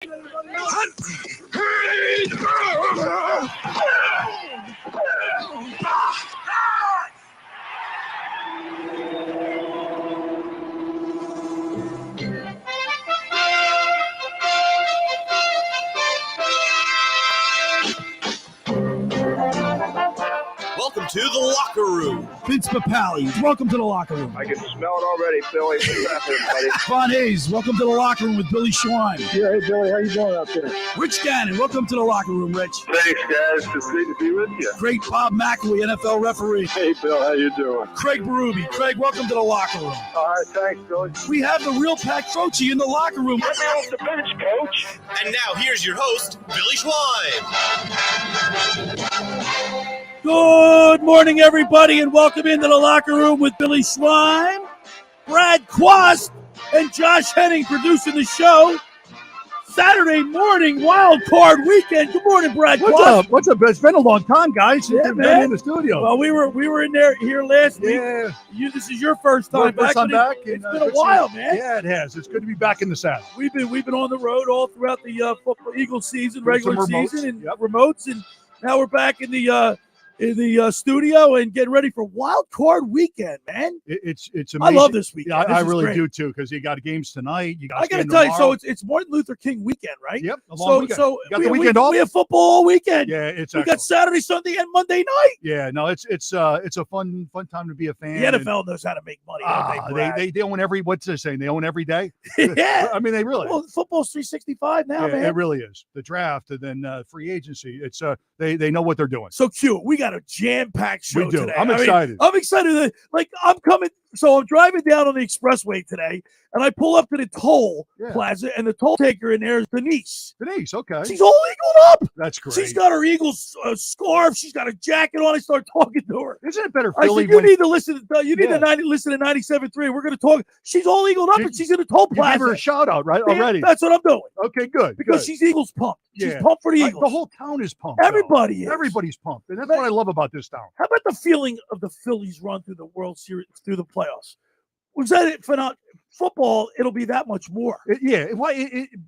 Welcome to the locker room. Vince Papali, welcome to the locker room. I can smell it already, Billy. What's happening, buddy? Von Hayes, welcome to the locker room with Billy Schweim. Yeah, hey, Billy, how you doing out there? Rich Gannon, welcome to the locker room, Rich. Thanks, guys. It's great to be with you. Great Bob McElwee, NFL referee. Hey, Bill, how you doing? Craig Berube. Craig, welcome to the locker room. All right, thanks, Billy. We have the real Pat Croce in the locker room. Get me off the bench, Coach. And now here's your host, Billy Schweim. Good morning, everybody, and welcome into the locker room with Billy Schweim, Brad Quast, and Josh Henning producing the show. Saturday morning, wild card weekend. Good morning, Brad Quast. What's up? It's been a long time, guys, since Yeah, we've man. been in the studio. Well, we were in here last week. Yeah. This is your first time back. I'm back. It's been a while, man. Yeah, it has. It's good to be back in the saddle. We've been on the road all throughout the football Eagles season, With some regular remotes. season, and Yep. remotes, and now we're back in the studio and getting ready for wild card weekend, man. It's I amazing. love this weekend. Yeah, I This is really great. do too, because you got games tonight. You got. I got to tell you, so it's Martin Luther King weekend, right? Yep. A long weekend. So You got the weekend off? We have football all weekend. Yeah, it's. We got excellent. Saturday, Sunday, and Monday night. Yeah, no, it's a fun time to be a fan. The NFL knows how to make money. Don't they, Brad? they own every. What's they saying? They own every day. Yeah. I mean, they really. Well, football's 365 now, yeah, man. it really is. The draft and then free agency. It's they know what they're doing. So cute. We got a jam-packed show We do. today. I'm excited. I'm excited that, I'm coming. So I'm driving down on the expressway today, and I pull up to the toll plaza, and the toll taker in there is Denise. Denise, okay. She's all eagled up. That's great. She's got her Eagles scarf. She's got a jacket on. I start talking to her. Isn't it better, I Philly? said, you need to listen to listen to 97.3. We're going to talk. She's all eagled up, and she's in the toll You plaza. gave her a shout out, right? Man, Already. that's what I'm doing. Okay, good. Because good. she's Eagles pumped. She's Yeah. pumped for the Eagles. The whole town is pumped. Everybody is. Everybody's pumped. And that's what I love about this town. How about the feeling of the Phillies run through the World Series, through the playoffs? Was that it for not football? It'll be that much more.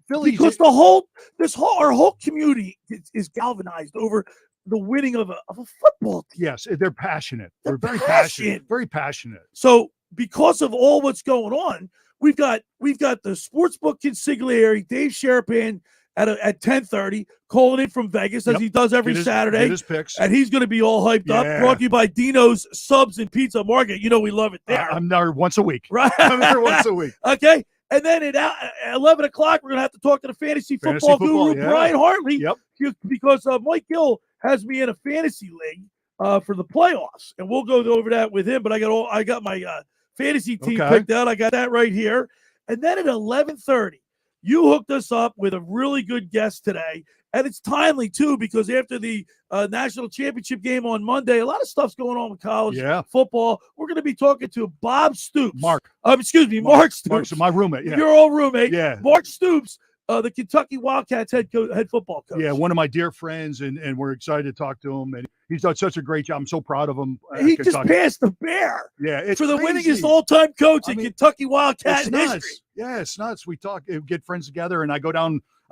Phillies. Because our whole community is galvanized over the winning of a football team. Yes, they're passionate. They're very passionate. Very passionate. So because of all what's going on, we've got the sportsbook consigliere, Dave Sharapan, at 10:30, calling in from Vegas as he does every Saturday. Get his picks. And he's going to be all hyped up. Brought to you by Dino's Subs and Pizza Margate. You know we love it there. I'm there once a week. Right. I'm there once a week. Okay. And then at 11 o'clock, we're going to have to talk to the fantasy football guru, Brian Hartley. Yep. Because Mike Gill has me in a fantasy league for the playoffs. And we'll go over that with him. But I got my fantasy team picked out. I got that right here. And then at 11:30, you hooked us up with a really good guest today. And it's timely, too, because after the national championship game on Monday, a lot of stuff's going on with college football. We're going to be talking to Bob Stoops. Mark Stoops. Mark's my roommate. Yeah. Your old roommate. Yeah. Mark Stoops, the Kentucky Wildcats head football coach. Yeah, one of my dear friends, and we're excited to talk to him. And he's done such a great job. I'm so proud of him. He just passed the bear. Yeah, it's for the crazy. winningest all-time coach in Kentucky Wildcat history. Nuts. Yeah, it's nuts. We talk, get friends together, and I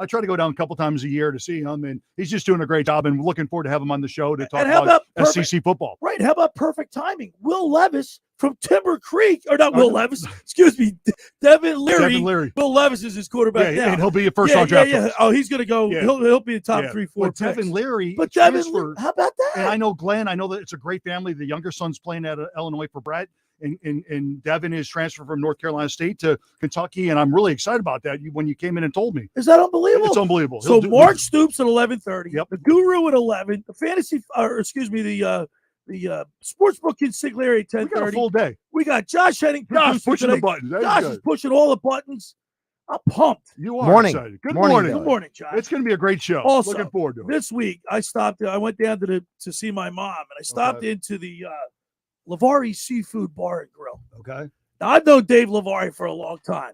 try to go down a couple times a year to see him, and he's just doing a great job. And looking forward to having him on the show to talk about SEC football. Right? How about perfect timing? Will Levis from Timber Creek, or not Will Levis? Excuse me, Devin Leary. Will Levis is his quarterback now, and he'll be a first-round draft. Yeah. Oh, he's going to go. Yeah. He'll be the top 3-4. But Devin Leary, how about that? And I know Glenn. I know that it's a great family. The younger son's playing at Illinois for Brett. And Devin is transferred from North Carolina State to Kentucky, and I'm really excited about that. When you came in and told me, is that unbelievable? It's unbelievable. So Mark Stoops at 11:30. Yep. The Guru at 11. The fantasy, the sportsbook consigliere at 10:30. We got a full day. We got Josh Henning. Josh pushing the buttons. Josh is pushing all the buttons. I'm pumped. You are excited. Good morning. Good morning, Josh. It's going to be a great show. Also, looking forward to it. This week, I went down to see my mom, and I stopped into the Lavari Seafood Bar and Grill. Okay. Now, I've known Dave Lavari for a long time,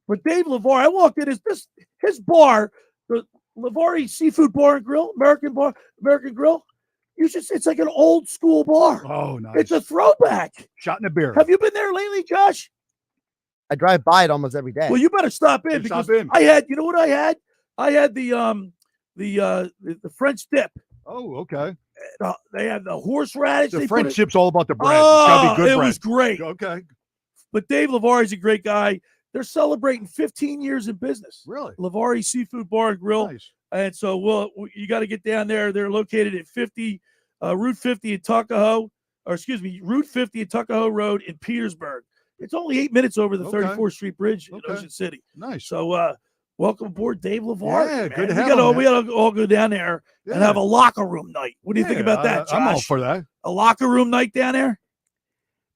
but Dave Lavari, I walked in his bar, the Lavari Seafood Bar and Grill, American Grill. It's like an old school bar. Oh, nice. It's a throwback. Shot in a beer. Have you been there lately, Josh? I drive by it almost every day. Well, you better stop in because I had, you know what I had? I had the French dip. Oh, okay. They had the horseradish. The French dip's all about the bread. It's got to be good it bread. was great. Okay. But Dave Lavar's a great guy. They're celebrating 15 years in business. Really? Lavari Seafood Bar and Grill. Nice. And so you got to get down there. They're located at Route 50 in Tuckahoe, Route 50 at Tuckahoe Road in Petersburg. It's only 8 minutes over the 34th Street Bridge in Ocean City. Nice. So welcome aboard, Dave Lavar. Yeah, man. good to have We got to all go down there and have a locker room night. What do you think about that, Josh? I'm all for that. A locker room night down there?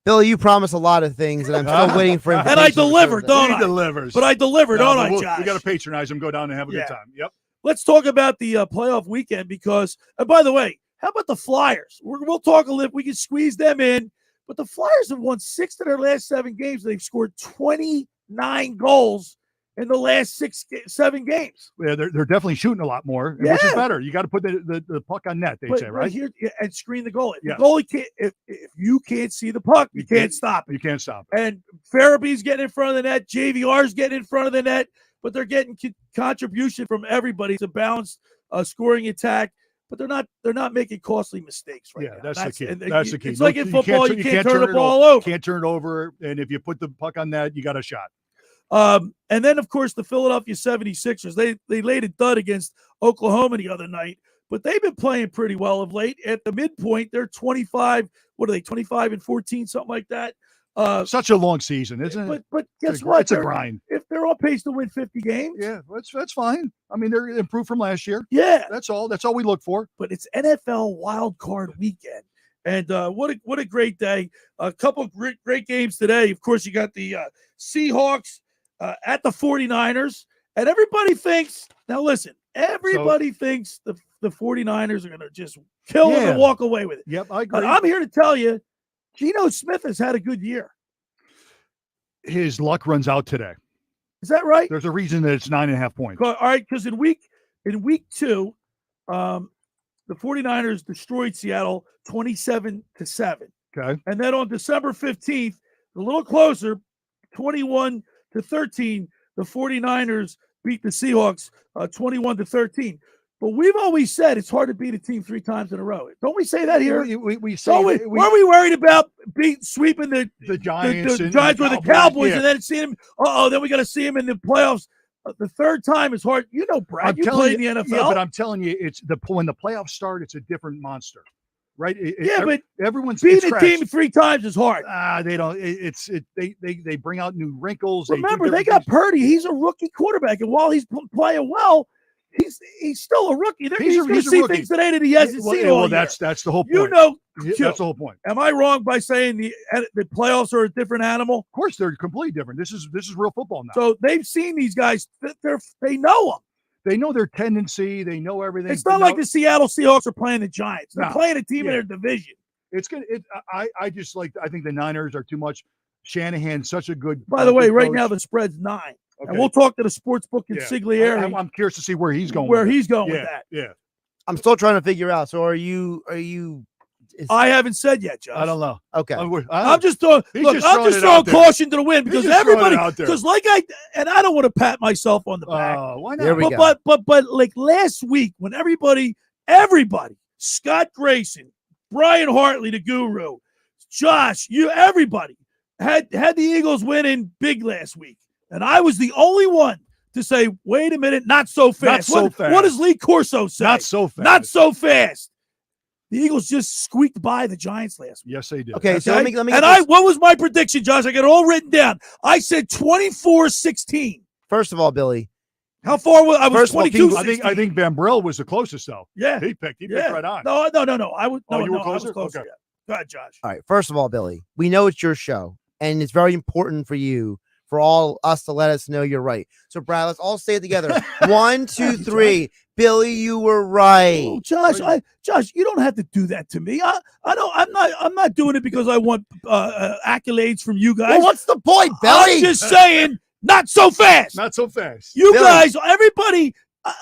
Billy, you promised a lot of things, and I'm still waiting for And I delivered, don't I? He delivers. But I delivered, don't I, Josh? We got to patronize him, go down and have a good time. Yep. Let's talk about the playoff weekend because, and by the way, how about the Flyers? We'll talk a little. We can squeeze them in, but the Flyers have won 6 of their last 7 games. They've scored 29 goals in the last 7 games. Yeah, they're definitely shooting a lot more, which is better. You got to put the puck on net, say, right? Here, and screen the goalie. The goalie can't. If you can't see the puck, you can't stop it. You can't stop it. And Farabee's getting in front of the net. JVR's getting in front of the net. But they're getting contribution from everybody. It's a balanced scoring attack, but they're not making costly mistakes right now. That's the key. That's the key. It's like in football, you can't turn the ball over. Can't turn it over, and if you put the puck on that, you got a shot. And then, of course, the Philadelphia 76ers, they laid a dud against Oklahoma the other night, but they've been playing pretty well of late. At the midpoint, they're 25. What are they, 25-14, something like that? Such a long season, isn't it? But guess what? It's a grind. If they're on pace to win 50 games. Yeah, that's fine. I mean, they're improved from last year. Yeah. That's all we look for. But it's NFL wild card weekend. And what a great day. A couple of great games today. Of course, you got the Seahawks at the 49ers. And everybody thinks, now listen, thinks the 49ers are going to just kill them and walk away with it. Yep, I agree. But I'm here to tell you, Geno Smith has had a good year. His luck runs out today. Is that right? There's a reason that it's 9.5 points. All right, because in week 2, the 49ers destroyed Seattle 27-7. Okay. And then on December 15th, a little closer, 21-13, the 49ers beat the Seahawks 21-13. But we've always said it's hard to beat a team 3 times in a row. Don't we say that here? We say weren't we worried about sweeping the Giants, the Giants or the Cowboys, yeah. and then seeing them? Then we got to see them in the playoffs. The third time is hard. You know, Brad, you played in the NFL. Yeah, but I'm telling you, it's when the playoffs start, it's a different monster, right? But everyone's beating a team 3 times is hard. They don't. They bring out new wrinkles. Remember, they got Purdy. He's a rookie quarterback, and while he's playing well, he's still a rookie. He's going to see things today that he hasn't seen all year. That's the whole point. You know, that's the whole point. Am I wrong by saying the playoffs are a different animal? Of course, they're completely different. This is real football now. So they've seen these guys. They know them. They know their tendency. They know everything. It's not like the Seattle Seahawks are playing the Giants. They're playing a team in their division. It's good. I think the Niners are too much. Shanahan's such a good. By the way, right coach. now the spread's 9. Okay. And we'll talk to the sportsbook Consigliere. I'm curious to see where he's going. With that. Yeah. I'm still trying to figure out. So are you? I haven't said yet, Josh. I don't know. Okay. I'm just throwing. I'm just throwing caution to the wind because everybody. Because I don't want to pat myself on the back. Why not? There we go. But like last week when everybody, Scott Grayson, Brian Hartley, the guru, Josh, everybody had the Eagles winning big last week. And I was the only one to say, wait a minute, not so fast. What does Lee Corso say? Not so fast. Not so fast. The Eagles just squeaked by the Giants last week. Yes, they did. Okay, so let me what was my prediction, Josh? I got it all written down. I said 24-16. First of all, Billy. How far was I? Was 22-16. I think Van Brill was the closest, though. Yeah. He picked right on. No. I was. You were closer? I was closer. Okay. Go ahead, Josh. All right. First of all, Billy, we know it's your show, and it's very important for you, for all us to let us know you're right. So, Brad, let's all say it together. 1, 2, 3. Billy, you were right. Oh, Josh, you don't have to do that to me. I'm not doing it because I want accolades from you guys. Well, what's the point, Billy? I'm just saying, not so fast. Not so fast. You Billy. Guys, everybody,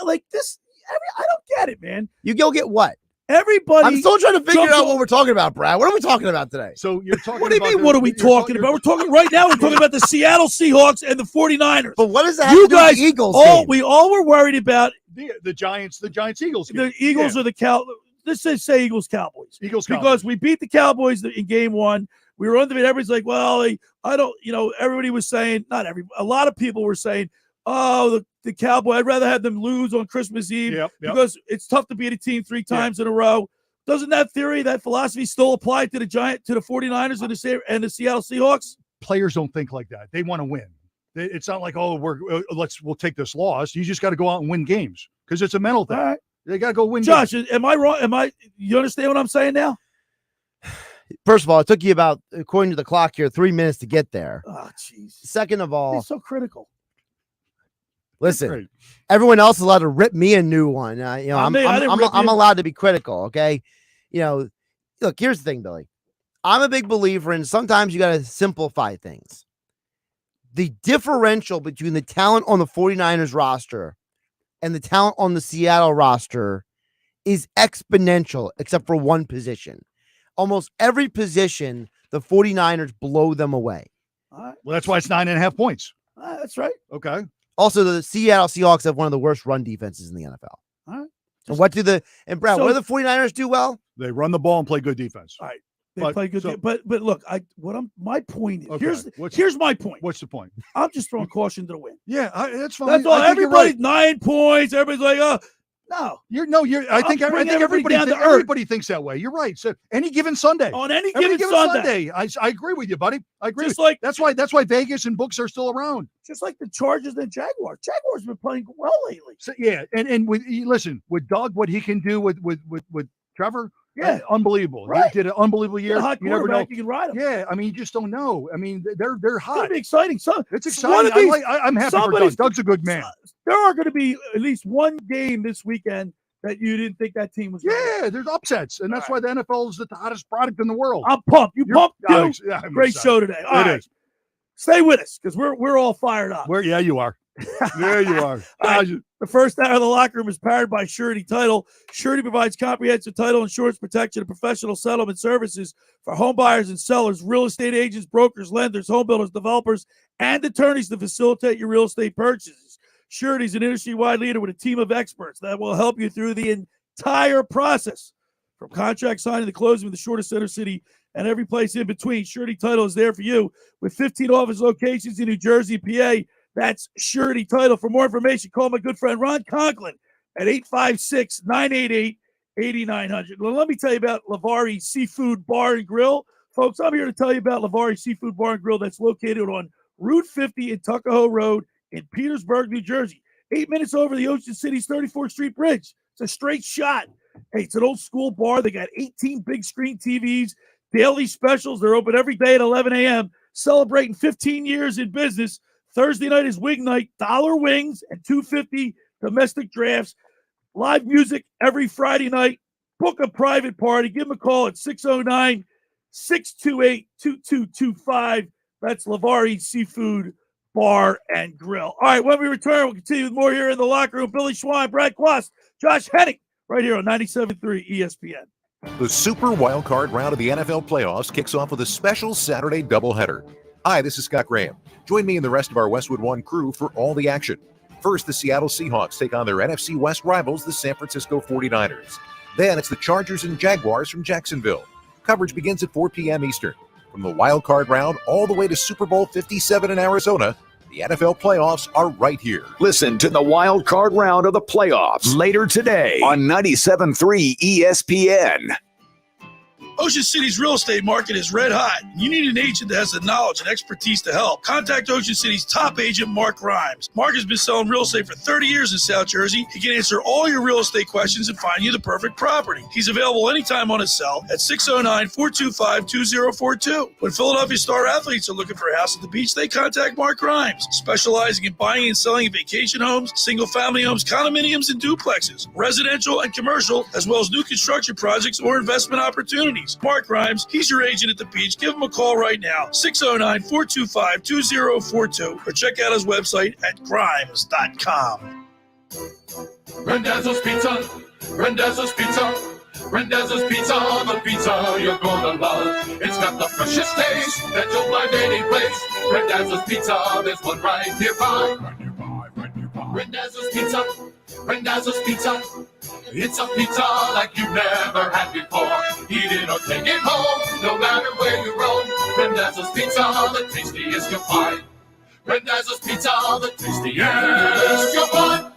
like this. I don't get it, man. You go get what? Everybody. I'm still trying to figure jumps out on- what we're talking about, Brad. What are we talking about today? So you're talking What do you about mean, the- what are we you're talking about? We're talking right now. We're talking about the Seattle Seahawks and the 49ers. But what does that have You to do with guys, the Eagles all game? we all were worried about the Giants Eagles game. the Eagles Yeah. or the Cow. Let's just say Eagles Cowboys. Eagles Because we beat the Cowboys in game one. We were undefeated. Everybody's like, well, I don't, everybody was saying, not every, a lot of people were saying, oh, the Cowboys, I'd rather have them lose on Christmas Eve because it's tough to beat a team 3 times in a row. Doesn't that theory, that philosophy still apply to the 49ers and the Seattle Seahawks? Players don't think like that. They want to win. It's not like, oh, we'll take this loss. You just got to go out and win games because it's a mental thing. All right. They got to go win Josh, games. am I wrong? You understand what I'm saying now? First of all, it took you about, according to the clock here, 3 minutes to get there. Oh, jeez. Second of all, It's so critical. listen, Great. everyone else is allowed to rip me a new one. I'm I'm allowed to be critical. Okay. Look, here's the thing, Billy. I'm a big believer in sometimes you got to simplify things. The differential between the talent on the 49ers roster and the talent on the Seattle roster is exponential, except for one position. Almost every position, the 49ers blow them away. Well, that's why it's 9.5 points. That's right. Okay. Also, the Seattle Seahawks have one of the worst run defenses in the NFL. All right. And what do the Brad? So- What do the 49ers do well? They run the ball and play good defense. All right. They But- play good, so- but look, my point is Okay. here's my point. What's the point? I'm just throwing caution to the wind. Yeah, that's fine. That's all. I think you're Everybody's right. 9 points. Everybody's like, oh no. I think bringing everybody down to earth. everybody thinks that way. You're right. So any given Sunday. On any Every given Sunday, I agree with you, buddy. I agree. just like That's why Vegas and books are still around. the Chargers and Jaguars. Jaguars have been playing well lately. So, yeah, and listen, with Doug, what he can do with Trevor, Yeah. Unbelievable. Right. He did an unbelievable You're year. a hot You never know. quarterback, you can ride them. Yeah, I mean, you just don't know. I mean, they're It's hot. gonna be exciting. So It's one exciting. of these- I'm happy for Doug. somebody's- Doug's a good man. there are going to be at least one game this weekend that you didn't think that team was. gonna win. Yeah, there's upsets, and that's All why the NFL is the hottest product in the world. I'm pumped. You You're- pumped too? Alex, yeah, I'm Great excited. show today. All It right. is. Stay with us because we're all fired up. Yeah, you are. There you are. All right. The first hour of the locker room is powered by Surety Title. Surety provides comprehensive title insurance protection and professional settlement services for home buyers and sellers, real estate agents, brokers, lenders, home builders, developers, and attorneys to facilitate your real estate purchases. Surety is an industry-wide leader with a team of experts that will help you through the entire process, from contract signing to closing with the shortest center city and every place in between. Surety Title is there for you with 15 office locations in New Jersey, PA. That's Surety Title. For more information, call my good friend Ron Conklin at 856-988-8900. Well, let me tell you about Lavari Seafood Bar and Grill. Folks, I'm here to tell you about Lavari Seafood Bar and Grill that's located on Route 50 in Tuckahoe Road in Petersburg, New Jersey. 8 minutes over the Ocean City's 34th Street Bridge. It's a straight shot. Hey, it's an old school bar. They got 18 big screen TVs, daily specials. They're open every day at 11 a.m., celebrating 15 years in business. Thursday night is wing night, $1 wings and $2.50 domestic drafts. Live music every Friday night. Book a private party. Give them a call at 609-628-2225. That's Lavari Seafood Bar and Grill. All right, when we return, we'll continue with more here in the locker room. Billy Schweim, Brad Quast, Josh Hennig, right here on 97.3 ESPN. The Super Wildcard round of the NFL playoffs kicks off with a special Saturday doubleheader. Hi, this is Scott Graham. Join me and the rest of our Westwood One crew for all the action. First, the Seattle Seahawks take on their NFC West rivals, the San Francisco 49ers. Then it's the Chargers and Jaguars from Jacksonville. Coverage begins at 4 p.m. Eastern. From the Wildcard round all the way to Super Bowl 57 in Arizona, the NFL playoffs are right here. Listen to the wild card round of the playoffs later today on 97.3 ESPN. Ocean City's real estate market is red hot. You need an agent that has the knowledge and expertise to help. Contact Ocean City's top agent, Mark Grimes. Mark has been selling real estate for 30 years in South Jersey. He can answer all your real estate questions and find you the perfect property. He's available anytime on his cell at 609-425-2042. When Philadelphia star athletes are looking for a house at the beach, they contact Mark Grimes, specializing in buying and selling vacation homes, single-family homes, condominiums, and duplexes, residential and commercial, as well as new construction projects or investment opportunities. Mark Grimes, he's your agent at the beach. Give him a call right now, 609-425-2042, or check out his website at grimes.com. Randazzo's Pizza, Randazzo's Pizza, Randazzo's Pizza, the pizza you're gonna love. It's got the freshest taste that you'll find any place. Randazzo's Pizza, there's one right nearby. Randazzo's Pizza, Randazzo's Pizza. It's a pizza like you've never had before. Eat it or take it home, no matter where you roam. Randazzo's Pizza, the tastiest you'll find. Randazzo's Pizza, the tastiest you'll find.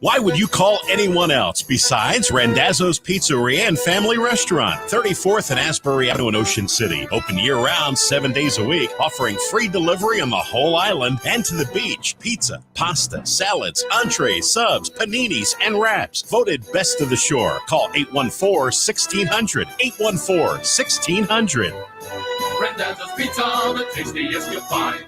Why would you call anyone else besides Randazzo's Pizzeria and Family Restaurant, 34th and Asbury Avenue in Ocean City. Open year-round, 7 days a week, offering free delivery on the whole island and to the beach. Pizza, pasta, salads, entrees, subs, paninis, and wraps. Voted best of the shore. Call 814-1600. 814-1600. Randazzo's Pizza, the tastiest you'll find.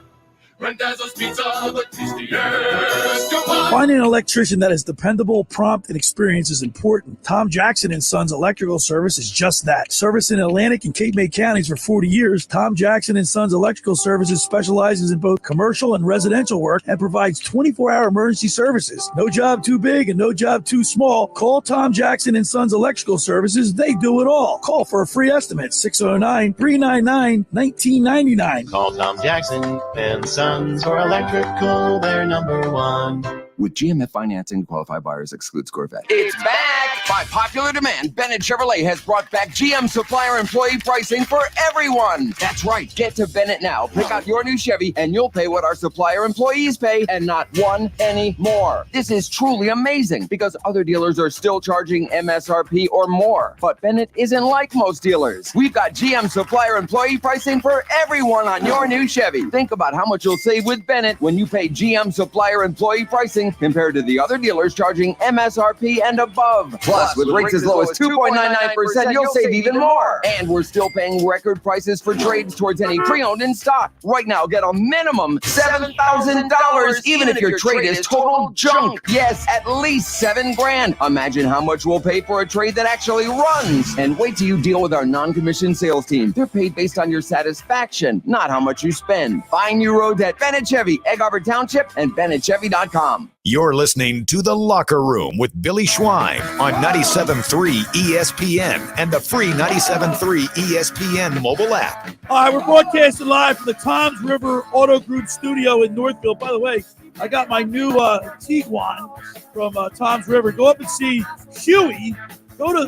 Randazzo's Pizza, the tastiest you'll find. Finding an electrician that is dependable, prompt, and experienced is important. Tom Jackson & Sons Electrical Service is just that. Service in Atlantic and Cape May counties for 40 years, Tom Jackson & Sons Electrical Services specializes in both commercial and residential work and provides 24-hour emergency services. No job too big and no job too small. Call Tom Jackson & Sons Electrical Services. They do it all. Call for a free estimate, 609-399-1999. Call Tom Jackson and Sons for electrical, they're number one. With GMF financing, qualified buyers excludes Corvette. It's back! By popular demand, Bennett Chevrolet has brought back GM supplier employee pricing for everyone. That's right. Get to Bennett now. Pick out your new Chevy, and you'll pay what our supplier employees pay, and not one penny more. This is truly amazing, because other dealers are still charging MSRP or more. But Bennett isn't like most dealers. We've got GM supplier employee pricing for everyone on your new Chevy. Think about how much you'll save with Bennett when you pay GM supplier employee pricing compared to the other dealers charging MSRP and above. Plus, with rates as low as 2.99%, you'll save even more. And we're still paying record prices for trades towards any pre-owned in stock. Right now, get a minimum $7,000, even if your trade is total junk. Yes, at least $7,000. Imagine how much we'll pay for a trade that actually runs. And wait till you deal with our non-commissioned sales team. They're paid based on your satisfaction, not how much you spend. Find new roads at Bennett Chevy, Egg Harbor Township, and BennettChevy.com. You're listening to The Locker Room with Billy Schweim on 97.3 ESPN and the free 97.3 ESPN mobile app. All right, we're broadcasting live from the Toms River Auto Group studio in Northfield. By the way, I got my new Tiguan from Toms River. Go up and see Huey. Go to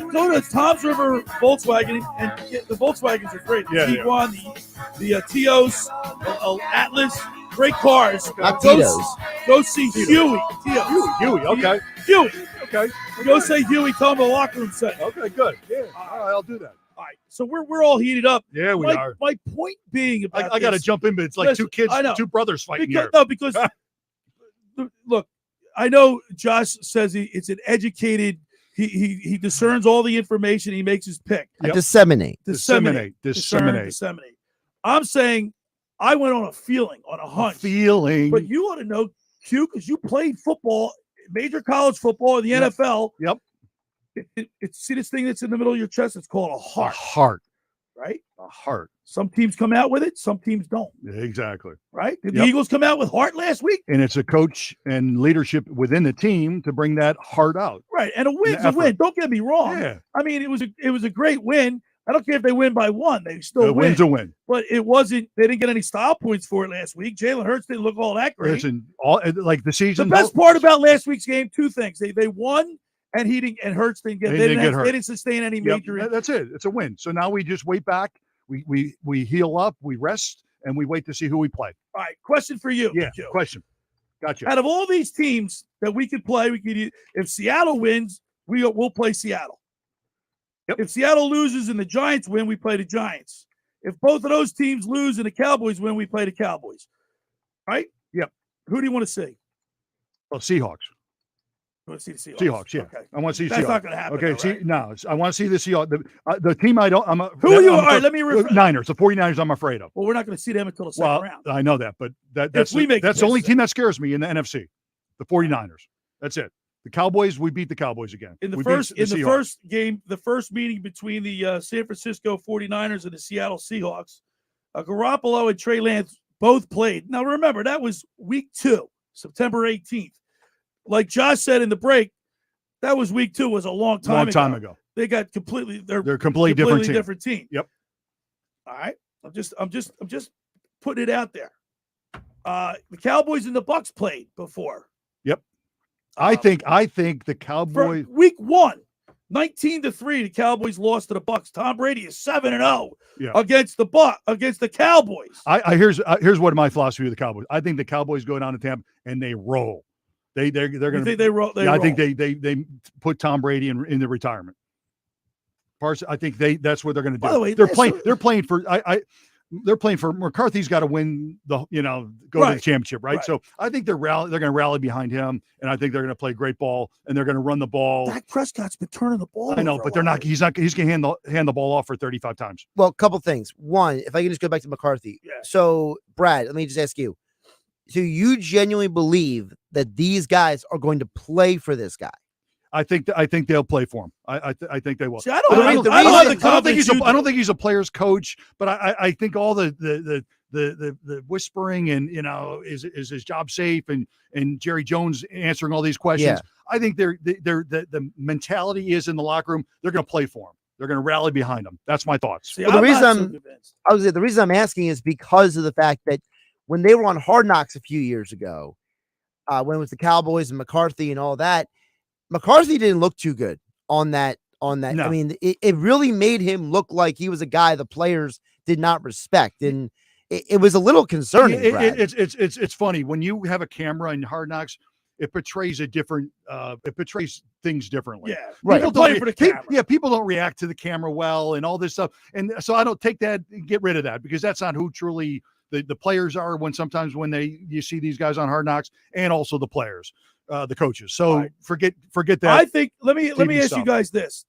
Toms River Volkswagen and get the Volkswagens are great. The Tiguan, the Tios, Atlas. Great cars. Go see Huey. Huey, okay. Huey. Okay. Go say Huey. Tell him the locker room set. Okay, good. Yeah. All right, I'll do that. All right. So we're all heated up. Yeah, we are. My point being about I got to jump in, but it's like two kids, two brothers fighting here. No, because look, I know Josh says it's an educated. He discerns all the information. He makes his pick. Yep. Disseminate. I'm saying. I went on a feeling, on a hunch. But you ought to know, Q, because you played football, major college football in the NFL. Yep. See this thing that's in the middle of your chest? It's called a heart. A heart. Right? A heart. Some teams come out with it. Some teams don't. Exactly. Right? Did the Eagles come out with heart last week? And it's a coach and leadership within the team to bring that heart out. Right. And a win's a win. Don't get me wrong. Yeah. I mean, it was a great win. I don't care if they win by one; they still win. Win's a win. But it wasn't. They didn't get any style points for it last week. Jalen Hurts didn't look all that great. Listen, like the season. The best part about last week's game, two things: they won, and Hurts didn't get. They didn't sustain any major. That's it. It's a win. So now we just wait back. We heal up. We rest, and we wait to see who we play. All right. Question for you. Yeah. Question. Gotcha. Out of all these teams that we could play, if Seattle wins, we'll play Seattle. Yep. If Seattle loses and the Giants win, we play the Giants. If both of those teams lose and the Cowboys win, we play the Cowboys. Right? Yep. Who do you want to see? Well, Seahawks. You want to see the Seahawks? Seahawks, yeah. Okay. I want to see That's Seahawks. not going to happen. Okay, though, right? no, I want to see the Seahawks. The team I don't. Who are you? All right, let me refer. Niners. The 49ers. I'm afraid of. Well, we're not going to see them until the second round. I know that, but that's the only team that scares me in the NFC. The 49ers. That's it. The Cowboys, we beat the Cowboys again. In the first game, the first meeting between the San Francisco 49ers and the Seattle Seahawks, Garoppolo and Trey Lance both played. Now, remember, that was week 2, September 18th. Like Josh said in the break, that was week 2, was a long time ago. They got they're completely different team. Yep. All right. I'm just putting it out there. The Cowboys and the Bucks played before. Yep. I think the Cowboys week 1, 19-3, the Cowboys lost to the Bucks. Tom Brady is 7-0 against the Cowboys. Here's what my philosophy of the Cowboys. I think the Cowboys go down to Tampa and they roll. They're going to roll. I think they put Tom Brady in the retirement. I think that's what they're going to do. By the way, they're playing for McCarthy's got to win go to the championship, right? So I think they're going to rally behind him, and I think they're going to play great ball, and they're going to run the ball. Dak Prescott's been turning the ball. I know, but they're not. He's going to hand the ball off for 35 times. Well, a couple things. One, if I can just go back to McCarthy. Yeah. So, Brad, let me just ask you. So you genuinely believe that these guys are going to play for this guy? I think they'll play for him. I think they will. See, I don't think he's a player's coach, but I think all the whispering and is his job safe and Jerry Jones answering all these questions. Yeah. I think the mentality is in the locker room. They're going to play for him. They're going to rally behind him. That's my thoughts. See, the reason I'm asking is because of the fact that when they were on Hard Knocks a few years ago, when it was the Cowboys and McCarthy and all that, McCarthy didn't look too good on that. No. I mean, it really made him look like he was a guy the players did not respect, and it was a little concerning. It's funny when you have a camera in Hard Knocks. It portrays it portrays things differently. Yeah, right. People don't react to the camera well and all this stuff, and so I don't take that and get rid of that because that's not who truly the players are. Sometimes when you see these guys on Hard Knocks, and also the players. The coaches. So forget that. I think let me ask you guys this.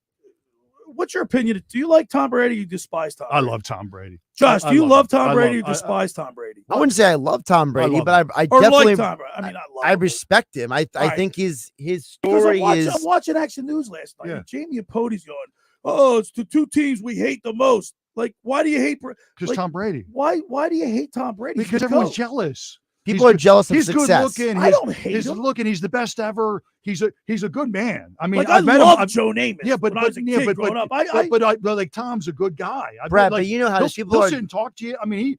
What's your opinion? Do you like Tom Brady or you despise Tom Brady? I love Tom Brady. Josh, do you love Tom Brady or despise Tom Brady? I wouldn't say I love Tom Brady, but I definitely like Tom Brady. I mean, I respect him. I think his story is. I'm watching Action News last night. And Jamie Apody's going, "Oh, it's the two teams we hate the most." Like, why do you hate? Because Tom Brady. Why do you hate Tom Brady? Because everyone's jealous. People are jealous of success. He's good looking. I don't hate him. Looking, he's the best ever. He's a good man. I mean, I love Joe Namath. Yeah, but when I was a kid growing up, like Tom's a good guy. Brad, but you know how people sit and talk to you. I mean,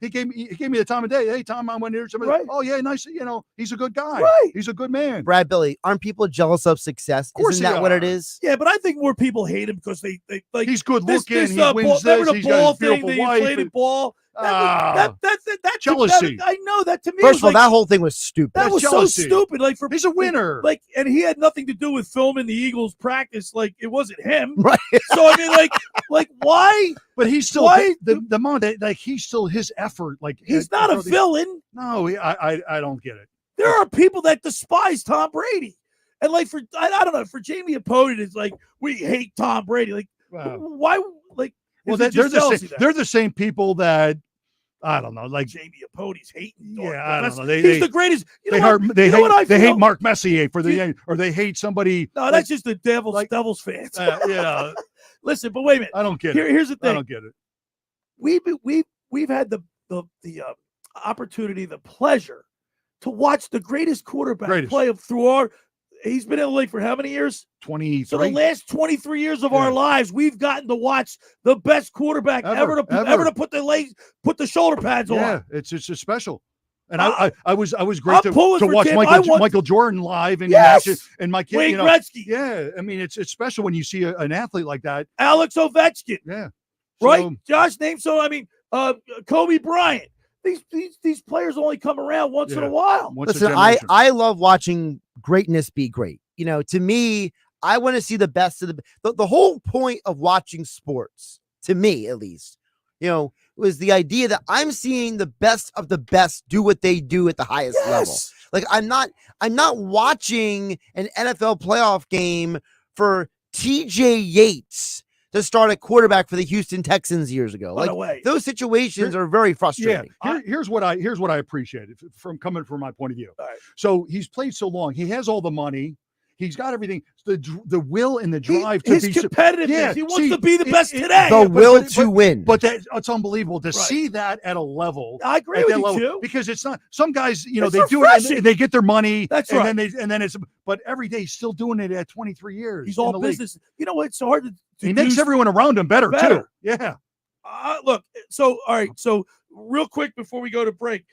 he gave me the time of day. Hey, Tom, I went here. Right. Oh yeah, nice. He's a good guy. Right. He's a good man. Brad, Billy, aren't people jealous of success? Isn't that what it is? Yeah, but I think more people hate him because they like he's good looking. He wins this. He's got a beautiful the wife. inflated ball. That's jealousy. I know that to me. First of all, that whole thing was stupid. That was jealousy. So stupid. Like he's a winner. And he had nothing to do with filming the Eagles practice. Like it wasn't him. Right. So I mean, like why? But he's still the moment that he's still his effort. Like he's not a villain. No, I don't get it. There are people that despise Tom Brady, and like I don't know, for Jamie Apody, it's like we hate Tom Brady. Like why? Like well, they're the same people that. I don't know, like Jamie Apody's hating. Yeah, I don't know. He's the greatest. They hate Mark Messier or they hate somebody. No, that's just the Devils fans. Yeah. Listen, but wait a minute. I don't get it. Here's the thing. I don't get it. We've had the opportunity, the pleasure to watch the greatest quarterback play through our. He's been in the league for how many years? 23. So the last 23 years of our lives, we've gotten to watch the best quarterback ever to put the shoulder pads on. Yeah, it's just special. And I was great to watch Michael Jordan live in action, and my kid, Wayne Gretzky. Yeah, I mean it's special when you see an athlete like that. Alex Ovechkin. Yeah, right. Josh named Kobe Bryant. These players only come around once in a while. Listen, I love watching greatness be great. To me, I want to see the best of the whole point of watching sports, to me at least, was the idea that I'm seeing the best of the best do what they do at the highest level. Like I'm not watching an NFL playoff game for TJ Yates to start a quarterback for the Houston Texans years ago. Those situations are very frustrating. Yeah. Here's what I appreciate from coming from my point of view. Right. So he's played so long. He has all the money. He's got everything. The will and the drive to be competitive. Yeah, he wants to be the best today. The will to win. But it's unbelievable to see that at a level. I agree with you too. Because it's not some guys, they refreshing. do it and they get their money. That's right. And then it's but every day he's still doing it at 23 years. He's all business. League. You know what? It's so hard to he makes everyone around him better. Too. Yeah. Look, all right. So real quick before we go to break.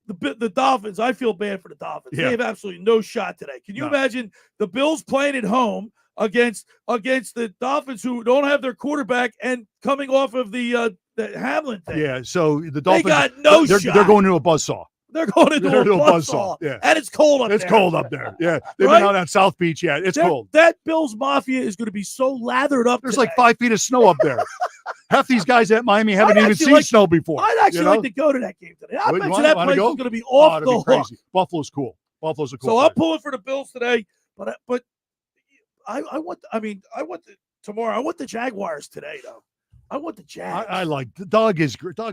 The Dolphins, I feel bad for the Dolphins. They have absolutely no shot today. Can you imagine the Bills playing at home against the Dolphins who don't have their quarterback and coming off of the Hamlin thing? Yeah, so the Dolphins they got no shot. They're going to a buzzsaw. They're going to do a buzzsaw. Yeah. And it's cold up there. It's cold up there. Yeah. They've been out on South Beach. Yeah, it's cold. That Bills Mafia is going to be so lathered up. There's like 5 feet of snow up there. Half these guys at Miami haven't even seen snow before. I'd actually like to go to that game today. I bet you that place is going to be off the hook. Crazy. Buffalo's cool. Buffalo's a cool. So I'm pulling for the Bills today, but I want tomorrow. I want the Jaguars today, though. I want the Jags. I like Doug is great. I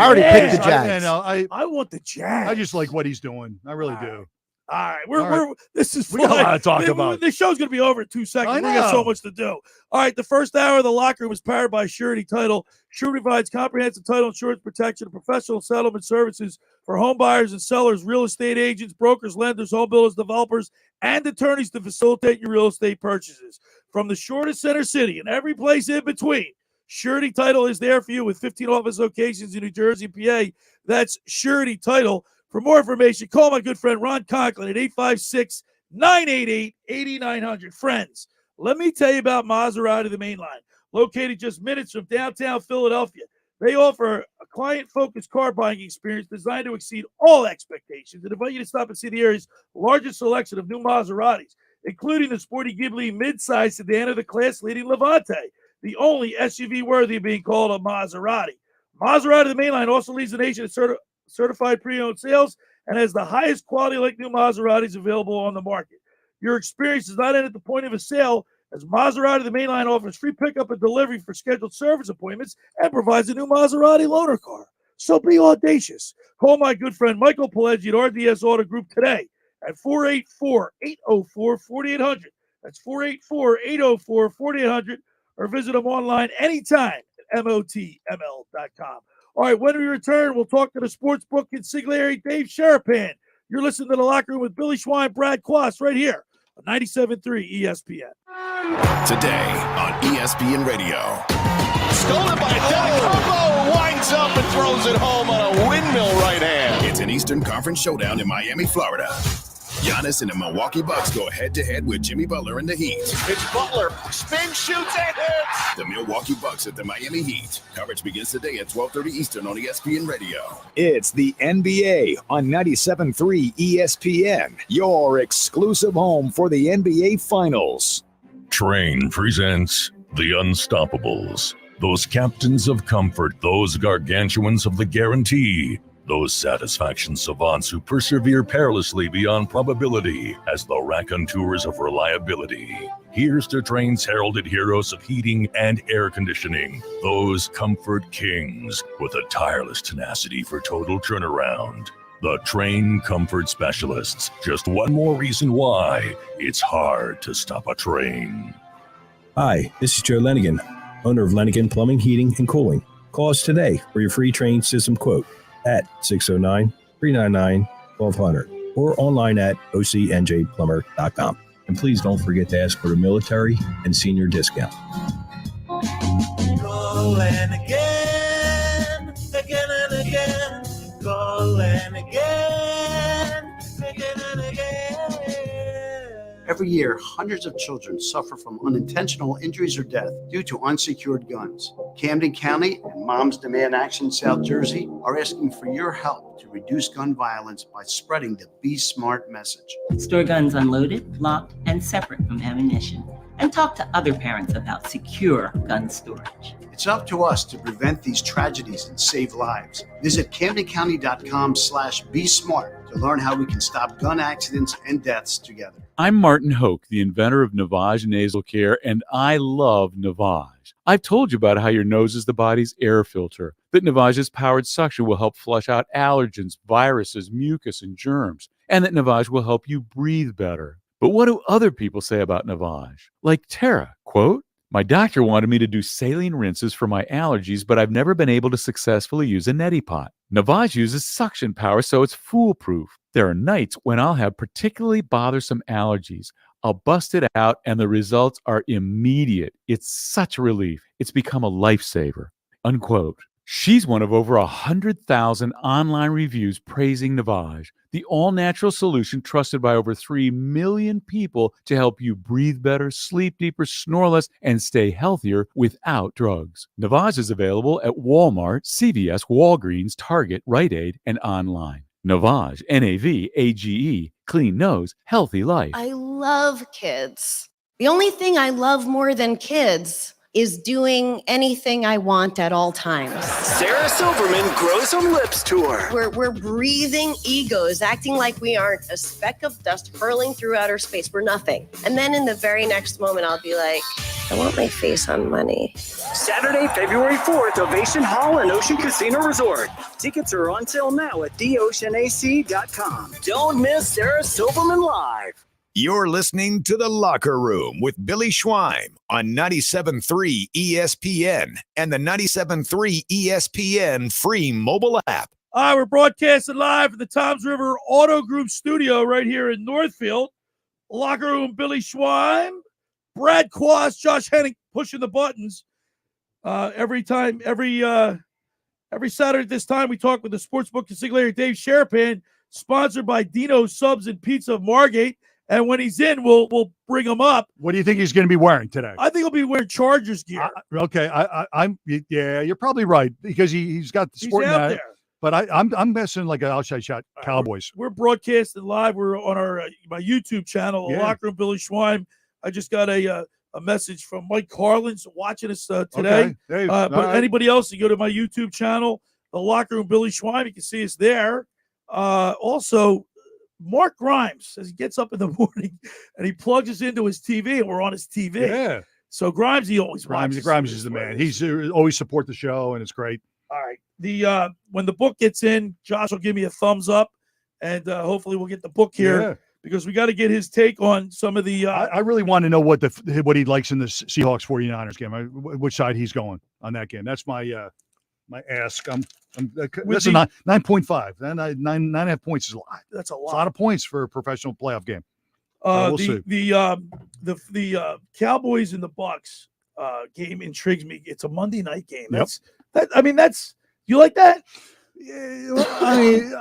already picked the Jags. I want the Jags. I just like what he's doing. I really do. All right, this is we got a lot to talk about. The show's going to be over in 2 seconds. We got so much to do. All right, the first hour of the locker room was powered by Surety Title. Surety provides comprehensive title insurance protection and professional settlement services for home buyers and sellers, real estate agents, brokers, lenders, home builders, developers, and attorneys to facilitate your real estate purchases. From the shortest center city and every place in between, Surety Title is there for you with 15 office locations in New Jersey and PA. That's Surety Title. For more information, call my good friend Ron Conklin at 856-988-8900. Friends, let me tell you about Maserati, the main line. Located just minutes from downtown Philadelphia, they offer a client-focused car buying experience designed to exceed all expectations and invite you to stop and see the area's largest selection of new Maseratis, including the sporty Ghibli mid-size sedan of the class-leading Levante, the only SUV worthy of being called a Maserati. Maserati, the main line, also leads the nation at certified pre-owned sales and has the highest quality like new Maseratis available on the market. Your experience does not end at the point of a sale, as Maserati, the main line, offers free pickup and delivery for scheduled service appointments and provides a new Maserati loaner car. So be audacious. Call my good friend Michael Pileggi at RDS Auto Group today at 484-804-4800. That's 484-804-4800, or visit them online anytime at motml.com. All right, when we return, we'll talk to the sportsbook consigliere, Dave Sharapan. You're listening to The Locker Room with Billy Schweim, Brad Quast, right here on 97.3 ESPN. Today on ESPN Radio. Stolen by Dino. Winds up and throws it home on a windmill right hand. It's an Eastern Conference showdown in Miami, Florida. Giannis and the Milwaukee Bucks go head-to-head with Jimmy Butler and the Heat. It's Butler. Spin, shoots, and hits. The Milwaukee Bucks at the Miami Heat. Coverage begins today at 12:30 Eastern on ESPN Radio. It's the NBA on 97.3 ESPN, your exclusive home for the NBA Finals. Train presents The Unstoppables. Those captains of comfort, those gargantuans of the guarantee. Those satisfaction savants who persevere perilously beyond probability as the raconteurs of reliability. Here's to Train's heralded heroes of heating and air conditioning. Those comfort kings with a tireless tenacity for total turnaround. The Train Comfort Specialists. Just one more reason why it's hard to stop a train. Hi, this is Joe Lenigan, owner of Lenigan Plumbing, Heating, and Cooling. Call us today for your free Train system quote at 609-399-1200 or online at ocnjplumber.com. And please don't forget to ask for the military and senior discount. Calling again, again and again, calling again, again and again. Every year, hundreds of children suffer from unintentional injuries or death due to unsecured guns. Camden County and Moms Demand Action South Jersey are asking for your help to reduce gun violence by spreading the Be Smart message. Store guns unloaded, locked, and separate from ammunition. And talk to other parents about secure gun storage. It's up to us to prevent these tragedies and save lives. Visit CamdenCounty.com/BeSmart to learn how we can stop gun accidents and deaths together. I'm Martin Hoke, the inventor of Navage Nasal Care, and I love Navage. I've told you about how your nose is the body's air filter, that Navage's powered suction will help flush out allergens, viruses, mucus, and germs, and that Navage will help you breathe better. But what do other people say about Navage? Like Tara, quote, "My doctor wanted me to do saline rinses for my allergies, but I've never been able to successfully use a neti pot. Navage uses suction power, so it's foolproof. There are nights when I'll have particularly bothersome allergies. I'll bust it out, and the results are immediate. It's such a relief. It's become a lifesaver," unquote. She's one of over 100,000 online reviews praising Navage, the all-natural solution trusted by over 3 million people to help you breathe better, sleep deeper, snore less, and stay healthier without drugs. Navage is available at Walmart, CVS, Walgreens, Target, Rite Aid, and online. Navage, Navage, clean nose, healthy life. I love kids. The only thing I love more than kids is doing anything I want at all times. Sarah Silverman Grow Some Lips Tour. We're breathing egos, acting like we aren't a speck of dust hurling through outer space. We're nothing. And then in the very next moment, I'll be like, I want my face on money. Saturday, February 4th, Ovation Hall and Ocean Casino Resort. Tickets are on sale now at theoceanac.com. Don't miss Sarah Silverman Live. You're listening to The Locker Room with Billy Schweim on 97.3 ESPN and the 97.3 ESPN free mobile app. All right, we're broadcasting live from the Toms River Auto Group studio right here in Northfield. Locker Room, Billy Schweim, Brad Quast, Josh Henning pushing the buttons. Every Saturday at this time, we talk with the sportsbook consigliere Dave Sharapan, sponsored by Dino Subs and Pizza of Margate. And when he's in, we'll bring him up. What do you think he's going to be wearing today? I think he'll be wearing Chargers gear. Okay, yeah, you're probably right because he's got the sport out net, there. But I'm messing like an outside shot Cowboys. We're broadcasting live. We're on our my YouTube channel, Locker Room Billy Schweim. I just got a message from Mike Carlin's watching us today. Okay. But anybody else, you go to my YouTube channel, the Locker Room Billy Schweim. You can see us there. Also, Mark Grimes, as he gets up in the morning and he plugs us into his TV, and we're on his TV. Yeah. So Grimes, he always watches. Grimes is the man. He's always support the show, and it's great. All right. When the book gets in, Josh will give me a thumbs up, and hopefully we'll get the book here because we got to get his take on some of the. I really want to know what he likes in the Seahawks 49ers game. Which side he's going on that game. That's my ask. That's a 9.5. 9.5 points is a lot. That's a lot. It's a lot of points for a professional playoff game. We'll see. The Cowboys and the Bucks game intrigues me. It's a Monday night game. Yep. That's you like that? Yeah, I mean,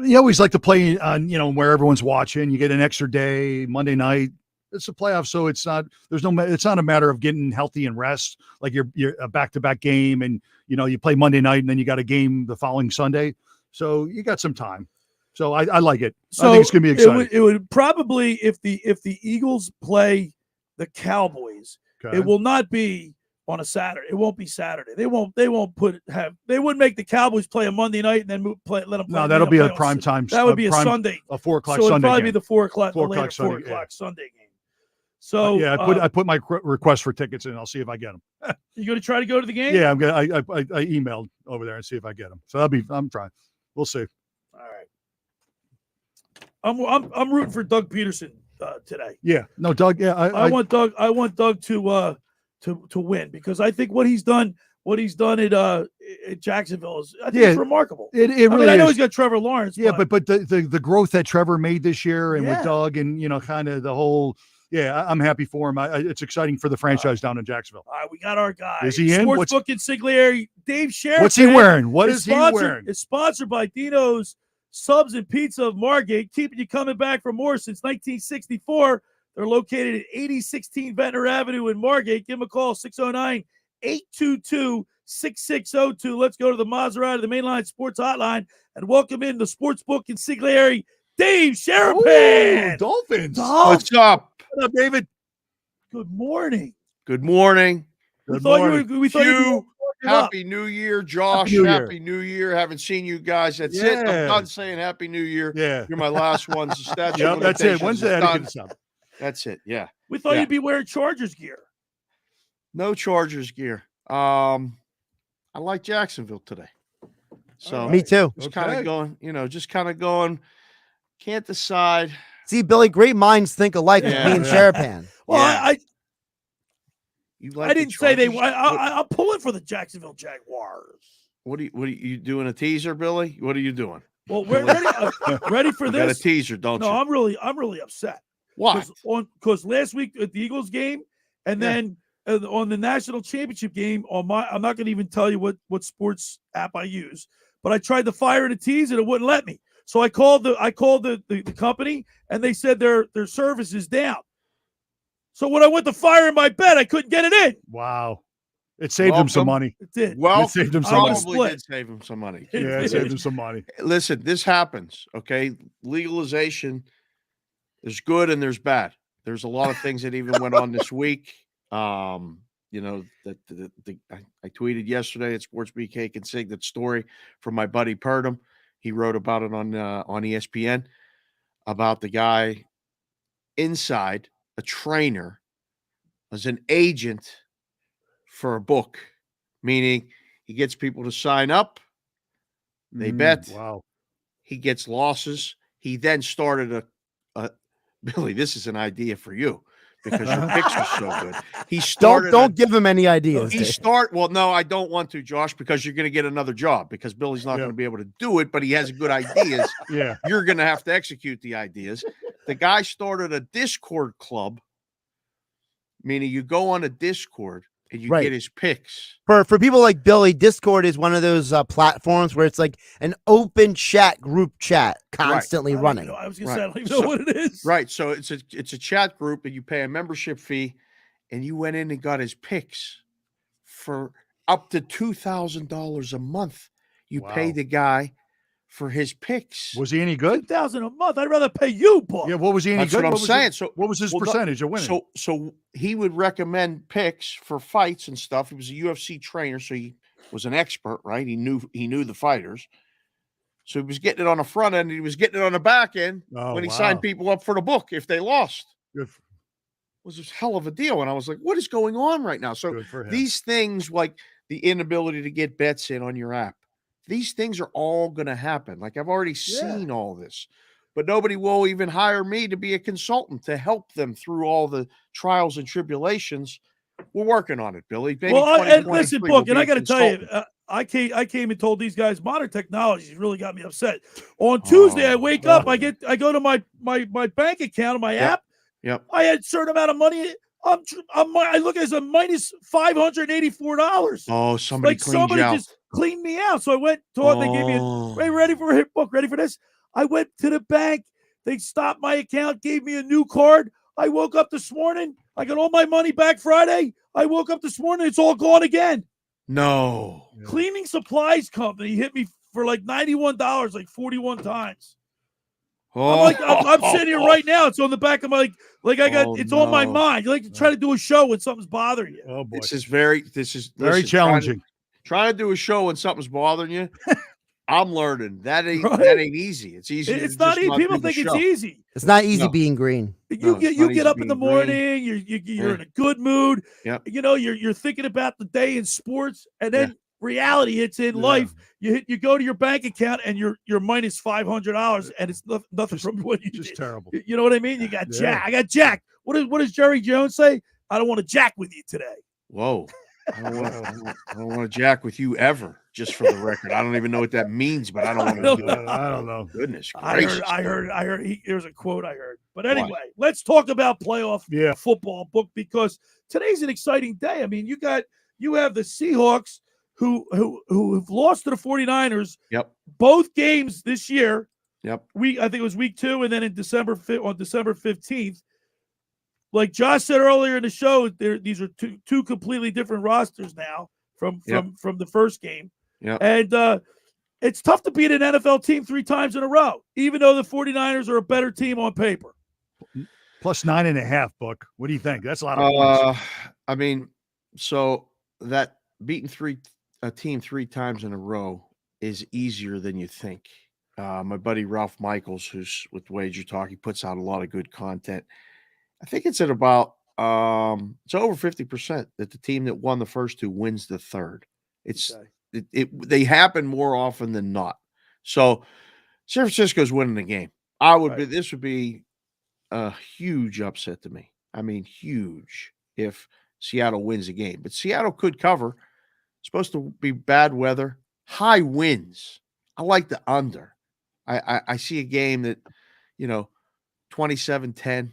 you always like to play on where everyone's watching. You get an extra day Monday night. It's a playoff, so it's not a matter of getting healthy and rest. Like you're a back-to-back game, and you play Monday night, and then you got a game the following Sunday, so you got some time. So I like it. So I think it's gonna be exciting. It would probably if the Eagles play the Cowboys, it will not be on a Saturday. It won't be Saturday. They won't they wouldn't make the Cowboys play a Monday night and then let them play. No, that'll be a prime time. That would be a Sunday, a 4 o'clock so Sunday. It'd probably game. be the 4 o'clock, 4 o'clock Sunday, 4 o'clock Sunday game. So I put my request for tickets in. I'll see if I get them. You going to try to go to the game? Yeah, I'm gonna. I emailed over there and see if I get them. So I'm trying. We'll see. All right. I'm rooting for Doug Peterson today. Yeah. No, Doug. Yeah. I want Doug. I want Doug to win because I think what he's done at Jacksonville is it's remarkable. It really I know is. he's got Trevor Lawrence. Yeah, but the growth that Trevor made this year and with Doug and kind of the whole. Yeah, I'm happy for him. It's exciting for the franchise down in Jacksonville. All right, we got our guy. Is he in? Sportsbook Consigliere Dave Sheriff. What's he wearing? What is he wearing? It's sponsored by Dino's Subs and Pizza of Margate, keeping you coming back for more since 1964. They're located at 8016 Ventnor Avenue in Margate. Give them a call, 609-822-6602. Let's go to the Maserati, the Mainline Sports Hotline, and welcome in the Sportsbook Consigliere Dave Sharapan. Dolphins. What's up? What up, David? Good morning. Good morning. We thought you were Happy New Year, Josh. Happy New Year. Haven't seen you guys. That's it. I'm done saying Happy New Year. Yeah. You're my last ones. The statute Yep, that's it. When's the etiquette up? That's it. Yeah. We thought you'd be wearing Chargers gear. No Chargers gear. I like Jacksonville today. So me too. Just kind of going, can't decide. See, Billy, great minds think alike with me and Sharapan. Well, Yeah. I didn't say they. I'm pulling for the Jacksonville Jaguars. What are you doing a teaser, Billy? What are you doing? Well, we're ready for You this. got a teaser, don't No, you? I'm really upset. Why? Because last week at the Eagles game, and then on the national championship game I'm not going to even tell you what sports app I use, but I tried to fire the tease and it wouldn't let me. So I called the company and they said their service is down. So when I went to fire in my bet, I couldn't get it in. Wow. It saved him some money. It did. Well, it saved him some probably money. did save him some money. Yeah, it saved him some money. Listen, this happens, okay? Legalization, there's good and there's bad. There's a lot of things that even went on this week. You know, I tweeted yesterday at Sports BK Consig that story from my buddy Purdom. He wrote about it on ESPN about the guy inside, a trainer, as an agent for a book, meaning he gets people to sign up, they bet. Wow. He gets losses. He then started a Billy, this is an idea for you because your picks are so good. He started Don't give him any ideas. Well, no, I don't want to, Josh, because you're going to get another job because Billy's not going to be able to do it, but he has good ideas. Yeah. You're going to have to execute the ideas. The guy started a Discord club, meaning you go on a Discord and you get his picks. For people like Billy, Discord is one of those platforms where it's like an open chat, group chat, constantly running. I was going to say, I don't even know what it is. Right. So it's a chat group and you pay a membership fee, and you went in and got his picks for up to $2,000 a month. You pay the guy for his picks. Was he any good? $2,000 a month. I'd rather pay you, boy. Yeah, what was he any That's good? what I'm saying. So what was his percentage of winning? So he would recommend picks for fights and stuff. He was a UFC trainer, so he was an expert, right? He knew the fighters. So he was getting it on the front end, and he was getting it on the back end when he signed people up for the book if they lost. Good. It was a hell of a deal. And I was like, what is going on right now? So these things, like the inability to get bets in on your app, these things are all going to happen. Like I've already seen all this, but nobody will even hire me to be a consultant to help them through all the trials and tribulations. We're working on it, Billy. Maybe and listen, Book, and I got to tell you, consultant. I came and told these guys modern technology has really got me upset. On Tuesday, I wake up, I go to my bank account, my app. Yep. I had a certain amount of money. I look as a minus $584. Oh, somebody cleaned you out. Just cleaned me out. So I went to they gave me ready for a hit book, ready for this. I went to the bank. They stopped my account, gave me a new card. I woke up this morning. I got all my money back Friday. I woke up this morning. It's all gone again. No. Cleaning supplies company hit me for like $91, like 41 times. Oh. I'm sitting here right now. It's on the back of my it's on my mind. You like to try to do a show when something's bothering you. Oh boy. This is very challenging. Trying to do a show when something's bothering you. I'm learning. That ain't easy. It's easy. It's not easy. People think it's easy. It's not easy being green. You get up in the morning, you're in a good mood. Yep. You know, you're thinking about the day in sports, and then reality hits in life. You go to your bank account and you're minus $500, and it's nothing from what you just did. Terrible. You know what I mean? You got jacked. I got jacked. What does Jerry Jones say? I don't want to jack with you today. Whoa. I don't want to jack with you ever, just for the record. I don't even know what that means, but I don't want to do it. I don't know. Goodness gracious. I heard. There's a quote I heard. But anyway, let's talk about playoff football, Book, because today's an exciting day. I mean, you have the Seahawks who've lost to the 49ers. Yep. Both games this year. Yep. I think it was week 2, and then on December 15th. Like Josh said earlier in the show, these are two completely different rosters now from the first game. Yeah. And it's tough to beat an NFL team 3 times in a row, even though the 49ers are a better team on paper. Plus 9.5, Book. What do you think? That's a lot of points. I mean, so that beating a team 3 times in a row is easier than you think. My buddy Ralph Michaels, who's with Wager Talk, he puts out a lot of good content. I think it's at about it's over 50% that the team that won the first 2 wins the third. They happen more often than not. So San Francisco's winning the game. This would be a huge upset to me. I mean, huge if Seattle wins a game. But Seattle could cover. It's supposed to be bad weather, high winds. I like the under. I see a game that, 27-10,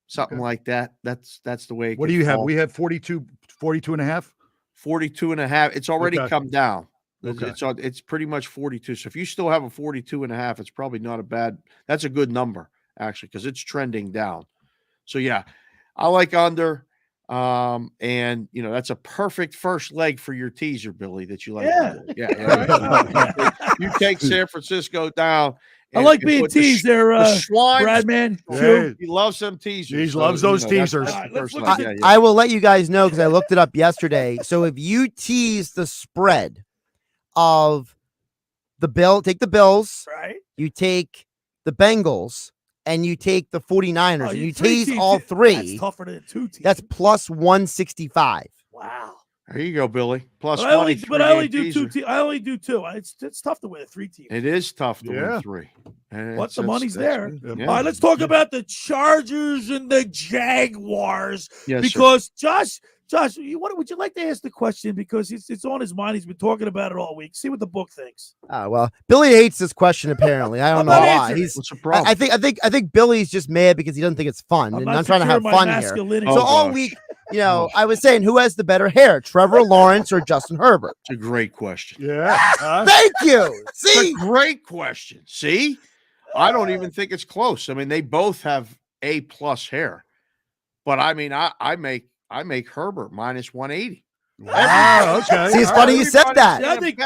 something like that. That's the way it What could do you have? fall. We have 42 and a half? 42 and a half. It's already Okay. come down. Okay. It's pretty much 42. So if you still have a 42 and a half, it's probably not a bad. That's a good number, actually, because it's trending down. So, yeah, I like under. And that's a perfect first leg for your teaser, Billy, that you like. Yeah. Yeah. You take San Francisco down. I like being teased there, Schweim, Bradman. Yeah, he loves them teasers. He loves those teasers. I will let you guys know because I looked it up yesterday. So if you tease the spread of take the Bills, right? You take the Bengals, and you take the 49ers, and you three tease teams, all three. That's tougher than two teams. That's plus 165. Wow. There you go, Billy. Plus But I only, 23 but I only do teaser. two. I only do two. It's tough to win a 3-team. It is tough to win 3. And What the money's there. good. All right, let's talk about the Chargers and the Jaguars. Yes, because Josh, would you like to ask the question because it's on his mind? He's been talking about it all week. See what the book thinks. Well, Billy hates this question. Apparently, I don't know why. What's the problem? I think Billy's just mad because he doesn't think it's fun, and I'm trying to have fun here. So all week, I was saying, who has the better hair, Trevor Lawrence or Justin Herbert? It's a great question. Yeah. Thank you. See, it's a great question. See, I don't even think it's close. I mean, they both have A+ hair, but I mean, I make Herbert minus 180. Wow, okay. See, it's funny you said that. I think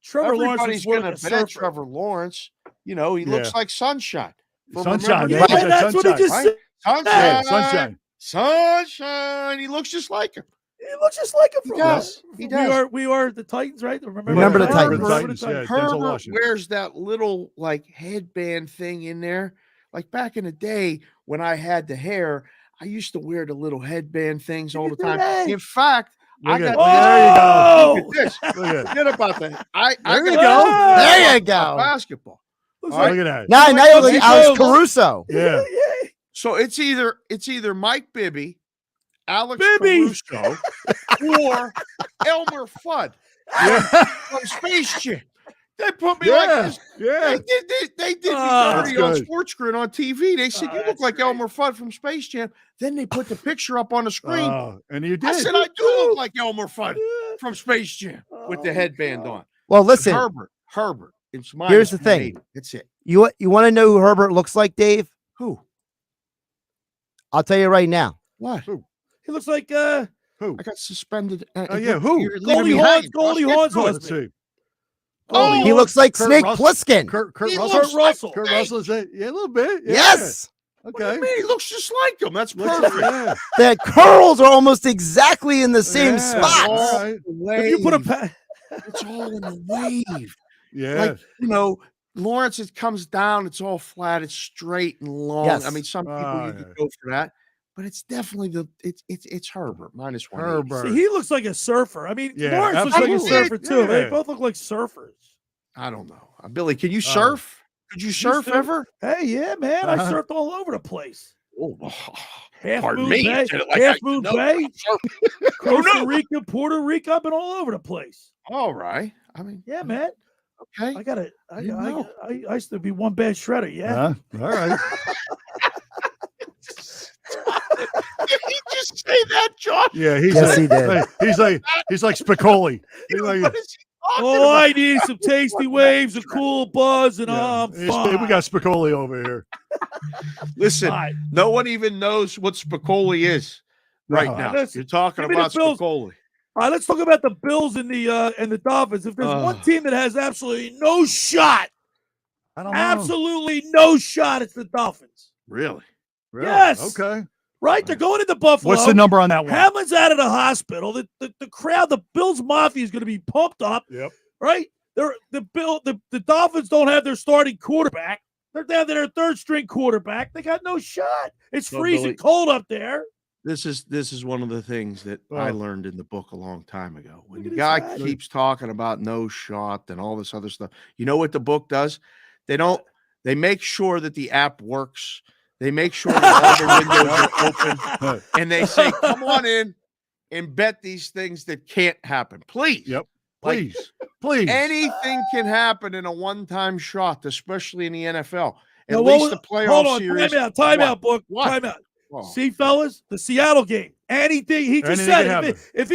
Trevor Lawrence Everybody's is going worth to a bet surfer. Trevor Lawrence. He looks like sunshine. From Sunshine. Remember Yeah, the- that's what he just right? said. Sunshine. Sunshine. Sunshine. He looks just like him. He looks just like him. He does. He does. We are the Titans, right? Remember the Titans. Titans, yeah. Denzel Herbert Washington. wears that little headband thing in there. Like back in the day when I had the hair, I used to wear the little headband things all the time. In fact, Look I at- got there you go. Look at this. Look at- Forget about that. I There you got go. There you go. basketball. Look at that. Now you look like Look Alex at- Caruso. Yeah. So it's either Mike Bibby, Alex Bibby. Caruso, or Elmer Fudd from Space Jam. They put me like this. Yeah. They did me That's dirty on good. Sports Grid on TV. They said, you look like Elmer Fudd from Space Jam. Then they put the picture up on the screen. And you did. I said, I do look like Elmer Fudd from Space Jam with the headband on. Well, listen. Herbert. It's minus Here's the thing. 180. That's it. You want to know who Herbert looks like, Dave? Who? I'll tell you right now. What? He looks like I got suspended. Yeah, who? You're leaving Goldie me Hawn's hanging. Goldie Let's Hawn's get to it. Let's see. Oh, He looks like Kurt Snake Russell. Plissken. Kurt He Russell. looks like Russell. Kurt Snake. Russell is a little bit. Yeah. Yes. What do you Okay. mean? He looks just like him. That's perfect. Yeah. The curls are almost exactly in the same Yeah. spots. All right. if you put a It's all in the wave. Yeah. Like, Lawrence, it comes down, it's all flat, it's straight and long. Yes. I mean, some people you could go for that, but it's definitely it's Herbert minus 180. Herbert. See, he looks like a surfer. I mean, Yeah, Lawrence looks like a absolutely. surfer too. Yeah. They both look like surfers. I don't know. Billy, can you surf? Could you surf surf? ever? Hey, yeah, man, I surfed all over the place. Oh, Half pardon Moon me. You Bay, said it like Half I Moon know. Bay, Oh, Costa no. Rica, Puerto Rico. I've been all over the place. All right. I mean, Yeah, man. okay. I got it. I You know. used to be one bad shredder. Yeah. All right. Did he just say that, Josh? Yeah, he's Yes, like, he did. He's like Spicoli. He's like, What is he talking Oh, about? I need some tasty waves, a cool buzz, and I'm we fine. got Spicoli over here. Listen, All right. no one even knows what Spicoli is right No. now. Listen, You're talking give me the about Bills. Spicoli. All right, let's talk about the Bills and the Dolphins. If there's one team that has absolutely no shot, I don't know. absolutely no shot, it's the Dolphins. Really? Really? Yes. Okay. Right? They're going into Buffalo. What's the number on that one? Hamlin's out of the hospital. The crowd, the Bills Mafia is going to be pumped up. Yep. Right? The Dolphins don't have their starting quarterback. They're down to their third string quarterback. They got no shot. It's So, freezing Billy- cold up there. This is one of the things that I learned in the book a long time ago. When Look the at his guy hat. keeps talking about no shot and all this other stuff, you know what the book does? They make sure that the app works They make sure that all the windows are open, and they say, "Come on in and bet these things that can't happen, please." Yep. Like, Please. Anything can happen in a one-time shot, especially in the NFL. At Now, least the playoff hold on, series. timeout, book. What? Timeout. Oh. See, fellas, the Seattle game. Anything he just said. If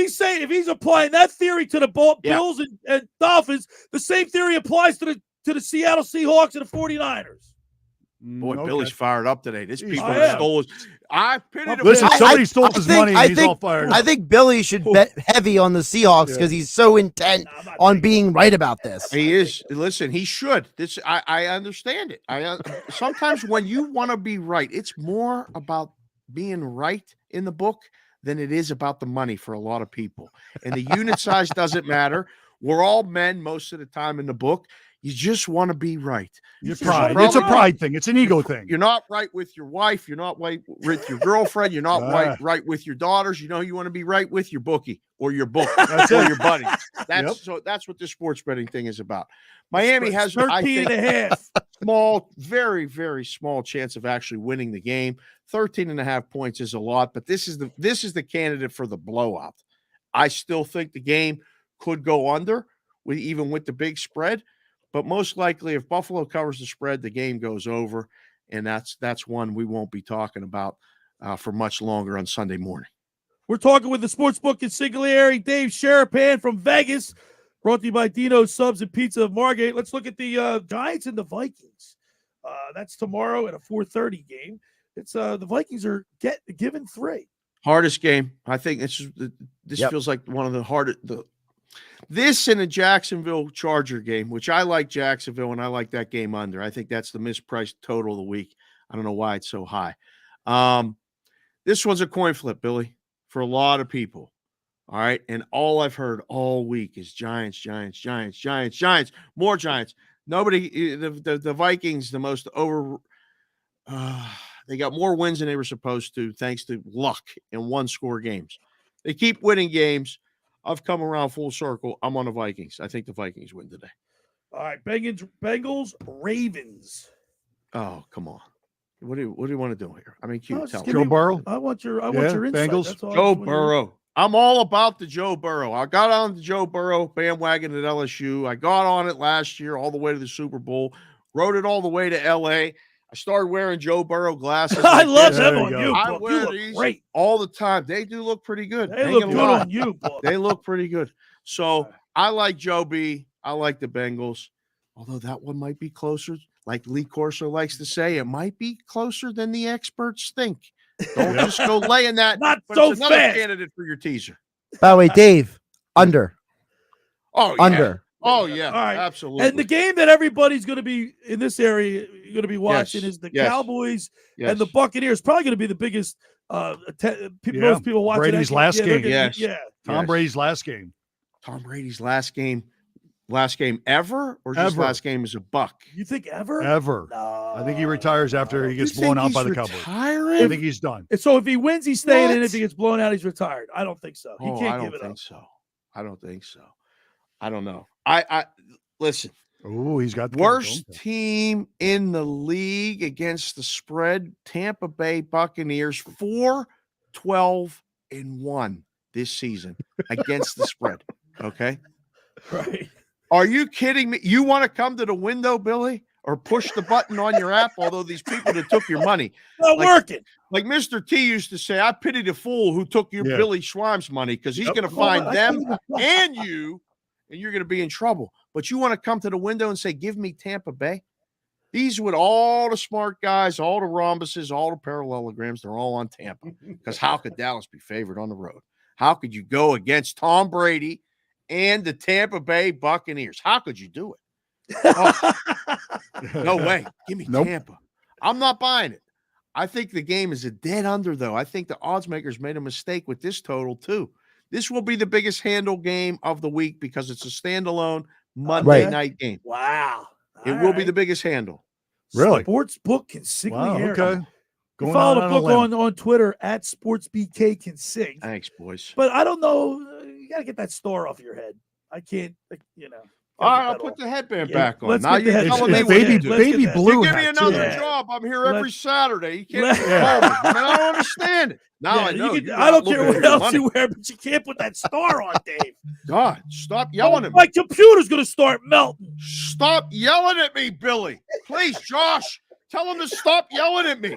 he's applying that theory to the Bills and Dolphins, the same theory applies to the Seattle Seahawks and the 49ers. Boy, Billy's fired up today. This people I stole his. I pitied him. Listen, somebody stole his money and he's all fired up. I think Billy should bet heavy on the Seahawks because he's so intent on being right about this. He is. Listen, he should. I understand it. Sometimes when you want to be right, it's more about being right in the book than it is about the money for a lot of people. And the unit size doesn't matter. We're all men most of the time in the book. You just want to be right. It's a pride thing. It's an ego thing. You're not right with your wife. You're not right with your girlfriend. You're not right with your daughters. You know, you want to be right with your bookie or your book or your buddy. That's what the sports betting thing is about. Miami has 13.5 small, very, very small chance of actually winning the game. 13.5 points is a lot, but this is the candidate for the blowout. I still think the game could go under even with the big spread. But most likely, if Buffalo covers the spread, the game goes over, and that's one we won't be talking about for much longer on Sunday morning. We're talking with the sportsbook consigliere, Dave Sharapan from Vegas, brought to you by Dino Subs and Pizza of Margate. Let's look at the Giants and the Vikings. That's tomorrow at a 4:30 game. It's the Vikings are given 3. Hardest game. I think this feels like one of the hardest. This in a Jacksonville Charger game, which I like Jacksonville, and I like that game under. I think that's the mispriced total of the week. I don't know why it's so high. This one's a coin flip, Billy, for a lot of people. All right. And all I've heard all week is Giants, Giants, Giants, Giants, Giants, more Giants. Nobody, the Vikings, the most they got more wins than they were supposed to, thanks to luck in one-score games. They keep winning games. I've come around full circle. I'm on the Vikings. I think the Vikings win today. All right, Bengals, Ravens. Oh, come on. What do you want to do here? I mean, tell Joe Burrow. I want your insight. Bengals. Joe Burrow. I'm all about the Joe Burrow. I got on the Joe Burrow bandwagon at LSU. I got on it last year all the way to the Super Bowl. Rode it all the way to LA. I started wearing Joe Burrow glasses. I love them on you. I wear these great all the time. They do look pretty good. They look good on you, book. They look pretty good. So I like Joe B. I like the Bengals, although that one might be closer. Like Lee Corso likes to say, it might be closer than the experts think. Don't just go laying that. Not but so it's another fast. candidate for your teaser. By the way, Dave, under. Oh, yeah. Under. Oh, yeah. All right. Absolutely. And the game that everybody's going to be in this area going to be watching is the Cowboys and the Buccaneers. Probably going to be the biggest most people watching Brady's last game. Yes. Tom Brady's last game. Tom Brady's last game ever, or just last game as a Buck? You think ever? Ever. No. I think he retires after he gets blown out by the Cowboys. Retiring? I think he's done. So if he wins, he's staying in. If he gets blown out, he's retired. I don't think so. He can't give it up. I don't think so. I don't know. I listen. Oh, he's got the worst team in the league against the spread. Tampa Bay Buccaneers 4-12-1 this season against the spread. Okay, right? Are you kidding me? You want to come to the window, Billy, or push the button on your app? Although these people that took your money not working. Like Mr. T used to say, I pity the fool who took your Billy Schweim's money because he's going to find them and you. And you're going to be in trouble. But you want to come to the window and say, give me Tampa Bay? These with all the smart guys, all the rhombuses, all the parallelograms, they're all on Tampa. Because how could Dallas be favored on the road? How could you go against Tom Brady and the Tampa Bay Buccaneers? How could you do it? Oh, no way. Give me Tampa. I'm not buying it. I think the game is a dead under, though. I think the odds makers made a mistake with this total, too. This will be the biggest handle game of the week because it's a standalone Monday night game. Wow. It will be the biggest handle. Really? Sportsbook Consigliere. Wow, okay. Follow the book on Twitter at SportsBKConsig. Thanks, boys. But I don't know. You got to get that star off your head. I can't, All right, I'll put the headband back on. Let's Now get the you're headband. telling me baby what to do. blue. You give me hat, another too. job. I'm here every Let's- Saturday. You can't Let's- call me. I mean, I don't understand it. Now Yeah, I know. you can, you're I don't not care looking what at your else money. you wear, but you can't put that star on, Dave. God, stop yelling at me. My computer's going to start melting. Stop yelling at me, Billy. Please, Josh, tell him to stop yelling at me.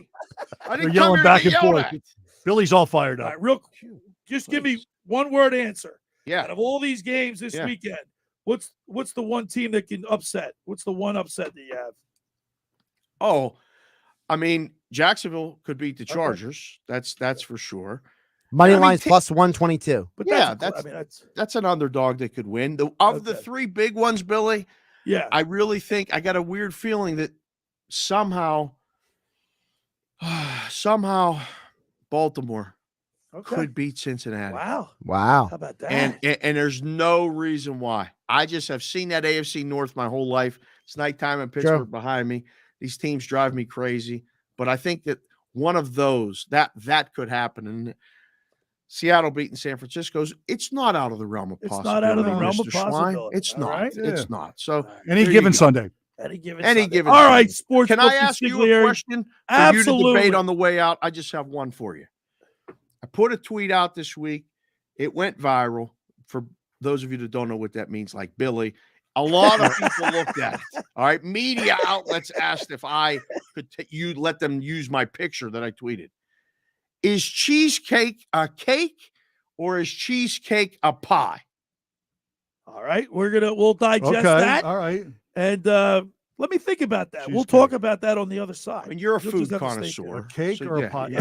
I They're didn't come yelling here back to and get yelled forth. at. Billy's all fired All up. right, just give me one word answer. Yeah. Out of all these games this weekend, what's the one team that can upset? What's the one upset that you have? Oh, I mean, Jacksonville could beat the Chargers. That's for sure. Money I mean, line's plus 122. But that's an underdog that could win. The three big ones, Billy. Yeah, I really think I got a weird feeling that somehow Baltimore could beat Cincinnati. Wow. Wow. How about that? And there's no reason why. I just have seen that AFC North my whole life. It's nighttime in Pittsburgh behind me. These teams drive me crazy. But I think that one of those, that could happen. And Seattle beating San Francisco's, it's not out of the realm of possibility. It's not out of the realm of Mr. Schwein. possibility. It's All not. right? It's not. So Any there given you go. Sunday. Any given Any Sunday. given All Sunday. right, sports. Can I ask you a question for you to Absolutely. debate on the way out? I just have one for you. I put a tweet out this week. It went viral. For those of you that don't know what that means, like Billy, a lot of people looked at it. All right. Media outlets asked if I could you let them use my picture that I tweeted. Is cheesecake a cake or is cheesecake a pie? All right, we'll digest that. All right. And let me think about that. We'll talk about that on the other side. I mean, you're a You'll food just have to stay connoisseur. there. A cake So, or yeah, a pie? yeah,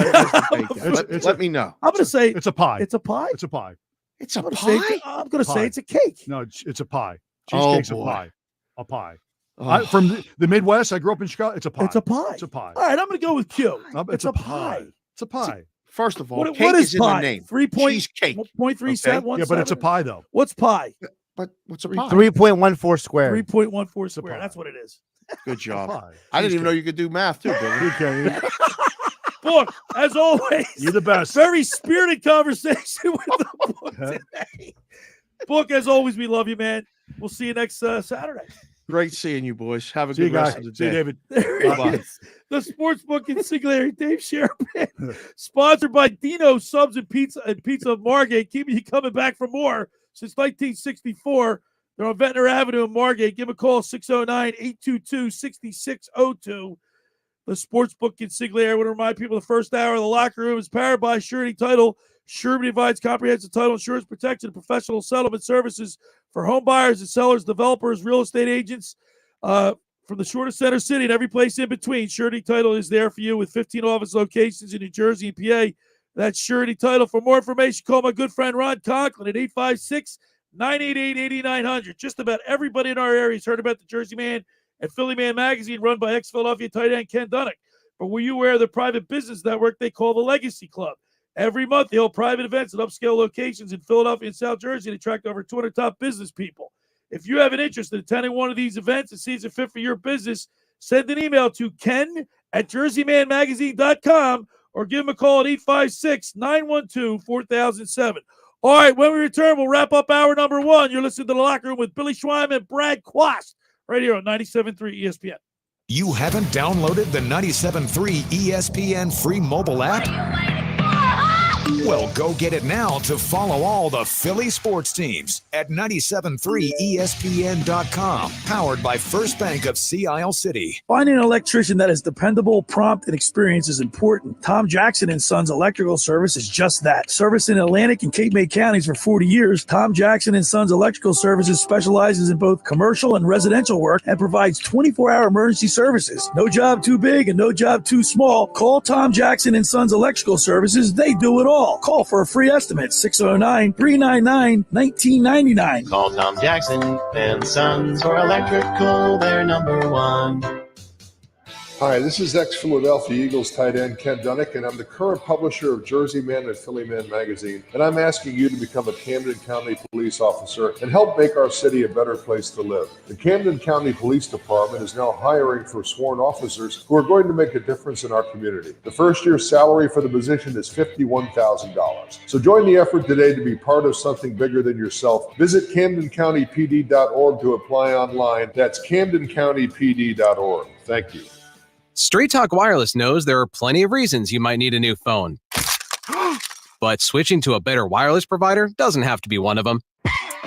let me know. I'm going to say it's a pie. It's a pie. It's a pie. It's a I'm pie. going to say it's a cake. No, it's a pie. Oh, Cheesecake's a boy. pie. A pie. Oh. From the Midwest, I grew up in Chicago. It's a pie. It's a pie. It's a pie. All right, I'm going to go with Q. It's a pie. It's a pie. First of all, What cake is in the pie? name. 3.37. Okay. Yeah, but it's a pie though. What's pie? But what's a pie? 3.14 square. 3.14 square. That's what it is. Good job. pie. I didn't even know you could do math too, Billy. Okay. Book, as always. You're the best. Very spirited conversation with the book today. Book, as always, we love you, man. We'll see you next Saturday. Great seeing you, boys. Have a See you good rest guys. of the day. See you, David. There he Bye-bye. is. The Sportsbook Consigliere, Dave Sharapan, sponsored by Dino Subs and Pizza Margate, keeping you coming back for more since 1964. They're on Ventnor Avenue in Margate. Give them a call, 609-822-6602. The Sportsbook Consigliere. I want to remind people the first hour of the locker room is powered by Surety Title. Surety provides comprehensive title insurance protection and professional settlement services for home buyers and sellers, developers, real estate agents, from the shortest center city and every place in between. Surety Title is there for you with 15 office locations in New Jersey and PA. That's Surety Title. For more information, call my good friend Ron Conklin at 856-988-8900. Just about everybody in our area has heard about the Jersey Man and Philly Man magazine run by ex-Philadelphia tight end Ken Dunnick. But were you aware of the private business network they call the Legacy Club? Every month, they hold private events at upscale locations in Philadelphia and South Jersey to attract over 200 top business people. If you have an interest in attending one of these events and sees it fit for your business, send an email to ken@jerseymanmagazine.com or give him a call at 856-912-4007. All right, when we return, we'll wrap up hour number one. You're listening to The Locker Room with Billy Schweim and Brad Quast right here on 97.3 ESPN. You haven't downloaded the 97.3 ESPN free mobile app? Well, go get it now to follow all the Philly sports teams at 97.3ESPN.com. Powered by First Bank of Sea Isle City. Finding an electrician that is dependable, prompt, and experienced is important. Tom Jackson & Sons Electrical Service is just that. Service in Atlantic and Cape May counties for 40 years, Tom Jackson & Sons Electrical Services specializes in both commercial and residential work and provides 24-hour emergency services. No job too big and no job too small. Call Tom Jackson & Sons Electrical Services. They do it all. Call for a free estimate, 609-399-1999. Call Tom Jackson and Sons for electrical, they're number one. Hi, this is ex-Philadelphia Eagles tight end Ken Dunnick, and I'm the current publisher of Jersey Man and Philly Man magazine, and I'm asking you to become a Camden County police officer and help make our city a better place to live. The Camden County Police Department is now hiring for sworn officers who are going to make a difference in our community. The first year's salary for the position is $51,000. So join the effort today to be part of something bigger than yourself. Visit CamdenCountyPD.org to apply online. That's CamdenCountyPD.org. Thank you. Straight Talk Wireless knows there are plenty of reasons you might need a new phone. But switching to a better wireless provider doesn't have to be one of them.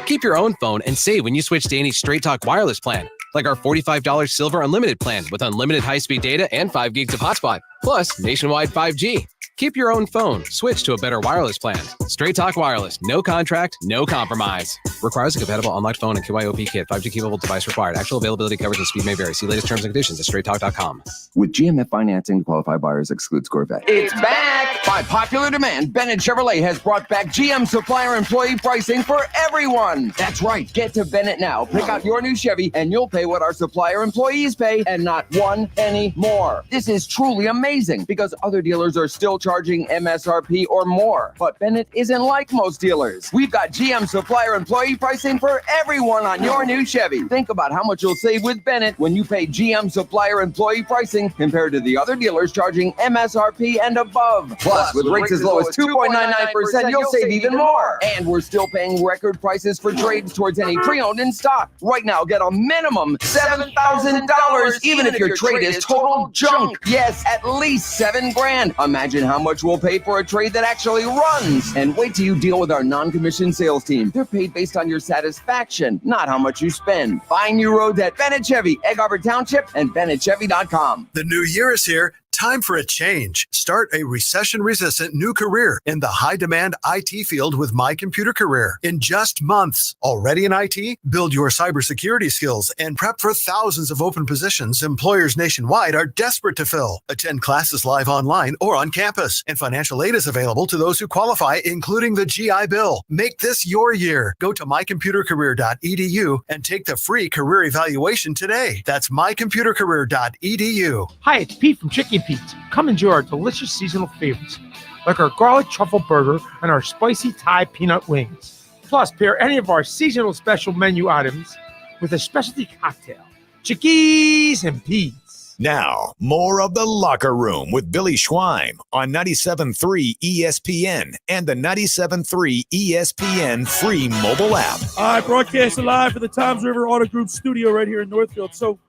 Keep your own phone and save when you switch to any Straight Talk Wireless plan, like our $45 Silver Unlimited plan with unlimited high-speed data and 5 gigs of hotspot, plus nationwide 5G. Keep your own phone. Switch to a better wireless plan. Straight Talk Wireless. No contract, no compromise. Requires a compatible unlocked phone and KYOP kit. 5G capable device required. Actual availability, coverage, and speed may vary. See latest terms and conditions at straighttalk.com. With GMF financing, qualified buyers excludes Corvette. It's back! By popular demand, Bennett Chevrolet has brought back GM supplier employee pricing for everyone. That's right. Get to Bennett now. Pick out your new Chevy, and you'll pay what our supplier employees pay, and not 1 penny more. This is truly amazing, because other dealers are still charging MSRP or more. But Bennett isn't like most dealers. We've got GM supplier employee pricing for everyone on your new Chevy. Think about how much you'll save with Bennett when you pay GM supplier employee pricing compared to the other dealers charging MSRP and above. Plus, with rates as low as 2.99%, you'll save even more. And we're still paying record prices for trades towards any pre-owned in stock. Right now, get a minimum $7,000, even if your trade is total junk. Yes, at least $7,000. Imagine how much we'll pay for a trade that actually runs. And wait till you deal with our non-commissioned sales team. They're paid based on your satisfaction, not how much you spend. Find new roads at Bennett Chevy, Egg Harbor Township, and BennettChevy.com. The new year is here. Time for a change. Start a recession-resistant new career in the high-demand IT field with My Computer Career in just months. Already in IT? Build your cybersecurity skills and prep for thousands of open positions employers nationwide are desperate to fill. Attend classes live online or on campus, and financial aid is available to those who qualify, including the GI Bill. Make this your year. Go to mycomputercareer.edu and take the free career evaluation today. That's mycomputercareer.edu. Hi, it's Pete from Chicken Pizza. Come enjoy our delicious seasonal favorites, like our garlic truffle burger and our spicy Thai peanut wings. Plus, pair any of our seasonal special menu items with a specialty cocktail, Chickies and Peas. Now, more of The Locker Room with Billy Schweim on 97.3 ESPN and the 97.3 ESPN free mobile app. All right, broadcasting live from the Toms River Auto Group studio right here in Northfield. So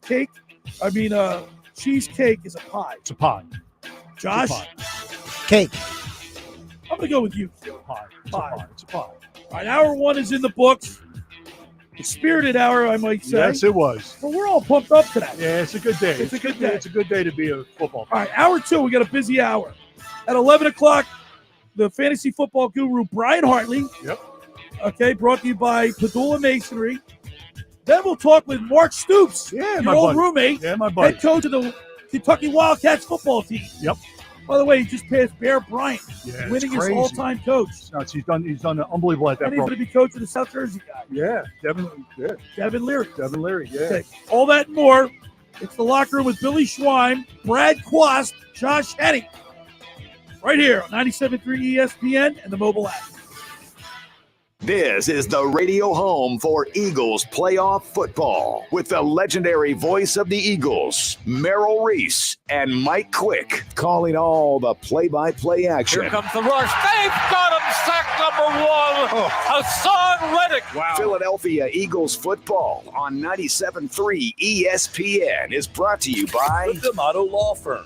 cheesecake is a pie. It's a pie. Josh? Cake. I'm going to go with you. Pie. It's a pie. All right, hour one is in the books. A spirited hour, I might say. Yes, it was. But we're all pumped up today. Yeah, it's a good day. It's a good day. It's a good day to be a football fan. All right, hour two, we got a busy hour. At 11 o'clock, the fantasy football guru, Brian Hartley. Yep. Okay, brought to you by Padula Masonry. Then we'll talk with Mark Stoops, your old roommate, my buddy. head coach of the Kentucky Wildcats football team. Yep. By the way, he just passed Bear Bryant, Yeah, winning it's his crazy. all-time coach. Nuts. He's done unbelievable at that And he's going to program. be coaching the South Jersey guy. Yeah, Devin Leary. Yeah. Yeah. Okay. All that and more. It's the Locker Room with Billy Schweim, Brad Quast, Josh Henning. Right here on 97.3 ESPN and the mobile app. This is the radio home for Eagles playoff football with the legendary voice of the Eagles, Merrill Reese and Mike Quick, calling all the play-by-play action. Here comes the rush. They've got him. Sack number one. Hassan Reddick. Wow. Philadelphia Eagles football on 97.3 ESPN is brought to you by The D'Amato Law Firm,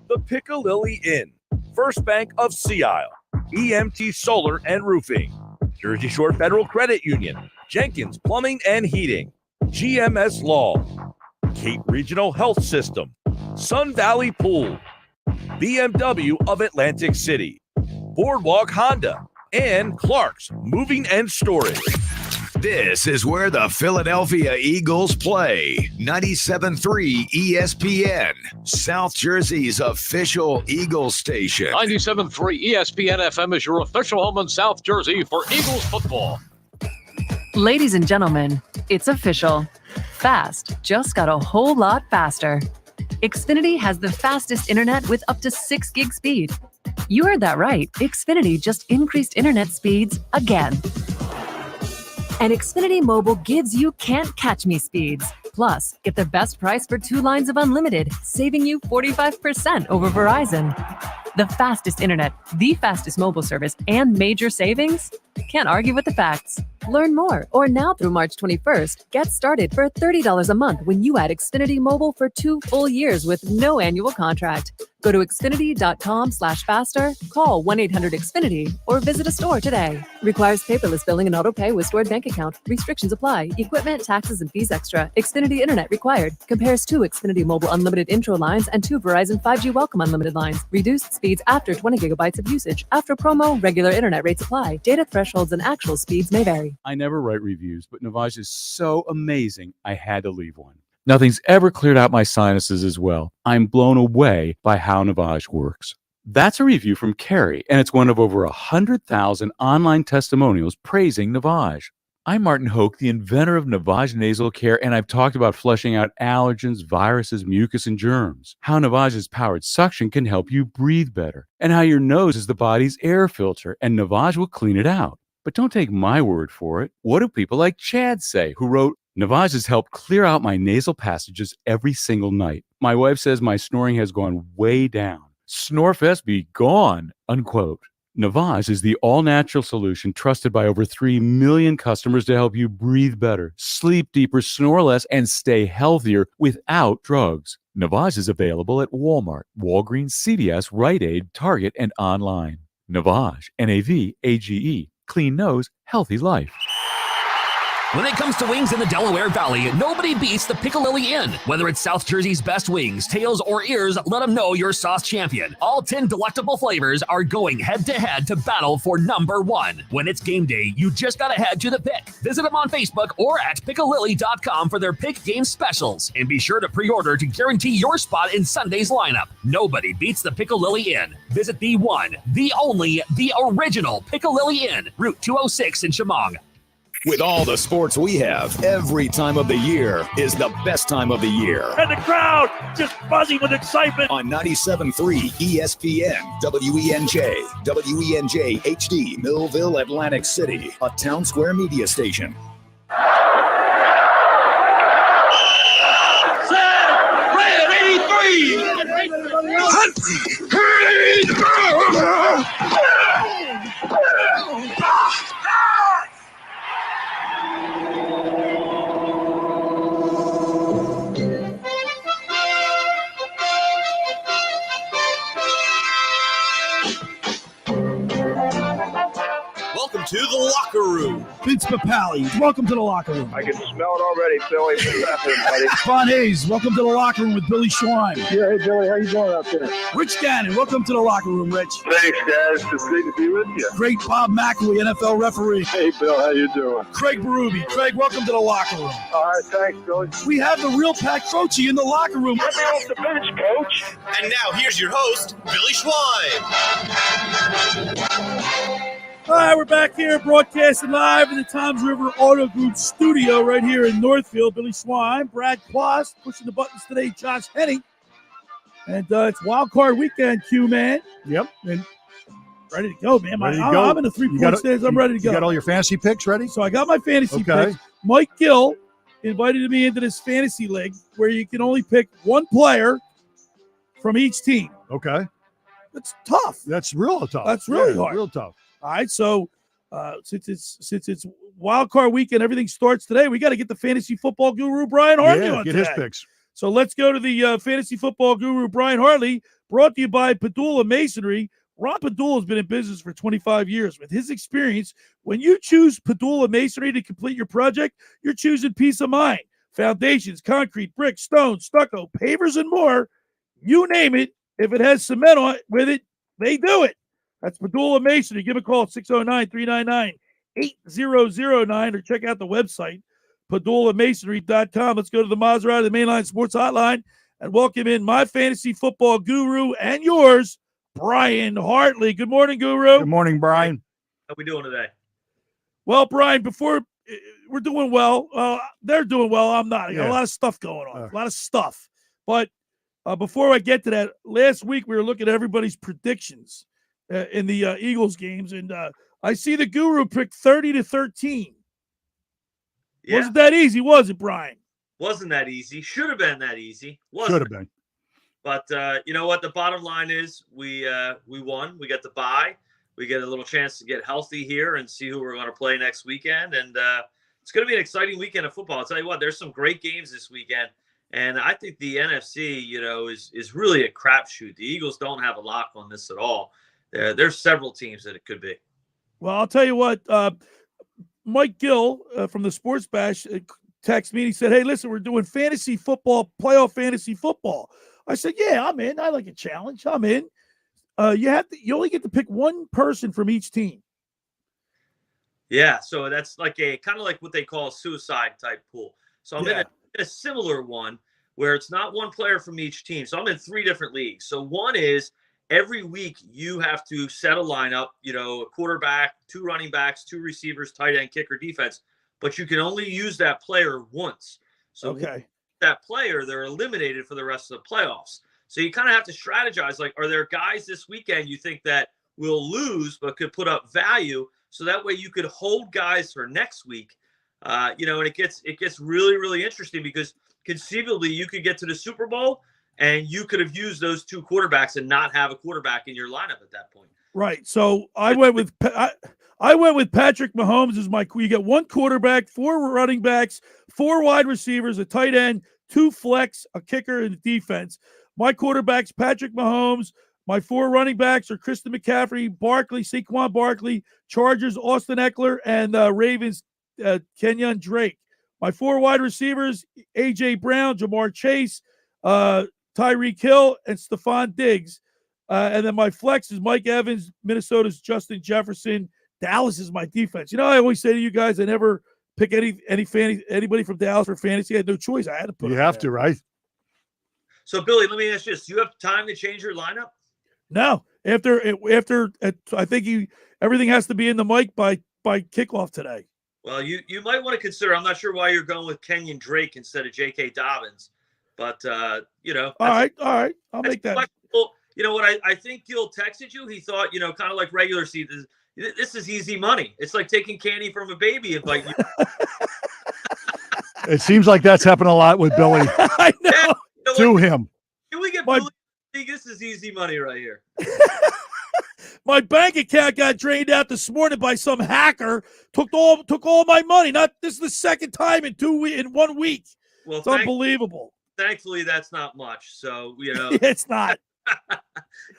the Piccalilli Inn, First Bank of Sea Isle, EMT Solar and Roofing, Jersey Shore Federal Credit Union, Jenkins Plumbing and Heating, GMS Law, Cape Regional Health System, Sun Valley Pool, BMW of Atlantic City, Boardwalk Honda, and Clark's Moving and Storage. This is where the Philadelphia Eagles play. 97.3 ESPN, South Jersey's official Eagles station. 97.3 ESPN FM is your official home in South Jersey for Eagles football. Ladies and gentlemen, it's official. Fast just got a whole lot faster. Xfinity has the fastest internet with up to 6 gig speed. You heard that right. Xfinity just increased internet speeds again. And Xfinity Mobile gives you can't catch me speeds. Plus, get the best price for 2 lines of unlimited, saving you 45% over Verizon. The fastest internet, the fastest mobile service, and major savings? Can't argue with the facts. Learn more, or now through March 21st, get started for $30 a month when you add Xfinity Mobile for 2 full years with no annual contract. Go to Xfinity.com/faster, call 1-800-XFINITY, or visit a store today. Requires paperless billing and auto pay with stored bank account. Restrictions apply. Equipment, taxes, and fees extra. Xfinity Internet required. Compares 2 Xfinity Mobile Unlimited intro lines and 2 Verizon 5G Welcome Unlimited lines. Reduced speeds after 20 gigabytes of usage. After promo, regular internet rates apply. Data thresholds and actual speeds may vary. I never write reviews, but Navage is so amazing, I had to leave one. Nothing's ever cleared out my sinuses as well. I'm blown away by how Navage works. That's a review from Carrie, and it's one of over 100,000 online testimonials praising Navage. I'm Martin Hoke, the inventor of Navage Nasal Care, and I've talked about flushing out allergens, viruses, mucus, and germs, how Navage's powered suction can help you breathe better, and how your nose is the body's air filter, and Navage will clean it out. But don't take my word for it. What do people like Chad say, who wrote, Navage has helped clear out my nasal passages every single night. My wife says my snoring has gone way down. Snorefest be gone, unquote. Navage is the all-natural solution trusted by over 3 million customers to help you breathe better, sleep deeper, snore less, and stay healthier without drugs. Navage is available at Walmart, Walgreens, CVS, Rite Aid, Target, and online. Navage, N-A-V-A-G-E. Clean nose, healthy life. When it comes to wings in the Delaware Valley, nobody beats the Piccalilli Inn. Whether it's South Jersey's best wings, tails, or ears, let them know you're sauce champion. All 10 delectable flavors are going head-to-head to battle for number 1. When it's game day, you just gotta head to the Pick. Visit them on Facebook or at Piccalilli.com for their Pick game specials. And be sure to pre-order to guarantee your spot in Sunday's lineup. Nobody beats the Piccalilli Inn. Visit the one, the only, the original Piccalilli Inn, Route 206 in Chemong. With all the sports we have, every time of the year is the best time of the year. And the crowd just buzzing with excitement. On 97.3 ESPN, WENJ, WENJ HD, Millville, Atlantic City, a Town Square media station. Set, ready, 83. Welcome to the locker room. Vince Papali, welcome to the locker room. I can smell it already, Billy. What's happening, buddy? Bon Hayes, welcome to the locker room with Billy Schweim. Yeah, hey, Billy, how you doing out there? Rich Gannon, welcome to the locker room, Rich. Thanks, guys. It's great to be with you. Great Bob McElwee, NFL referee. Hey, Bill, how you doing? Craig Berube. Craig, welcome to the locker room. All right, thanks, Billy. We have the real Pat Croce in the locker room. Get me off the bench, Coach. And now here's your host, Billy Schweim. All right, we're back here broadcasting live in the Toms River Auto Group studio right here in Northfield. Billy Schweim, Brad Quast, pushing the buttons today, Josh Henning. And it's wild card weekend, Q-Man. Yep. And ready to go, man. Ready to go. I'm in the three-point stands. I'm ready to go. You got all your fantasy picks ready? So I got my fantasy picks. Mike Gill invited me into this fantasy league where you can only pick one player from each team. Okay. That's tough. That's real tough. That's really hard. Real tough. All right, so since it's wild card weekend, everything starts today. We got to get the fantasy football guru Brian Hartley on get today. his picks. So let's go to the fantasy football guru Brian Hartley, brought to you by Padula Masonry. Ron Padula has been in business for 25 years. With his experience, when you choose Padula Masonry to complete your project, you're choosing peace of mind. Foundations, concrete, brick, stone, stucco, pavers, and more. You name it. If it has cement on it with it, they do it. That's Padula Masonry. Give a call at 609-399-8009 or check out the website, PadulaMasonry.com. Let's go to the Maserati, the Mainline Sports Hotline, and welcome in my fantasy football guru and yours, Brian Hartley. Good morning, Guru. Good morning, Brian. How we doing today? Well, Brian, before we're doing well. They're doing well. I'm not. I got a lot of stuff going on. A lot of stuff. But Before I get to that, last week we were looking at everybody's predictions in the Eagles games, and I see the Guru picked 30-13. Yeah. Wasn't that easy, was it, Brian? Wasn't that easy. Should have been that easy. Should have been. But you know what? The bottom line is we won. We got the bye. We get a little chance to get healthy here and see who we're going to play next weekend. And it's going to be an exciting weekend of football. I'll tell you what, there's some great games this weekend. And I think the NFC, is really a crapshoot. The Eagles don't have a lock on this at all. There's several teams that it could be. Well, I'll tell you what, Mike Gill from the Sports Bash texted me and he said, hey, listen, we're doing fantasy football, playoff fantasy football. I said, yeah, I'm in. I like a challenge. I'm in. You only get to pick one person from each team. Yeah, so that's like kind of like what they call a suicide type pool. So I'm in a similar one where it's not one player from each team. So I'm in 3 different leagues. So one is every week you have to set a lineup, a quarterback, 2 running backs, 2 receivers, tight end, kicker, defense, but you can only use that player once. So that player, they're eliminated for the rest of the playoffs. So you kind of have to strategize, like, are there guys this weekend you think that will lose but could put up value? So that way you could hold guys for next week. And it gets really, really interesting because conceivably you could get to the Super Bowl and you could have used those 2 quarterbacks and not have a quarterback in your lineup at that point. Right. So I went with Patrick Mahomes as my. You get 1 quarterback, 4 running backs, 4 wide receivers, a tight end, 2 flex, a kicker, and a defense. My quarterback's Patrick Mahomes. My 4 running backs are Christian McCaffrey, Saquon Barkley, Chargers, Austin Eckler, and Ravens, Kenyon Drake. My 4 wide receivers, A.J. Brown, Jamar Chase, Tyreek Hill, and Stephon Diggs. And then my flex is Mike Evans, Minnesota's Justin Jefferson. Dallas is my defense. I always say to you guys, I never pick anybody from Dallas for fantasy. I had no choice. I had to put. You have to, right? So, Billy, let me ask you this: do you have time to change your lineup? No. After I think everything has to be in the mic by kickoff today. Well, you might want to consider. I'm not sure why you're going with Kenyon Drake instead of J.K. Dobbins, but All right. I'll make that. Well, you know what? I think Gil texted you. He thought, kind of like regular season. This is easy money. It's like taking candy from a baby and biting. It seems like that's happened a lot with Billy. I know. To him. Can we get Billy? This is easy money right here. My bank account got drained out this morning by some hacker. Took all my money. This is the second time in 1 week. Well, it's unbelievable. Thankfully, that's not much. So it's not.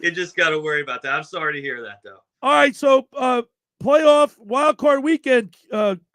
You just got to worry about that. I'm sorry to hear that, though. All right, so playoff wild card weekend,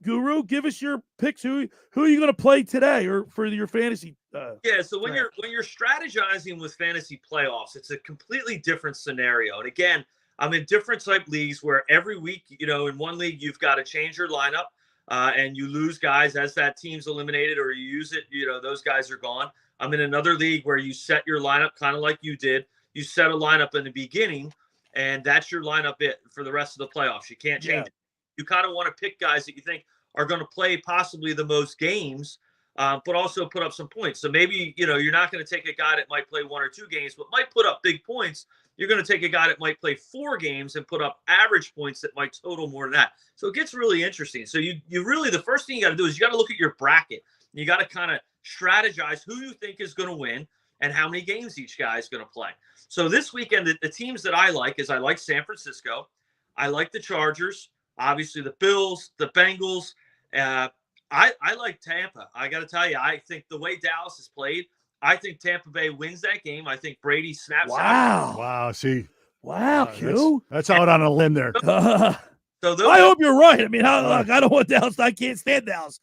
Guru, give us your picks. Who are you going to play today or for your fantasy? So when you're strategizing with fantasy playoffs, it's a completely different scenario. And again, I'm in different type leagues where every week, in one league you've got to change your lineup and you lose guys as that team's eliminated, or you use it. Those guys are gone. I'm in another league where you set your lineup kind of like you did. You set a lineup in the beginning, and that's your lineup for the rest of the playoffs. You can't change it. You kind of want to pick guys that you think are going to play possibly the most games, but also put up some points. So maybe, you're not going to take a guy that might play 1 or 2 games, but might put up big points. You're going to take a guy that might play 4 games and put up average points that might total more than that. So it gets really interesting. So you really, the first thing you got to do is you got to look at your bracket. You got to kind of strategize who you think is going to win and how many games each guy is going to play. So this weekend, the teams that I like San Francisco. I like the Chargers, obviously the Bills, the Bengals. I like Tampa. I got to tell you, I think the way Dallas has played, I think Tampa Bay wins that game. I think Brady snaps out. Wow. See. Wow, Q. That's out on a limb there. I hope you're right. I mean, I don't want Dallas. I can't stand Dallas.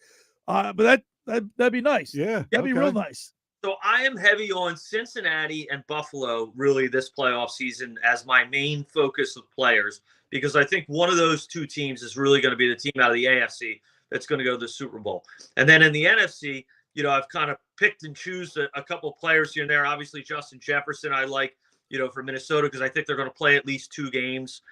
But that'd be nice. Yeah. That'd be real nice. So I am heavy on Cincinnati and Buffalo really this playoff season as my main focus of players, because I think one of those 2 teams is really going to be the team out of the AFC that's going to go to the Super Bowl. And then in the NFC, I've kind of picked and choose a couple of players here and there. Obviously, Justin Jefferson, I like, for Minnesota because I think they're going to play at least 2 games.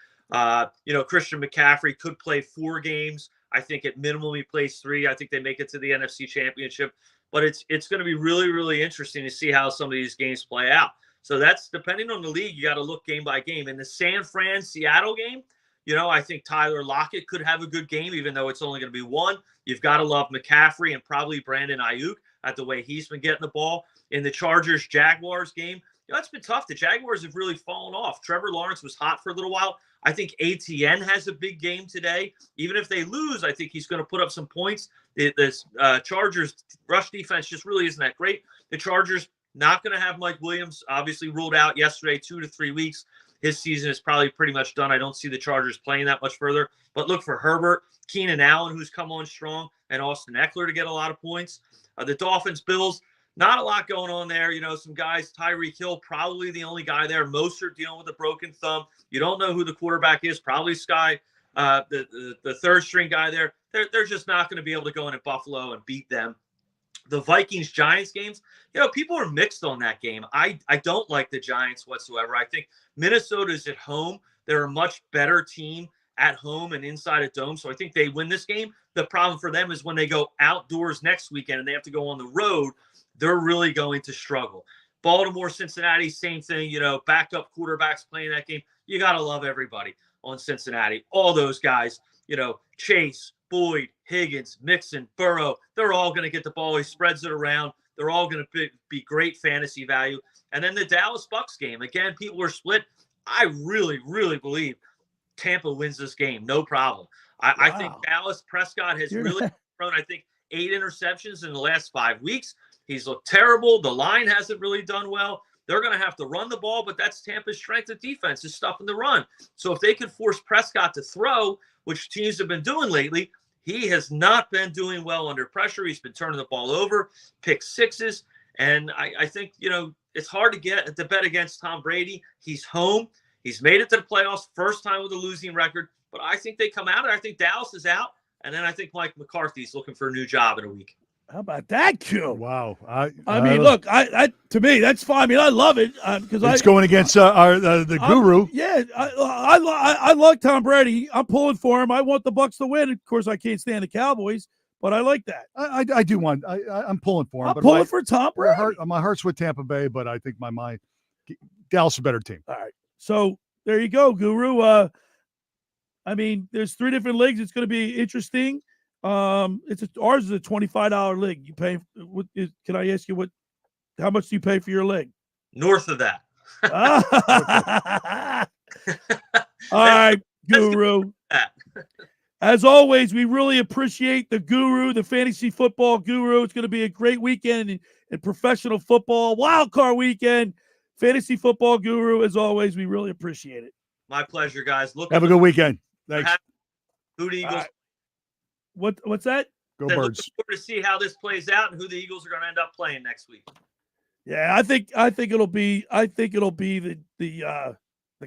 Christian McCaffrey could play 4 games. I think at minimum he plays 3. I think they make it to the NFC Championship. but it's going to be really, really interesting to see how some of these games play out. So that's depending on the league. You got to look game by game. In the San Fran Seattle game, I think Tyler Lockett could have a good game, even though it's only going to be one. You've got to love McCaffrey and probably Brandon Ayuk at the way he's been getting the ball. In the Chargers-Jaguars game, it's been tough. The Jaguars have really fallen off. Trevor Lawrence was hot for a little while. I think ATN has a big game today. Even if they lose, I think he's going to put up some points. The Chargers rush defense just really isn't that great. The Chargers not going to have Mike Williams, obviously ruled out yesterday, 2 to 3 weeks. His season is probably pretty much done. I don't see the Chargers playing that much further. But look for Herbert, Keenan Allen, who's come on strong, and Austin Eckler to get a lot of points. The Dolphins, Bills, not a lot going on there. Some guys, Tyreek Hill, probably the only guy there. Mostert dealing with a broken thumb. You don't know who the quarterback is. Probably Sky, the third string guy there. They're just not going to be able to go into Buffalo and beat them. The Vikings-Giants games, people are mixed on that game. I don't like the Giants whatsoever. I think Minnesota is at home. They're a much better team at home and inside a dome, so I think they win this game. The problem for them is when they go outdoors next weekend and they have to go on the road, they're really going to struggle. Baltimore, Cincinnati, same thing. Backup quarterbacks playing that game. You got to love everybody on Cincinnati. All those guys, Chase, Boyd, Higgins, Mixon, Burrow, they're all going to get the ball. He spreads it around. They're all going to be great fantasy value. And then the Dallas Bucks game. Again, people are split. I really, really believe Tampa wins this game. No problem. I think Dallas Prescott has really thrown, 8 interceptions in the last 5 weeks. He's looked terrible. The line hasn't really done well. They're going to have to run the ball, but that's Tampa's strength of defense is stuffing the run. So if they could force Prescott to throw, which teams have been doing lately, he has not been doing well under pressure. He's been turning the ball over, pick sixes. And I think, it's hard to bet against Tom Brady. He's home. He's made it to the playoffs, first time with a losing record. But I think they come out, and I think Dallas is out. And then I think Mike McCarthy's looking for a new job in a week. How about that, Q? Wow. I mean, look, to me, that's fine. I mean, I love it because it's going against the guru. Yeah, I like Tom Brady. I'm pulling for him. I want the Bucs to win. Of course, I can't stand the Cowboys, but I like that. I do want. I'm pulling for him. I'm pulling for Tom Brady. My heart's with Tampa Bay, but I think my mind, Dallas is a better team. All right, so there you go, Guru. I mean, there's 3 different leagues. It's going to be interesting. Ours is a $25 league. You pay. Can I ask you how much do you pay for your league? North of that. All right, Guru. As always, we really appreciate the Guru, the fantasy football Guru. It's going to be a great weekend in professional football, wild card weekend, fantasy football Guru. As always, we really appreciate it. My pleasure, guys. Have a good weekend. Thanks. Who the Eagles? What's that? Go Birds. Looking forward to see how this plays out and who the Eagles are going to end up playing next week. Yeah, I think it'll be the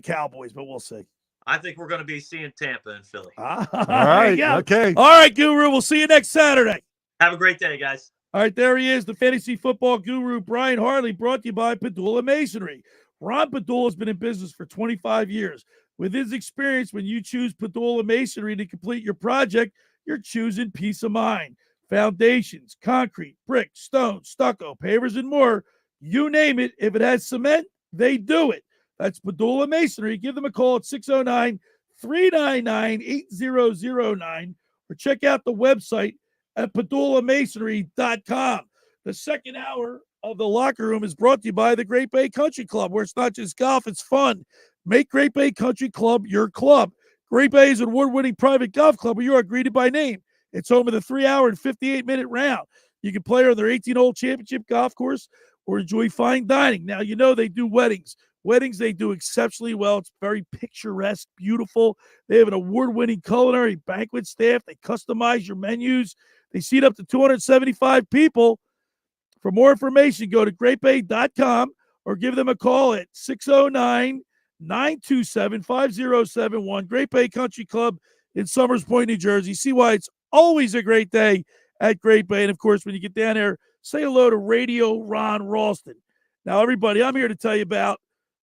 Cowboys, but we'll see. I think we're going to be seeing Tampa and Philly. All right. Okay. All right, Guru. We'll see you next Saturday. Have a great day, guys. All right, there he is, the fantasy football guru, Brian Hartley, brought to you by Padula Masonry. Ron Padula has been in business for 25 years. With his experience, when you choose Padula Masonry to complete your project, you're choosing peace of mind. Foundations, concrete, brick, stone, stucco, pavers, and more. You name it. If it has cement, they do it. That's Padula Masonry. Give them a call at 609-399-8009 or check out the website at padulamasonry.com. The second hour of the locker room is brought to you by the Great Bay Country Club, where it's not just golf, it's fun. Make Great Bay Country Club your club. Great Bay is an award-winning private golf club where you are greeted by name. It's home of the 3-hour and 58-minute round. You can play on their 18-hole championship golf course or enjoy fine dining. Now, you know they do weddings. Weddings they do exceptionally well. It's very picturesque, beautiful. They have an award-winning culinary banquet staff. They customize your menus. They seat up to 275 people. For more information, go to greatbay.com or give them a call at 609-927-5071. Great Bay Country Club in Summers Point, New Jersey. See why it's always a great day at Great Bay. And, of course, when you get down there, say hello to Radio Ron Ralston. Now, everybody, I'm here to tell you about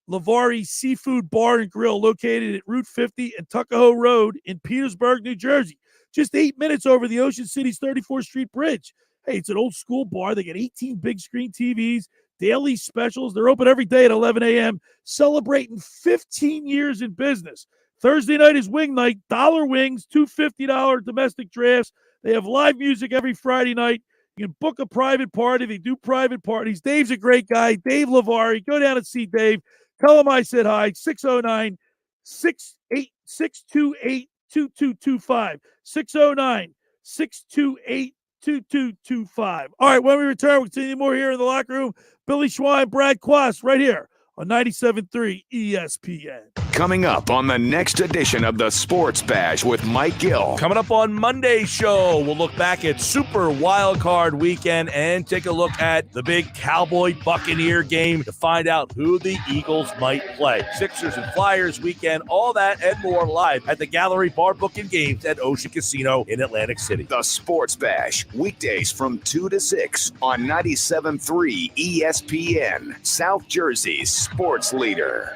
Lavari Seafood Bar and Grill, located at Route 50 and Tuckahoe Road in Petersburg, New Jersey. Just 8 minutes over the Ocean City's 34th Street Bridge. Hey, it's an old school bar. They get 18 big screen TVs, daily specials. They're open every day at 11 a.m., celebrating 15 years in business. Thursday night is wing night, dollar wings, $250 domestic drafts. They have live music every Friday night. You can book a private party. They do private parties. Dave's a great guy. Dave Lavari. Go down and see Dave. Tell him I said hi. 609-628-2225. 609-628-2225. All right, when we return, we'll continue more here in the locker room. Billy Schweim, Brad Quast, right here on 97.3 ESPN. Coming up on the next edition of the Sports Bash with Mike Gill. Coming up on Monday's show, we'll look back at Super Wild Card Weekend and take a look at the big Cowboy-Buccaneer game to find out who the Eagles might play. Sixers and Flyers weekend, all that and more live at the Gallery Bar Book and Games at Ocean Casino in Atlantic City. The Sports Bash, weekdays from 2 to 6 on 97.3 ESPN, South Jersey's sports leader.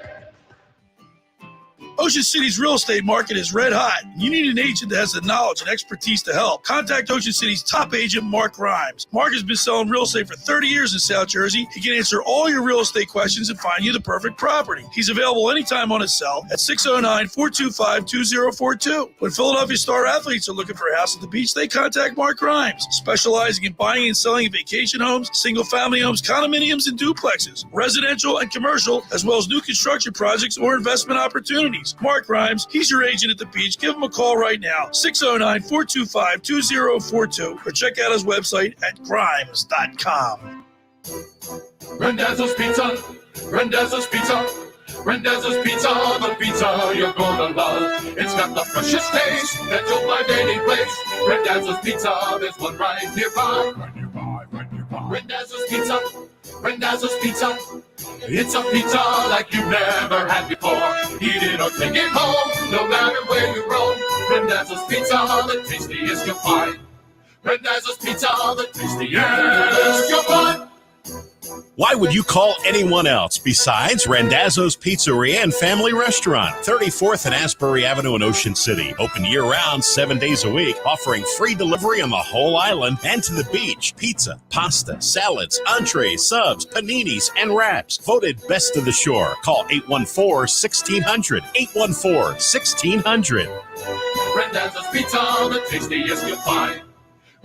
Ocean City's real estate market is red hot. You need an agent that has the knowledge and expertise to help. Contact Ocean City's top agent, Mark Grimes. Mark has been selling real estate for 30 years in South Jersey. He can answer all your real estate questions and find you the perfect property. He's available anytime on his cell at 609-425-2042. When Philadelphia star athletes are looking for a house at the beach, they contact Mark Grimes, specializing in buying and selling vacation homes, single-family homes, condominiums, and duplexes, residential and commercial, as well as new construction projects or investment opportunities. Mark Grimes, he's your agent at the beach. Give him a call right now, 609-425-2042, or check out his website at grimes.com. Randazzo's Pizza, Randazzo's Pizza, Randazzo's Pizza, the pizza you're gonna love. It's got the freshest taste that you'll find any place. Randazzo's Pizza, there's one right nearby. Randazzo's Pizza, Randazzo's Pizza. It's a pizza like you've never had before. Eat it or take it home, no matter where you roam. Randazzo's Pizza, the tastiest you'll find. Randazzo's Pizza, the tastiest you'll find. Why would you call anyone else besides Randazzo's Pizzeria and Family Restaurant, 34th and Asbury Avenue in Ocean City. Open year-round, 7 days a week, offering free delivery on the whole island and to the beach. Pizza, pasta, salads, entrees, subs, paninis, and wraps. Voted best of the shore. Call 814-1600. 814-1600. Randazzo's Pizza, the tastiest you'll find.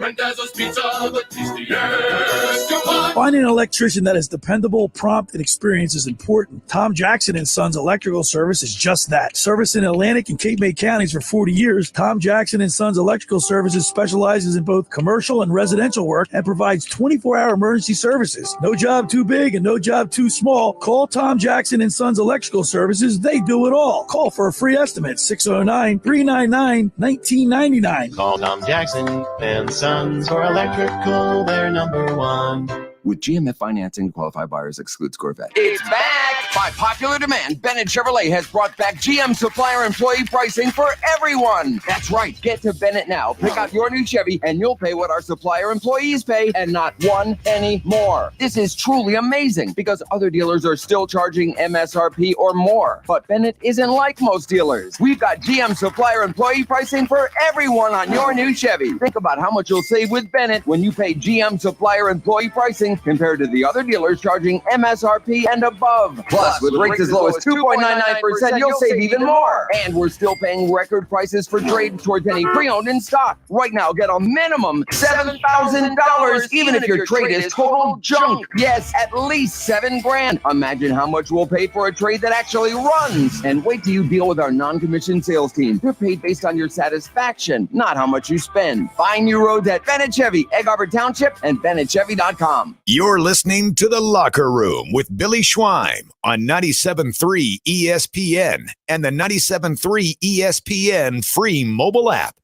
Randazzo's Pizza, the tastiest you'll find. Finding an electrician that is dependable, prompt, and experienced is important. Tom Jackson & Sons Electrical Service is just that. Service in Atlantic and Cape May counties for 40 years, Tom Jackson & Sons Electrical Services specializes in both commercial and residential work and provides 24-hour emergency services. No job too big and no job too small. Call Tom Jackson & Sons Electrical Services. They do it all. Call for a free estimate, 609-399-1999. Call Tom Jackson and Sons for electrical, they're number one. With GMF financing, qualified buyers excludes Corvette. It's back! By popular demand, Bennett Chevrolet has brought back GM supplier employee pricing for everyone. That's right. Get to Bennett now. Pick out your new Chevy, and you'll pay what our supplier employees pay, and not one penny more. This is truly amazing, because other dealers are still charging MSRP or more. But Bennett isn't like most dealers. We've got GM supplier employee pricing for everyone on your new Chevy. Think about how much you'll save with Bennett when you pay GM supplier employee pricing compared to the other dealers charging MSRP and above. Plus, with rates as low as 2.99%, you'll save even more. And we're still paying record prices for trade towards any pre-owned in stock. Right now, get a minimum $7,000, even if your trade is total junk. Yes, at least $7,000. Imagine how much we'll pay for a trade that actually runs. And wait till you deal with our non-commissioned sales team. They're paid based on your satisfaction, not how much you spend. Find new roads at Bennett Chevy, Egg Harbor Township, and BennettChevy.com. You're listening to The Locker Room with Billy Schweim on 97.3 ESPN and the 97.3 ESPN free mobile app.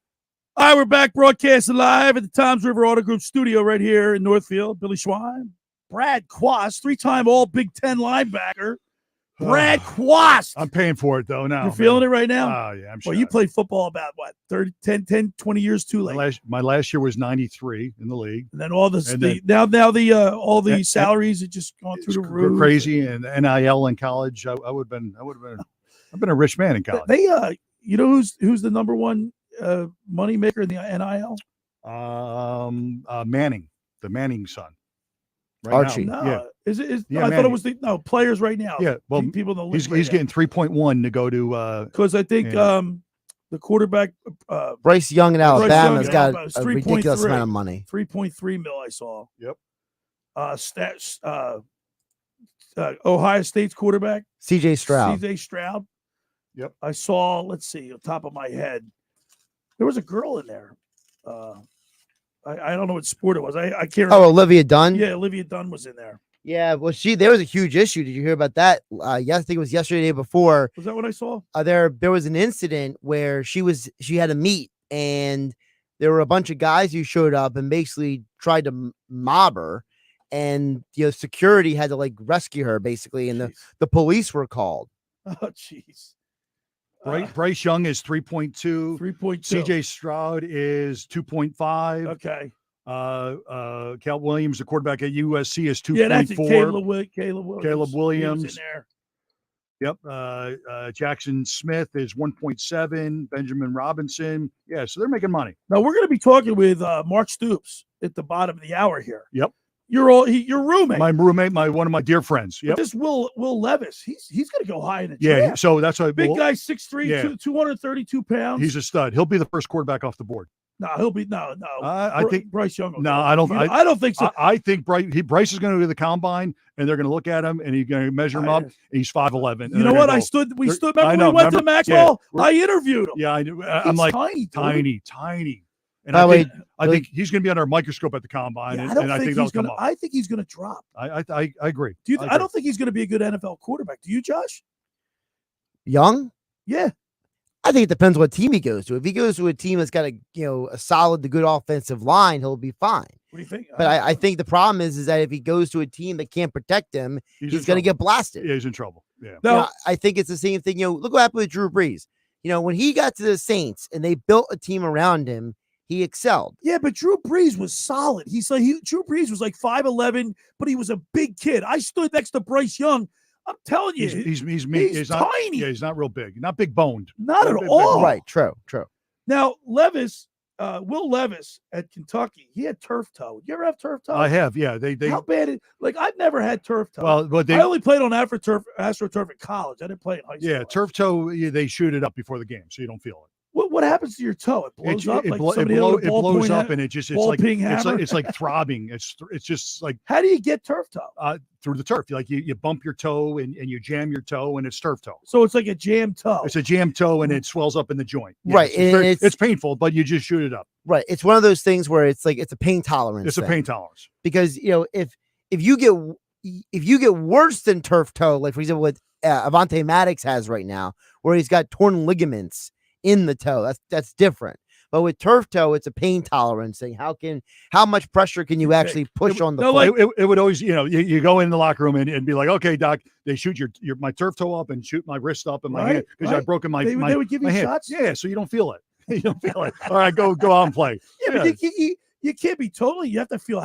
All right, we're back broadcasting live at the Toms River Auto Group studio right here in Northfield. Billy Schweim, Brad Quast, three-time All-Big Ten linebacker. Brad Quast. I'm paying for it, though, now. You're feeling it right now? Oh, yeah, I'm sure. Well, you played football about, what, 10, 20 years too late? My last year was 93 in the league. And then all the salaries are just going through the roof. Crazy, and NIL in college. I've been a rich man in college. They, you know who's the number one money maker in the NIL? Manning. the Manning son. Archie. Now. No, Yeah. is it? Is, Yeah, I thought Manning. it was the players right now. Yeah, well, people in the league. he's getting 3.1 to go to because I think the quarterback Bryce Young in Alabama's got Alabama's a ridiculous amount of money. 3.3 mil. I saw. Yep. Stats. Ohio State's quarterback CJ Stroud. CJ Stroud. Yep. I saw. Let's see, on top of my head, there was a girl in there. I don't know what sport it was. I can't remember. Oh, Olivia Dunn. Yeah, Olivia Dunn was in there. Yeah, well, there was a huge issue. Did you hear about that? Yes, I think it was yesterday, the day before. Was that what I saw? There was an incident where she had a meet, and there were a bunch of guys who showed up and basically tried to mob her, and security had to like rescue her basically, and the police were called. Oh, jeez. Bryce Young is 3.2. 3.2. CJ Stroud is 2.5. Okay. Cal Williams, the quarterback at USC, is 2.4. Yeah, that's it. Caleb Williams. Caleb Williams. He was in there. Yep. Jackson Smith is 1.7. Benjamin Robinson. Yeah, so they're making money. Now we're going to be talking with Mark Stoops at the bottom of the hour here. Yep. Your roommate. My roommate, one of my dear friends. Yep. But this Will Levis, he's going to go high in the draft. draft. So that's why big guy, 6'3", 232 pounds. He's a stud. He'll be the first quarterback off the board. No, he'll be no. I think Bryce Young. No, I don't. I don't think so. I think Bryce is going to do the combine, and they're going to look at him, and he's going to measure him up. And he's 5'11". You know what? We stood. Remember we went to the Maxwell. Yeah, I interviewed him. Yeah, I knew. I'm like tiny. And I think he's going to be under a microscope at the combine, Yeah, and I think that'll come up. I think he's going to drop. I agree. I don't think he's going to be a good NFL quarterback. Do you, Josh? Young? Yeah. I think it depends what team he goes to. If he goes to a team that's got a solid to good offensive line, he'll be fine. What do you think? But I think the problem is that if he goes to a team that can't protect him, he's going to get blasted. Yeah, he's in trouble. Yeah. No, I think it's the same thing. Look what happened with Drew Brees. When he got to the Saints and they built a team around him, he excelled. Yeah, but Drew Brees was solid. Drew Brees was like 5'11", but he was a big kid. I stood next to Bryce Young. I'm telling you, he's tiny. Yeah, he's not real big, not big boned. Not at all. Right, true. Now, Will Levis at Kentucky, he had turf toe. You ever have turf toe? I have, yeah. They How bad I've never had turf toe. Well, but I only played on AstroTurf at college. I didn't play in high school. Yeah, turf toe, they shoot it up before the game, so you don't feel it. What happens to your toe? It blows up. It blows up, and it's like throbbing. It's just like. How do you get turf toe? Through the turf, like you bump your toe and you jam your toe, and it's turf toe. So it's like a jam toe. It's a jam toe, and it swells up in the joint. Yeah, right, it's painful, but you just shoot it up. Right, it's one of those things where it's a pain tolerance. It's a pain tolerance because if you get worse than turf toe, like for example what Avonte Maddox has right now, where he's got torn ligaments in the toe, that's different. But with turf toe, it's a pain tolerance thing. How much pressure can you actually push on the foot? It would always, you go in the locker room and be like, okay, doc, they shoot my turf toe up and shoot my wrist up and my hand because I've broken my they would give you hand. shots. Yeah, so you don't feel it. You don't feel it. All right, go out and play. Yeah, but you can't be totally. You have to feel.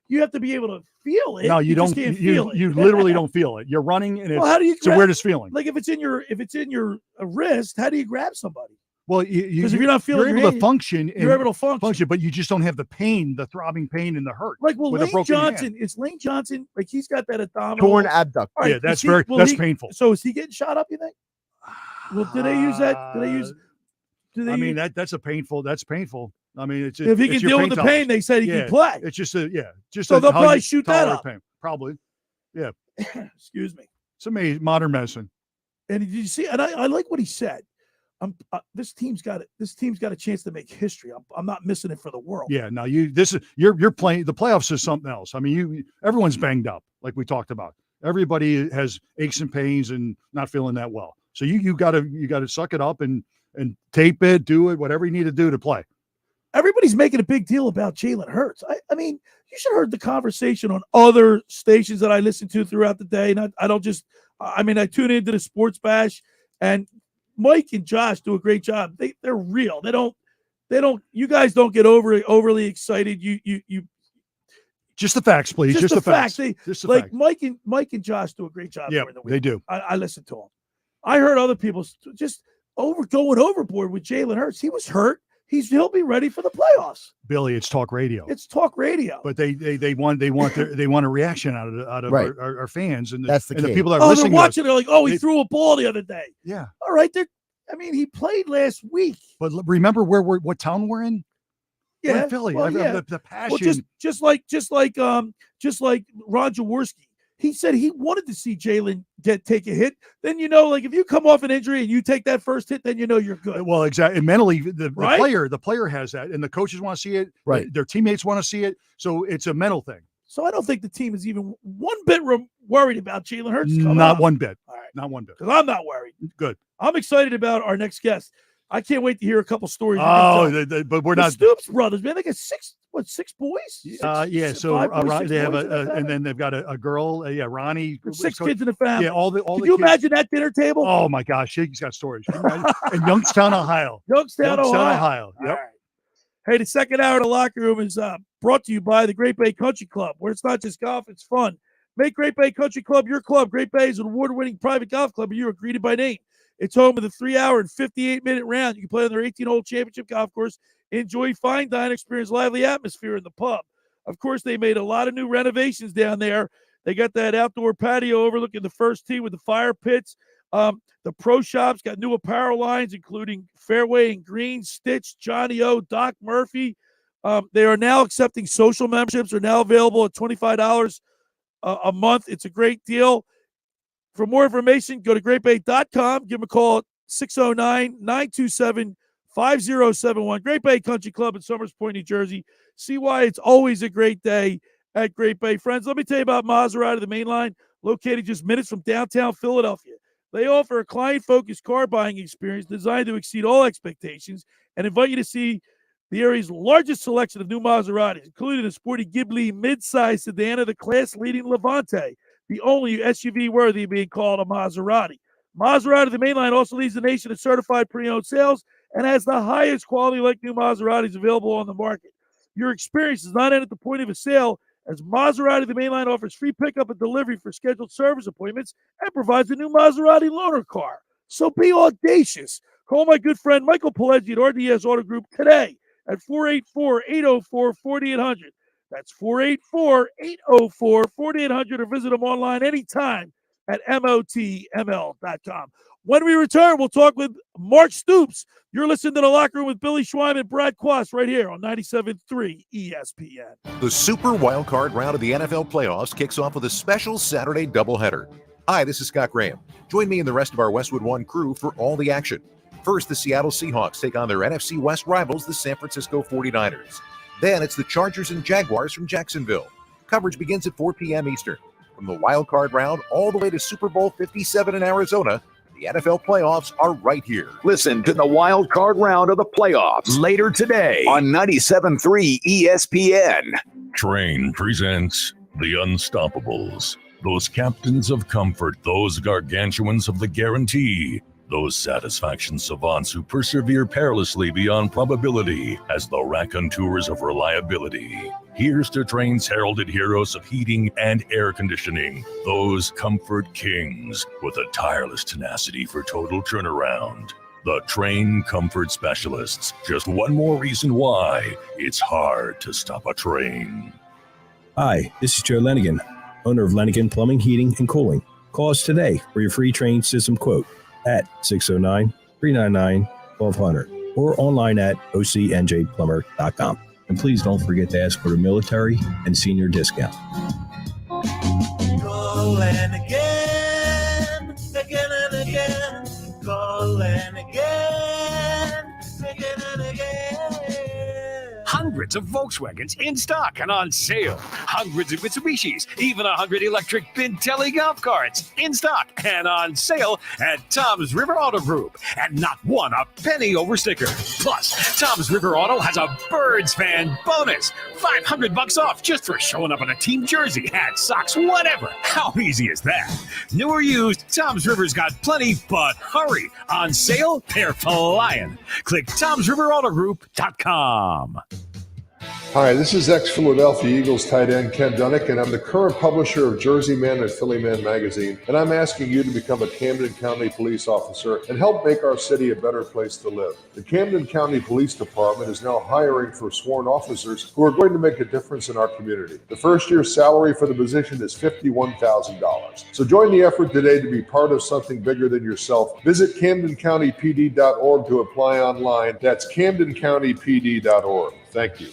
You have to be able to feel it. No, you don't. Just can't feel it. You literally don't feel it. You're running, and how do you it's the weirdest feeling. Like if it's in your wrist, how do you grab somebody? Well, because if you're not feeling, you're able to function. You're able to function, but you just don't have the pain, the throbbing pain, and the hurt. Like Lane Johnson, hand. It's Lane Johnson. Like he's got that abdominal torn abductor. Right, yeah, that's painful. So is he getting shot up? You think? Well, did they use that? I mean, that's painful. That's painful. I mean, it's if he can deal with the pain, they said he can play. It's just so they'll probably shoot that up. Pain. Probably, yeah. Excuse me. It's amazing, modern medicine. And did you see? And I like what he said. This team's got it. This team's got a chance to make history. I'm not missing it for the world. Yeah. Now you're playing. The playoffs is something else. I mean, everyone's banged up, like we talked about. Everybody has aches and pains and not feeling that well. So you got to suck it up and tape it, do it, whatever you need to do to play. Everybody's making a big deal about Jalen Hurts. I mean, you should have heard the conversation on other stations that I listen to throughout the day. And I tune into the Sports Bash, and Mike and Josh do a great job. They're real. They don't. You guys don't get overly excited. You just the facts, please. Just the facts. Facts. Mike and Josh do a great job. Yeah, during the week. They do. I listen to them. I heard other people just going overboard with Jalen Hurts. He was hurt. he'll be ready for the playoffs. Billy, it's talk radio. It's talk radio. But they want a reaction out of Right. our fans, and That's the and the key. people that are listening. They're watching. To us, They're like, he threw a ball the other day. Yeah. All right. He played last week. But remember what town we're in? We're Yeah, in Philly. well, yeah. The passion. Well, just like Ron Jaworski. He said he wanted to see Jalen take a hit. Then like if you come off an injury and you take that first hit, then you're good. Well, exactly. And mentally, the Right? player has that, and the coaches want to see it. Right. Their teammates want to see it. So it's a mental thing. So I don't think the team is even one bit worried about Jalen Hurts. Not one bit. All right. Not one bit. Because I'm not worried. Good. I'm excited about our next guest. I can't wait to hear a couple stories. But we're the not. Stoops brothers, man. They got six boys? Yeah. So five boys, six they have boys in the and family? then they've got a girl. Ronnie. Six kids in the family. Yeah. All Can the you kids. imagine that dinner table? Oh my gosh, he's got stories. Can you imagine? In Youngstown, Ohio. Youngstown, Ohio. Yep. All right. Hey, the second hour of the locker room is brought to you by the Great Bay Country Club, where it's not just golf, it's fun. Make Great Bay Country Club your club. Great Bay is an award-winning private golf club, and you are greeted by name. It's home of the 3-hour and 58-minute round. You can play on their 18-hole championship golf course, enjoy fine dining, experience lively atmosphere in the pub. Of course, they made a lot of new renovations down there. They got that outdoor patio overlooking the first tee with the fire pits. The pro shop's got new apparel lines, including Fairway and Green, Stitch, Johnny O, Doc Murphy. They are now accepting social memberships. Are now available at $25 a month. It's a great deal. For more information, go to greatbay.com. Give them a call at 609-927-5071. Great Bay Country Club in Somers Point, New Jersey. See why it's always a great day at Great Bay. Friends, let me tell you about Maserati, the main line, located just minutes from downtown Philadelphia. They offer a client-focused car buying experience designed to exceed all expectations and invite you to see the area's largest selection of new Maseratis, including a sporty Ghibli midsize sedan of the class-leading Levante, the only SUV worthy of being called a Maserati. Maserati, the main line, also leads the nation in certified pre-owned sales and has the highest quality like new Maseratis available on the market. Your experience does not end at the point of a sale, as Maserati, the main line, offers free pickup and delivery for scheduled service appointments and provides a new Maserati loaner car. So be audacious. Call my good friend Michael Pileggi at RDS Auto Group today at 484-804-4800. That's 484-804-4800, or visit them online anytime at motml.com. When we return, we'll talk with Mark Stoops. You're listening to The Locker Room with Billy Schweim and Brad Quast right here on 97.3 ESPN. The Super Wildcard round of the NFL playoffs kicks off with a special Saturday doubleheader. Hi, this is Scott Graham. Join me and the rest of our Westwood One crew for all the action. First, the Seattle Seahawks take on their NFC West rivals, the San Francisco 49ers. Then it's the Chargers and Jaguars from Jacksonville. Coverage begins at 4 p.m. Eastern. From the Wild Card round all the way to Super Bowl 57 in Arizona, the NFL playoffs are right here. Listen to the wild card round of the playoffs later today on 97.3 ESPN. Train presents The Unstoppables. Those captains of comfort, those gargantuans of the guarantee, those satisfaction savants who persevere perilously beyond probability as the raconteurs of reliability. Here's to Train's heralded heroes of heating and air conditioning, those comfort kings with a tireless tenacity for total turnaround. The Train Comfort Specialists. Just one more reason why it's hard to stop a train. Hi, this is Joe Lenigan, owner of Lenigan Plumbing, Heating, and Cooling. Call us today for your free Train system quote at 609-399-1200 or online at ocnjplumber.com. And please don't forget to ask for the military and senior discount. Call and again and again. Call and again and again. Hundreds of Volkswagens in stock and on sale. Hundreds of Mitsubishis, even 100 electric Bintelli golf carts in stock and on sale at Tom's River Auto Group. And not one a penny over sticker. Plus, Tom's River Auto has a Birds fan bonus. $500 off just for showing up in a team jersey, hat, socks, whatever. How easy is that? New or used, Tom's River's got plenty, but hurry. On sale, they're flying. Click Tom'sRiverAutoGroup.com. Hi, this is ex-Philadelphia Eagles tight end Ken Dunnick, and I'm the current publisher of Jersey Man and Philly Man magazine, and I'm asking you to become a Camden County police officer and help make our city a better place to live. The Camden County Police Department is now hiring for sworn officers who are going to make a difference in our community. The first year's salary for the position is $51,000. So join the effort today to be part of something bigger than yourself. Visit CamdenCountyPD.org to apply online. That's CamdenCountyPD.org. Thank you.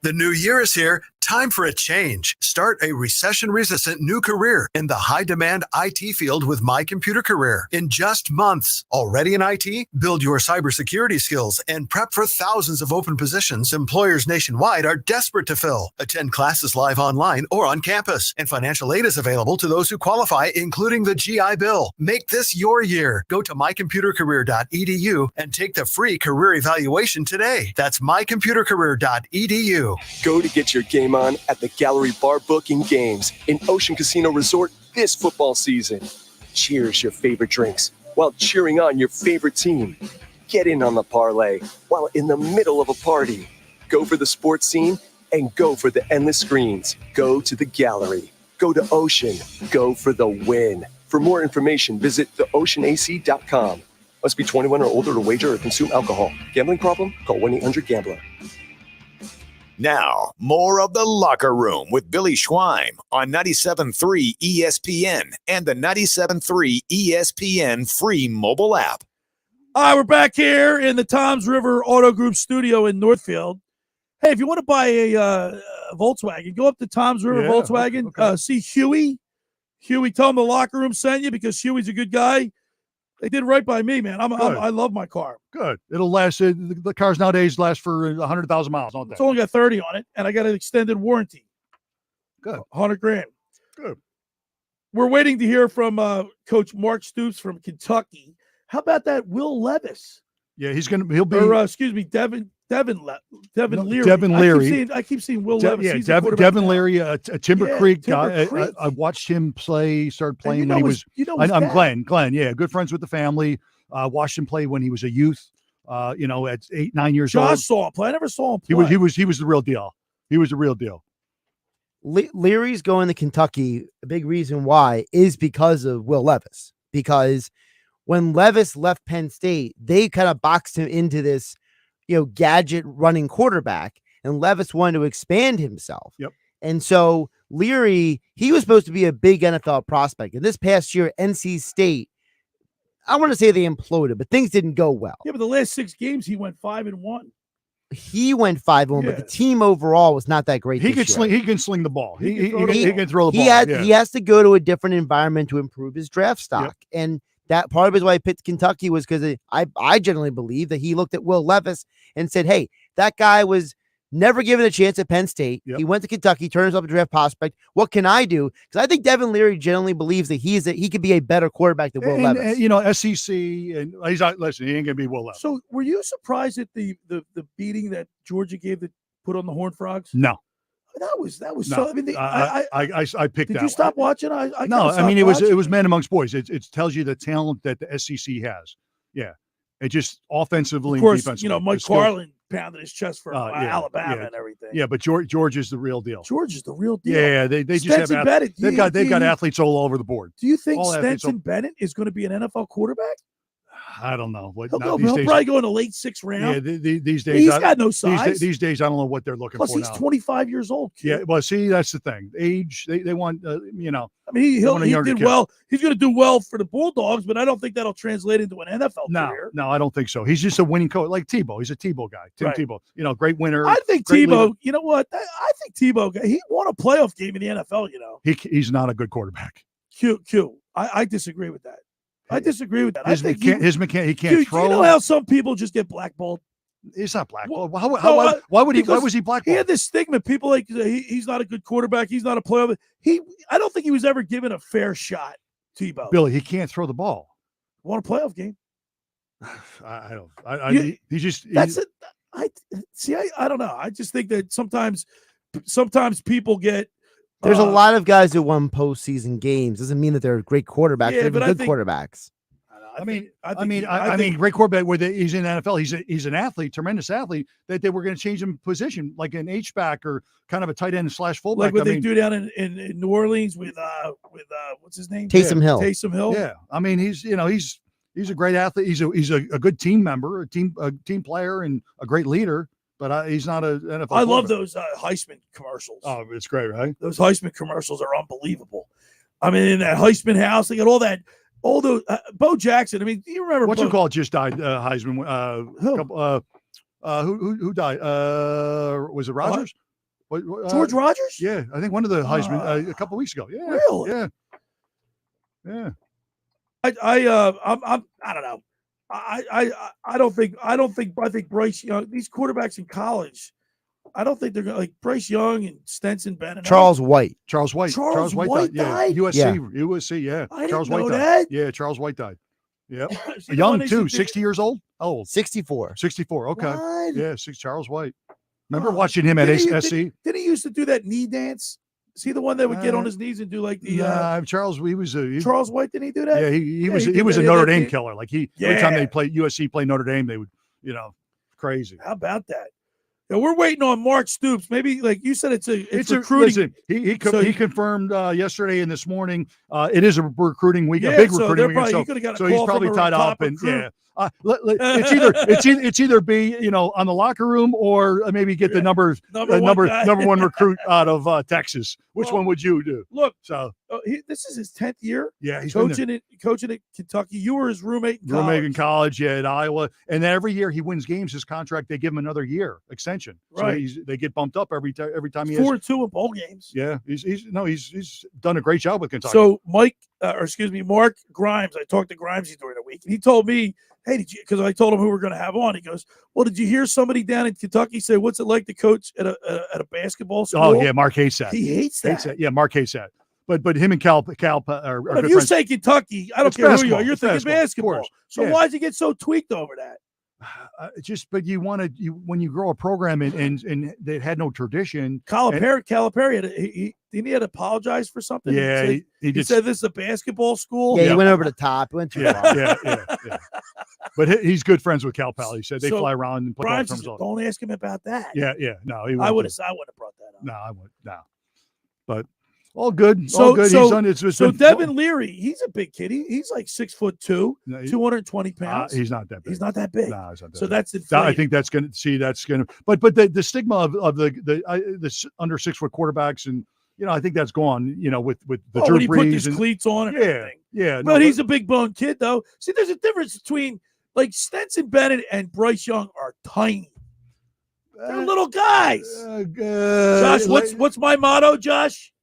The new year is here. Time for a change. Start a recession-resistant new career in the high-demand IT field with My Computer Career in just months. Already in IT? Build your cybersecurity skills and prep for thousands of open positions employers nationwide are desperate to fill. Attend classes live online or on campus, and financial aid is available to those who qualify, including the GI Bill. Make this your year. Go to mycomputercareer.edu and take the free career evaluation today. That's mycomputercareer.edu. Go to get your game on at the Gallery Bar Booking Games in Ocean Casino Resort this football season. Cheers your favorite drinks while cheering on your favorite team. Get in on the parlay while in the middle of a party. Go for the sports scene and go for the endless screens. Go to the Gallery. Go to Ocean. Go for the win. For more information, visit theoceanac.com. Must be 21 or older to wager or consume alcohol. Gambling problem? Call 1-800-GAMBLER. Now, more of The Locker Room with Billy Schweim on 97.3 ESPN and the 97.3 ESPN free mobile app. All right, we're back here in the Toms River Auto Group studio in Northfield. Hey, if you want to buy a Volkswagen, go up to Toms River Volkswagen. Okay. See Huey. Huey, tell him The Locker Room sent you because Huey's a good guy. They did right by me, man. I love my car. Good. It'll last. The cars nowadays last for 100,000 miles, don't they? It's only got 30 on it, and I got an extended warranty. Good. $100,000. Good. We're waiting to hear from Coach Mark Stoops from Kentucky. How about that Will Levis? Yeah, he'll be. Or excuse me, Devin Leary. Devin Leary. I keep seeing Will Levis. Yeah, He's Devin Leary, a Timber Creek guy. Creek. I watched him start playing And when he was. I'm dad. Glenn. Yeah, good friends with the family. Watched him play when he was a youth. At 8, 9 years old. Josh saw him play. I never saw him play. He was the real deal. He was the real deal. Leary's going to Kentucky. A big reason why is because of Will Levis. Because when Levis left Penn State, they kind of boxed him into this, gadget running quarterback, and Levis wanted to expand himself. Yep. And so Leary, he was supposed to be a big NFL prospect. And this past year, NC State, I want to say they imploded, but things didn't go well. Yeah, but the last 6 games he went 5-1. He went 5-1, but the team overall was not that great. He can sling the ball. He can throw the ball. He has to go to a different environment to improve his draft stock. Yep. And that part of it is why I picked Kentucky was because I generally believe that he looked at Will Levis and said, hey, that guy was never given a chance at Penn State. Yep. He went to Kentucky, turned himself into a draft prospect. What can I do? Because I think Devin Leary generally believes that he could be a better quarterback than Will Levis. SEC, and he's not, listen, he ain't going to be Will Levis. So were you surprised at the beating that Georgia gave put on the Horned Frogs? No. That was no. so. I mean, I picked that. Did you stop watching? It was men amongst boys. It tells you the talent that the SEC has. Yeah, it just offensively. Of course, and defensively. Mike Carlin pounded his chest for Alabama and everything. Yeah, but George is the real deal. George is the real deal. Yeah, they just have Bennett, they've got athletes all over the board. Do you think Stetson Bennett is going to be an NFL quarterback? I don't know. He'll probably go in the late 6th round. Yeah, these days he's got no size. These days, I don't know what they're looking Plus, for. Plus, he's 25 years old. Kid. Yeah, well, see, that's the thing. Age, they want, I mean, he did well. He's going to do well for the Bulldogs, but I don't think that'll translate into an NFL career. No, I don't think so. He's just a winning coach, like Tebow. He's a Tebow guy. Tim Tebow, great winner. I think Tebow. Leader. You know what? I think Tebow. He won a playoff game in the NFL. He's not a good quarterback. I disagree with that. I disagree with that. He can't throw. You know how some people just get blackballed? He's not blackballed. Why was he blackballed? He had this stigma. People he's not a good quarterback. He's not a player. I don't think he was ever given a fair shot. Tebow. Billy, he can't throw the ball. Won a playoff game. I don't. I don't know. I just think that sometimes people get. There's a lot of guys who won postseason games. Doesn't mean that they're great quarterbacks. They're good quarterbacks. I mean, great quarterback. He's in the NFL. He's an athlete, tremendous athlete. That they were going to change him position, like an H-back or kind of a tight end / fullback. Like what they do down in New Orleans with what's his name? Taysom Hill. Taysom Hill. Yeah, I mean, he's a great athlete. He's a good team member, a team player, and a great leader. But he's not an NFL. I love those Heisman commercials. Oh, it's great, right? Those Heisman commercials are unbelievable. I mean, in that Heisman house, they got all those. Bo Jackson. I mean, do you remember? What's it called? Just died. Heisman. Who died? Was it Rodgers? George Rogers? Yeah, I think one of the Heisman a couple weeks ago. Yeah, really? Yeah. I don't know. I think Bryce Young, these quarterbacks in college, I don't think they're going to like Bryce Young and Stenson Bennett. Charles White. Charles White died? Yeah. USC, yeah. I didn't Charles know White that. died. Yeah, Charles White died. Yeah. Young too, 60 years old? How old? 64. 64. Okay. What? Yeah, Charles White. Remember watching him at SC? Did he used to do that knee dance? Is he the one that would get on his knees and do like the Charles? Charles White, didn't he do that? Yeah, he was a Notre Dame killer. Like every time they play USC play Notre Dame, they would, crazy. How about that? Yeah, we're waiting on Mark Stoops. Maybe like you said, it's recruiting. Listen, he confirmed yesterday and this morning. It is a recruiting week, a Yeah, big so recruiting they're week. probably- So he's probably tied up, and it's either be on the locker room or maybe get the number one recruit out of Texas. Which one would you do? Look, so this is his 10th year. Yeah, he's coaching at Kentucky. You were his roommate in college, yeah, at Iowa, and then every year he wins games. His contract, they give him another year extension. Right. So they get bumped up every time he 4-2 in bowl games. Yeah, he's done a great job with Kentucky. So Mark Grimes, I talked to Grimes during the week, and he told me, hey, because I told him who we're going to have on. He goes, well, did you hear somebody down in Kentucky say, what's it like to coach at a basketball school? Oh, yeah, Mark hates that. He hates that. Yeah, Mark hates that. But him and Cal are if good you friends. say Kentucky, I don't care who you are. You're thinking basketball. So Yeah. why does he get so tweaked over that? But you want to when you grow a program and they had no tradition. Calipari didn't he had to apologize for something? Yeah, he said this is a basketball school. Yeah, he went over the top. He went too far. Yeah. But he's good friends with Cal Pal. He said they fly around and put all Grimes terms said, off. don't ask him about that. Yeah. No, I wouldn't have brought that up. No, I wouldn't. No, but all good. So, all good. So Devin Leary, he's a big kid. He's like 6'2", 220 pounds. He's not that big. He's not that big. No, he's not that so big. that's it. I think that's going to. But the stigma of the under 6 foot quarterbacks, and I think that's gone. With the Drew when he Brees put his and cleats on and everything. Yeah. But he's a big bone kid, though. See, there's a difference between like Stenson Bennett and Bryce Young are tiny. They're little guys. Josh, what's my motto, Josh?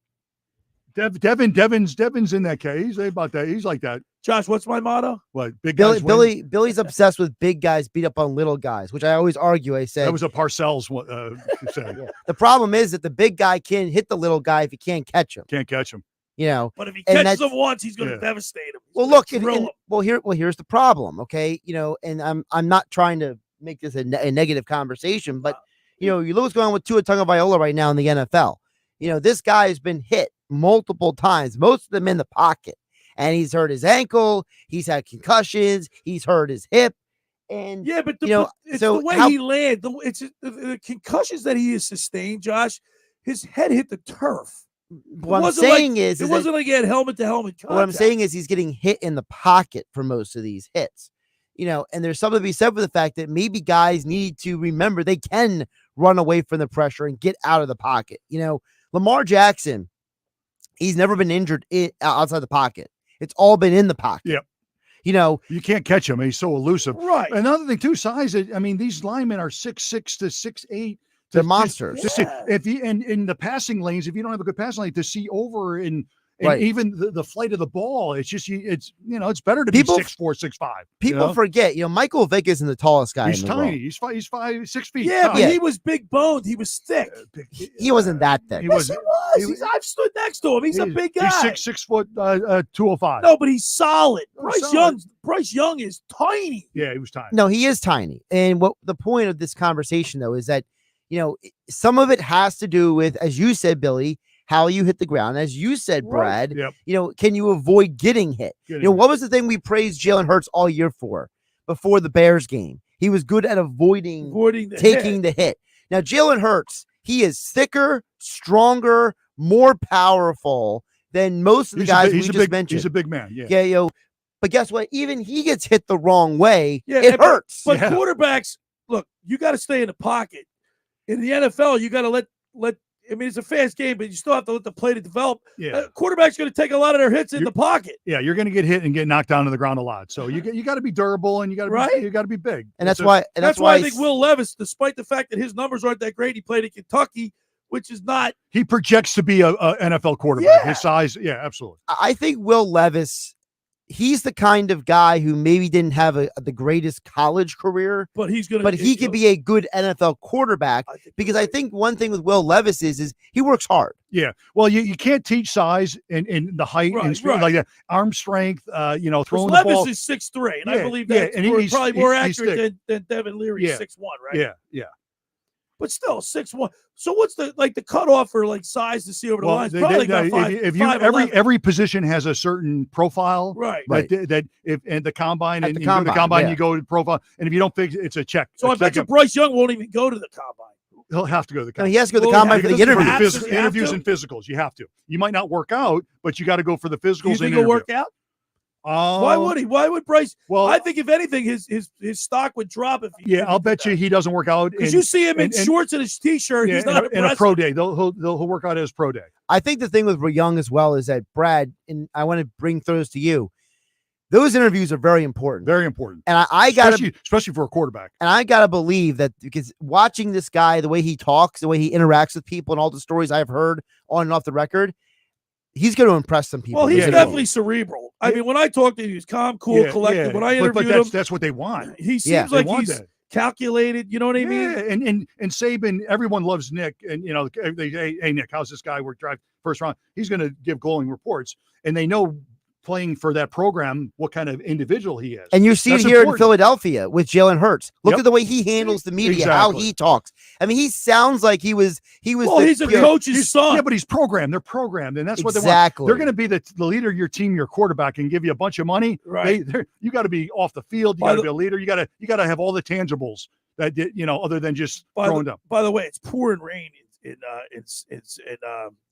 Devin's in that case. He's about that. He's like that. Josh, what's my motto? What? Big guys win? Billy's obsessed with big guys beat up on little guys, which I always argue. I said that was a Parcells saying. Yeah. The problem is that the big guy can't hit the little guy if he can't catch him. Can't catch him. But if he catches him once, he's going to devastate him. Well, look, here's the problem. Okay, and I'm not trying to make this a negative conversation, but you look what's going on with Tua Tagovailoa right now in the NFL. This guy has been hit multiple times, most of them in the pocket, and he's hurt his ankle. He's had concussions. He's hurt his hip. And but it's so the way he lands. It's the concussions that he has sustained, Josh. His head hit the turf. What I'm saying it wasn't like he had helmet to helmet contact. What I'm saying is he's getting hit in the pocket for most of these hits. And there's something to be said for the fact that maybe guys need to remember they can run away from the pressure and get out of the pocket. Lamar Jackson, he's never been injured outside the pocket. It's all been in the pocket. Yep. You can't catch him. He's so elusive. Right. Another thing too, size. I mean, these linemen are 6'6" to 6'8". They're monsters. If you and in the passing lanes, if you don't have a good passing lane to see over and Right. even the flight of the ball, it's just it's better to be 6'4", 6'5". People forget, Michael Vick isn't the tallest guy. He's in the tiny. world. He's 6 feet. Yeah, but he was big boned. He was thick. He wasn't that thick. He Yes, he was. I've stood next to him. He's a big guy. He's 6 foot 205. No, but he's solid. solid. Bryce Young is tiny. Yeah, he was tiny. No, he is tiny. And what the point of this conversation, though, is that, some of it has to do with, as you said, Billy, how you hit the ground. As you said, Right. Brad, can you avoid getting hit? What was the thing we praised Jalen Hurts all year for before the Bears game? He was good at avoiding taking the hit. Now, Jalen Hurts, he is thicker, stronger, more powerful than most of the guys we just mentioned. He's a big man. Yeah. Yeah, but guess what? Even he gets hit the wrong way. Yeah, it hurts. But quarterbacks, look, you got to stay in the pocket. In the NFL, you got to let. I mean, it's a fast game, but you still have to let the play to develop. Yeah. Quarterback's going to take a lot of their hits in the pocket. Yeah, you're going to get hit and get knocked down to the ground a lot. So you got to be durable and you got to be big. And that's why I think Will Levis, despite the fact that his numbers aren't that great, he played in Kentucky, which is not. He projects to be a NFL quarterback. Yeah. His size, yeah, absolutely. I think Will Levis, he's the kind of guy who maybe didn't have the greatest college career, but he could be a good NFL quarterback because I think one thing with Will Levis is he works hard. Yeah. Well, you can't teach size and the height and strength, like that. Arm strength, throwing the ball. Levis is 6'3", and I believe that's probably more accurate than Devin Leary, 6'1", right? Yeah. But still, 6'1". So what's the cutoff for size to see over the lines? Probably about 5'11". Every position has a certain profile, right? That if and the combine and you go to the combine, you go to profile, and if you don't fix it, it's a check. So I bet you Bryce Young won't even go to the combine. He'll have to go to the combine. He has to go to the combine for the interviews. Interviews and physicals. You have to. You might not work out, but you got to go for the physicals. You think he'll work out? Why would he? Why would Bryce? Well, I think if anything, his stock would drop if he. I'll bet you he doesn't work out because you see him in shorts and his t-shirt. He's not in a pro day. He'll work out at his pro day. I think the thing with Young as well is that Brad, and I want to bring those to you. Those interviews are very important. Very important. And I got especially for a quarterback. And I gotta believe that because watching this guy, the way he talks, the way he interacts with people, and all the stories I've heard on and off the record. He's going to impress some people. Well, he's definitely cerebral. I mean, when I talked to him, he was calm, cool, collected. When I interviewed him, that's what they want. He seems like he's calculated. You know what I mean? Yeah, and Saban, everyone loves Nick, and they say, "Hey, Nick, how's this guy? We're driving first round." He's going to give glowing reports, and they know playing for that program what kind of individual he is. And you see it here in Philadelphia with Jalen Hurts. Look at the way he handles the media, how he talks. I mean, he sounds like he was. Well, he's a coach's son. Yeah, but he's programmed. They're programmed, and that's what they want. They're going to be the leader of your team, your quarterback, and give you a bunch of money. Right. You got to be off the field. You got to be a leader. You got to have all the tangibles that other than just throwing them. By the way, it's pouring rain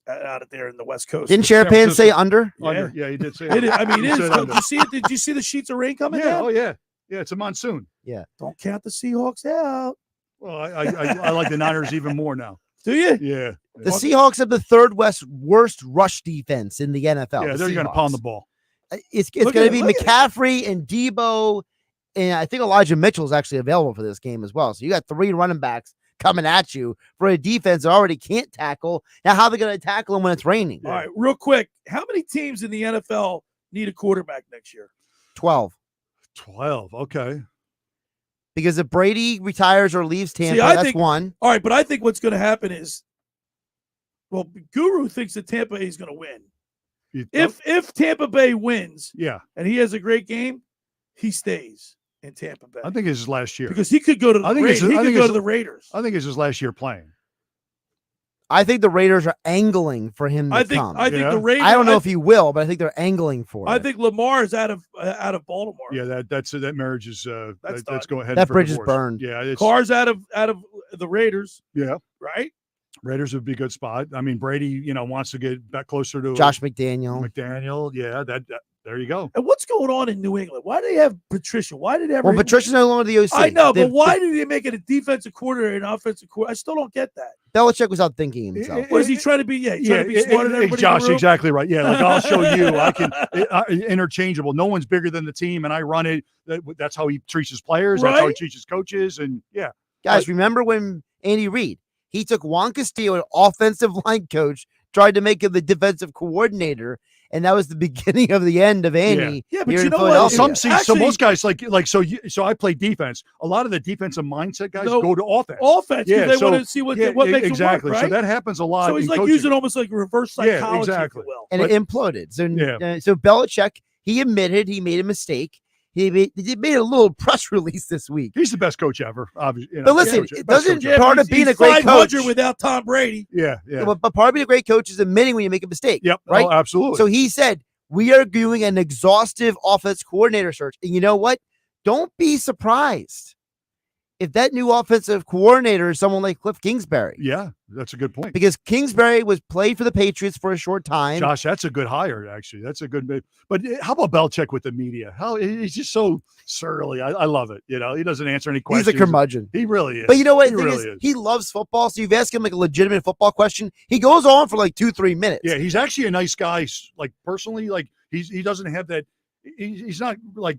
out of there in the West Coast. Didn't Sharapan say under? Under. Yeah, he did say it. I mean, it is. Did you see it? Did you see the sheets of rain coming down? Oh, yeah. Yeah, it's a monsoon. Yeah. Don't count the Seahawks out. Well, I like the Niners even more now. Do you? Yeah. The Seahawks have the third worst rush defense in the NFL. Yeah, they're going to pound the ball. It's going to be McCaffrey and Debo, and I think Elijah Mitchell is actually available for this game as well. So you got 3 running backs coming at you for a defense that already can't tackle. Now, how are they going to tackle them when it's raining? All right, real quick. How many teams in the NFL need a quarterback next year? 12. 12, okay. Because if Brady retires or leaves Tampa, that's one. All right, but I think what's going to happen is, well, Guru thinks that Tampa Bay is going to win. If Tampa Bay wins, and he has a great game, he stays in Tampa Bay. I think it's his last year because he could go to the Raiders. He could go to the Raiders. I think it's his last year playing. I think the Raiders are angling for him to come. I think the Raiders. I don't know if he will, but I think they're angling for it. I think Lamar is out of Baltimore. Yeah, that marriage is that's going ahead. That bridge is burned. Yeah, Carr's out of the Raiders. Yeah, right. Raiders would be a good spot. I mean, Brady, wants to get back closer to Josh McDaniel. Yeah, that there you go. And what's going on in New England? Why do they have Patricia? Why did everyone? Well, Patricia's no longer the OC. I know, but why did they make it a defensive coordinator and offensive coordinator? I still don't get that. Belichick was out thinking himself. Was he trying to be? Yeah, trying to be smarter than everybody. Josh, exactly right. Yeah, like I'll show you. I can interchangeable. No one's bigger than the team, and I run it. That's how he treats his players. That's how he treats his coaches. And guys, remember when Andy Reid? He took Juan Castillo, an offensive line coach, tried to make him the defensive coordinator, and that was the beginning of the end of Andy. Yeah, but you know what? So most guys so I play defense. A lot of the defensive mindset guys go to offense. Offense, because they want to see what makes exactly. them work, right? So that happens a lot. So he's like coaching. Using almost like reverse psychology, exactly. if you will. And it imploded. So Belichick, he admitted he made a mistake. He made a little press release this week. He's the best coach ever, obviously. But listen, it doesn't part of being a great coach without Tom Brady. Yeah. But part of being a great coach is admitting when you make a mistake. Yep. Right. Oh, absolutely. So he said, we are doing an exhaustive offense coordinator search. And you know what? Don't be surprised if that new offensive coordinator is someone like Cliff Kingsbury. Yeah, that's a good point. Because Kingsbury played for the Patriots for a short time. Josh, that's a good hire, actually. That's a good bit. But how about Belichick with the media? He's just so surly. I love it. You know, he doesn't answer any questions. He's a curmudgeon. He really is. But you know what? He loves football. So you've asked him like a legitimate football question. He goes on for like 2-3 minutes. Yeah, he's actually a nice guy. Like personally, like he doesn't have that. He's not like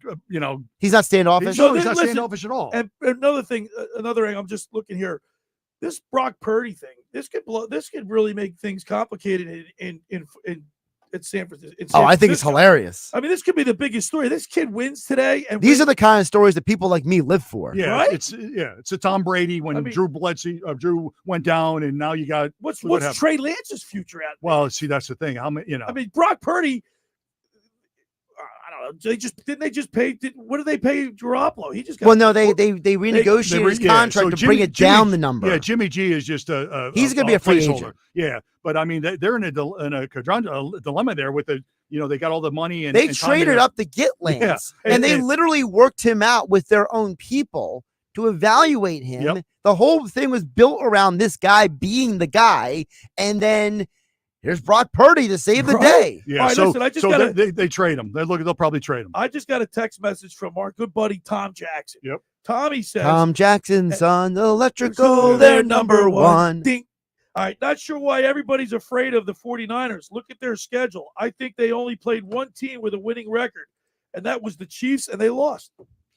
he's not standoffish. No, he's not standoffish at all. And another thing, I'm just looking here. This Brock Purdy thing, this could really make things complicated in San Francisco. I think it's hilarious. I mean, this could be the biggest story. This kid wins today, and these are the kind of stories that people like me live for. Yeah, right? It's a Tom Brady when Drew went down, and now you got what's Trey Lance's future out there? Well, see, that's the thing. How many? I mean, Brock Purdy. I don't know. Didn't they just pay? What did they pay Garoppolo? He just got they renegotiated his contract to bring it down the number. Yeah, Jimmy G is just he's going to be a free agent. Yeah, but I mean they're in a dilemma there with they got all the money and they traded up to get Lance, and they literally worked him out with their own people to evaluate him. Yep. The whole thing was built around this guy being the guy, and then here's Brock Purdy to save the day. Yeah, right, listen, they trade him. They'll probably trade him. I just got a text message from our good buddy Tom Jackson. Yep. Tommy says, Tom Jackson's on electrical, they're number one. Ding. All right, not sure why everybody's afraid of the 49ers. Look at their schedule. I think they only played one team with a winning record, and that was the Chiefs, and they lost.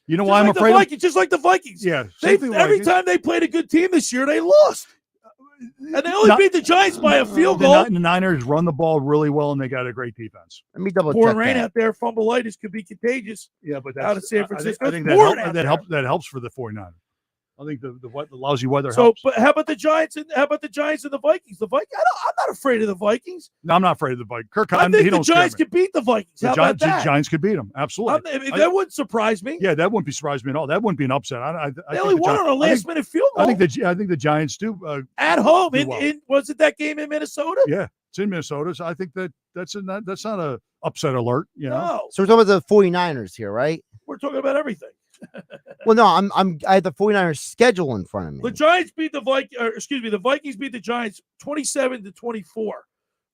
You know why I'm afraid of? Just like the Vikings. Yeah. Every time they played a good team this year, they lost. And they only beat the Giants by a field goal. The Niners run the ball really well, and they got a great defense. Let me double check. Pouring rain out there, fumbleitis could be contagious. Yeah, but out of San Francisco. I think that helps for the 49ers. I think the lousy weather helps. But how about the Giants and the Vikings? The Vikings. I'm not afraid of the Vikings. No, I'm not afraid of the Vikings. I think the Giants could beat the Vikings. How about that? The Giants could beat them. Absolutely. That wouldn't surprise me. Yeah, that wouldn't surprise me at all. That wouldn't be an upset. They only won on a last-minute field goal. I think the Giants do at home. Was it that game in Minnesota? Yeah, it's in Minnesota. So I think that's not a upset alert. No. So we're talking about the 49ers here, right? We're talking about everything. Well, no, I have the 49ers schedule in front of me. The Giants beat the the Vikings beat the Giants 27-24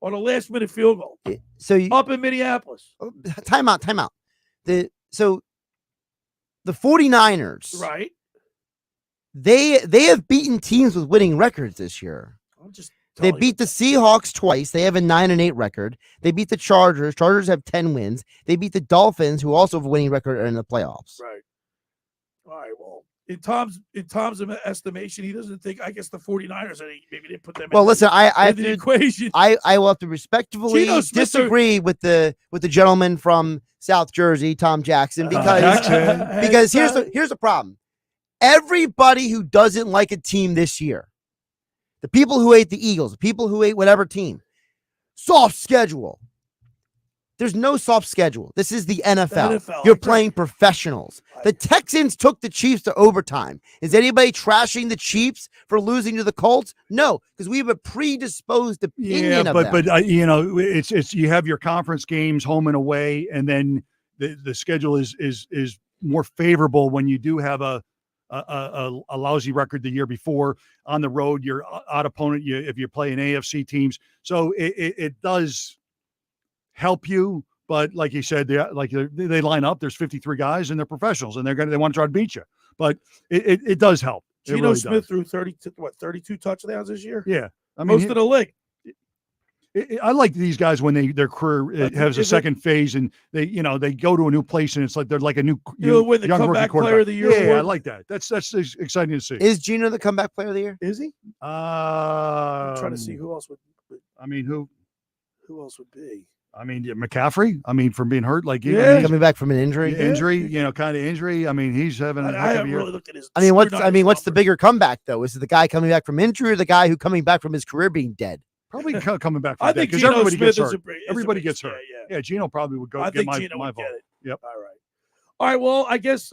on a last-minute field goal. Up in Minneapolis. Time out. The 49ers, right? They have beaten teams with winning records this year. They beat the Seahawks twice. They have a 9-8 record. They beat the Chargers. Chargers have 10 wins. They beat the Dolphins, who also have a winning record in the playoffs. Right. All right. Well, in Tom's estimation, he doesn't think. I guess the 49ers. Maybe they put them. Well, listen, I the equation. I will have to respectfully disagree with the gentleman from South Jersey, Tom Jackson, because here's the problem. Everybody who doesn't like a team this year, the people who hate the Eagles, the people who hate whatever team, soft schedule. There's no soft schedule. This is the NFL. You're playing professionals. The Texans took the Chiefs to overtime. Is anybody trashing the Chiefs for losing to the Colts? No, because we have a predisposed opinion of them. But it's you have your conference games home and away, and then the schedule is more favorable when you do have a lousy record the year before on the road. Your odd opponent, if you're playing AFC teams, so it does help you. But like you said, they line up. There's 53 guys and they're professionals, and they want to try to beat you. But it does help. Dino Smith threw 32 touchdowns this year. Yeah, I mean most of the league. I like these guys when their career has a second phase, and they go to a new place, and it's like they're like a new win the comeback player of the year. Yeah, I like that. That's exciting to see. Is Gino the comeback player of the year? Is he? I'm trying to see who else would. I mean, who else would be? I mean, McCaffrey. I mean, from being hurt, like coming back from an injury. Kind of injury. I mean, he's having. I haven't really looked at his. What's the bigger comeback though? Is it the guy coming back from injury, or the guy who coming back from his career being dead? Probably coming back from I think everybody Smith gets hurt. Everybody gets hurt. Yeah, Gino probably would go. I get think Gino my would vote. get it. Yep. All right. All right. Well, I guess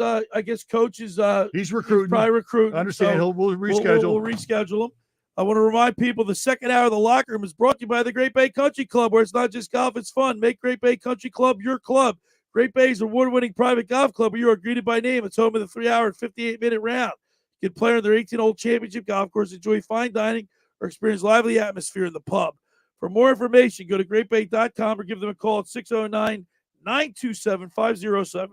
Coach is he's recruiting. Probably recruiting. I understand. We'll reschedule. We'll reschedule him. I want to remind people the second hour of the locker room is brought to you by the Great Bay Country Club, where it's not just golf, it's fun. Make Great Bay Country Club your club. Great Bay's award-winning private golf club, where you are greeted by name. It's home of the 3-hour and 58-minute round. You can play on their 18-hole championship golf course, enjoy fine dining, or experience lively atmosphere in the pub. For more information, go to greatbay.com or give them a call at 609-927-5071.